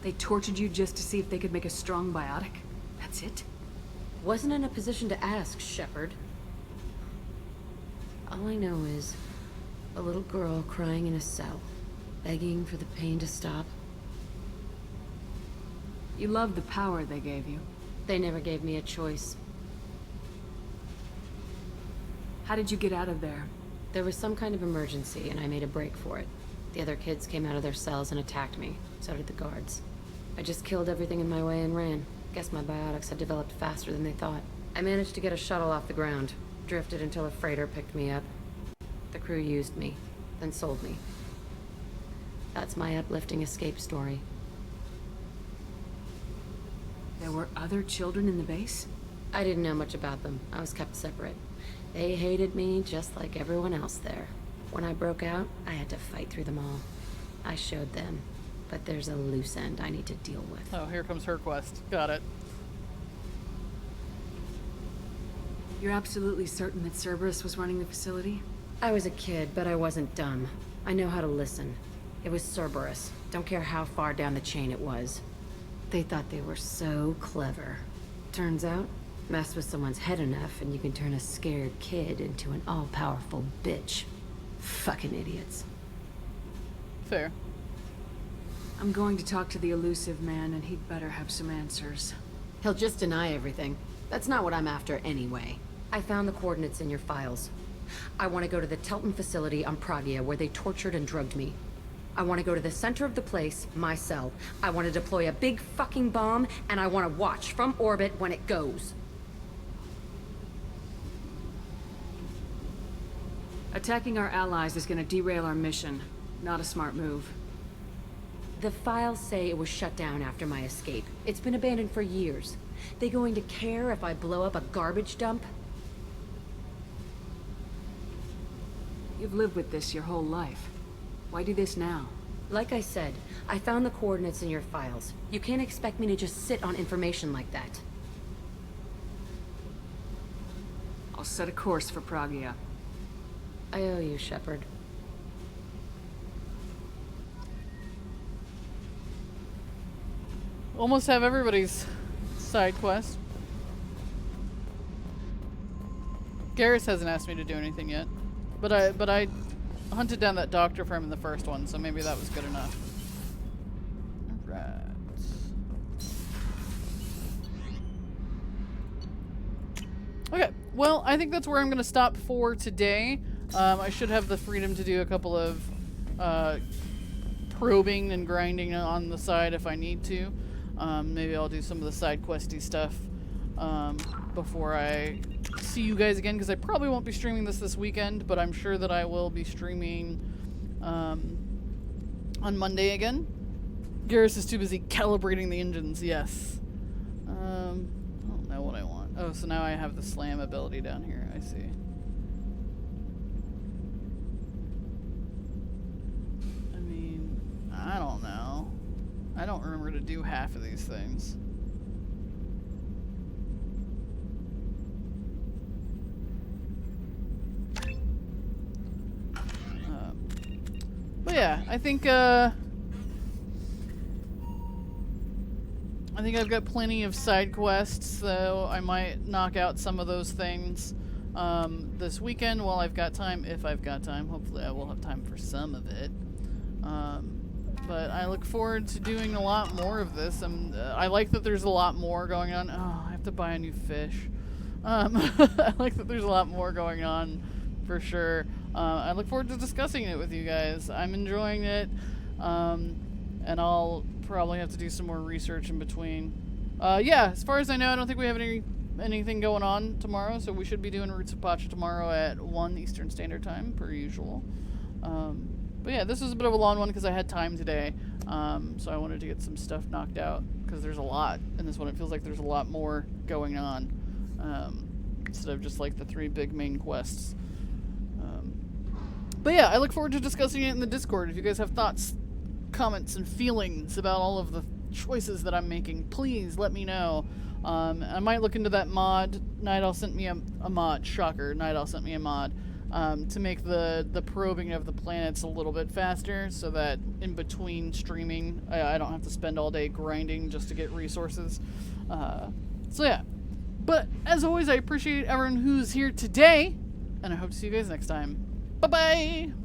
Speaker 11: They tortured you just to see if they could make a strong biotic? That's it?
Speaker 21: Wasn't in a position to ask, Shepard. All I know is a little girl crying in a cell, begging for the pain to stop.
Speaker 11: You love the power they gave you.
Speaker 21: They never gave me a choice.
Speaker 11: How did you get out of there?
Speaker 21: There was some kind of emergency, and I made a break for it. The other kids came out of their cells and attacked me. So did the guards. I just killed everything in my way and ran. Guess my biotics had developed faster than they thought. I managed to get a shuttle off the ground. Drifted until a freighter picked me up. The crew used me, then sold me. That's my uplifting escape story.
Speaker 11: There were other children in the base?
Speaker 21: I didn't know much about them. I was kept separate. They hated me just like everyone else there. When I broke out, I had to fight through them all. I showed them, but there's a loose end I need to deal with.
Speaker 1: Oh, here comes her quest. Got it.
Speaker 11: You're absolutely certain that Cerberus was running the facility?
Speaker 21: I was a kid, but I wasn't dumb. I know how to listen. It was Cerberus. Don't care how far down the chain it was. They thought they were so clever. Turns out, mess with someone's head enough and you can turn a scared kid into an all-powerful bitch. Fucking idiots.
Speaker 1: Fair.
Speaker 11: I'm going to talk to the elusive man, and he'd better have some answers.
Speaker 21: He'll just deny everything. That's not what I'm after anyway. I found the coordinates in your files. I want to go to the Telton facility on Pragia where they tortured and drugged me. I want to go to the center of the place, my cell. I want to deploy a big fucking bomb, and I want to watch from orbit when it goes.
Speaker 11: Attacking our allies is going to derail our mission. Not a smart move.
Speaker 21: The files say it was shut down after my escape. It's been abandoned for years. They going to care if I blow up a garbage dump?
Speaker 11: You've lived with this your whole life. Why do this now?
Speaker 21: Like I said, I found the coordinates in your files. You can't expect me to just sit on information like that.
Speaker 11: I'll set a course for Pragia.
Speaker 21: I owe you, Shepard.
Speaker 1: Almost have everybody's side quest. Garrus hasn't asked me to do anything yet. But I hunted down that doctor for him in the first one, so maybe that was good enough. Alright. Okay, well, I think that's where I'm going to stop for today. I should have the freedom to do a couple of probing and grinding on the side if I need to. Maybe I'll do some of the side questy stuff before I see you guys again, because I probably won't be streaming this weekend, but I'm sure that I will be streaming on Monday again. Garrus is too busy calibrating the engines, yes. I don't know what I want. Oh, so now I have the slam ability down here, I see. I mean, I don't know. I don't remember to do half of these things. But yeah, I think I've got plenty of side quests, so I might knock out some of those things this weekend while I've got time, if I've got time. Hopefully I will have time for some of it. But I look forward to doing a lot more of this. I like that there's a lot more going on. Oh, I have to buy a new fish. I like that there's a lot more going on, for sure. I look forward to discussing it with you guys. I'm enjoying it, and I'll probably have to do some more research in between. Yeah, as far as I know, I don't think we have anything going on tomorrow, so we should be doing Roots of Pacha tomorrow at 1 Eastern Standard Time, per usual. But yeah, this was a bit of a long one because I had time today, so I wanted to get some stuff knocked out, because there's a lot in this one. It feels like there's a lot more going on, instead of just like the 3 big main quests. But yeah, I look forward to discussing it in the Discord. If you guys have thoughts, comments, and feelings about all of the choices that I'm making, please let me know. I might look into that mod. Night Owl sent me a mod. Shocker, Night Owl sent me a mod to make the probing of the planets a little bit faster, so that in between streaming, I don't have to spend all day grinding just to get resources. So yeah. But as always, I appreciate everyone who's here today, and I hope to see you guys next time. Bye-bye!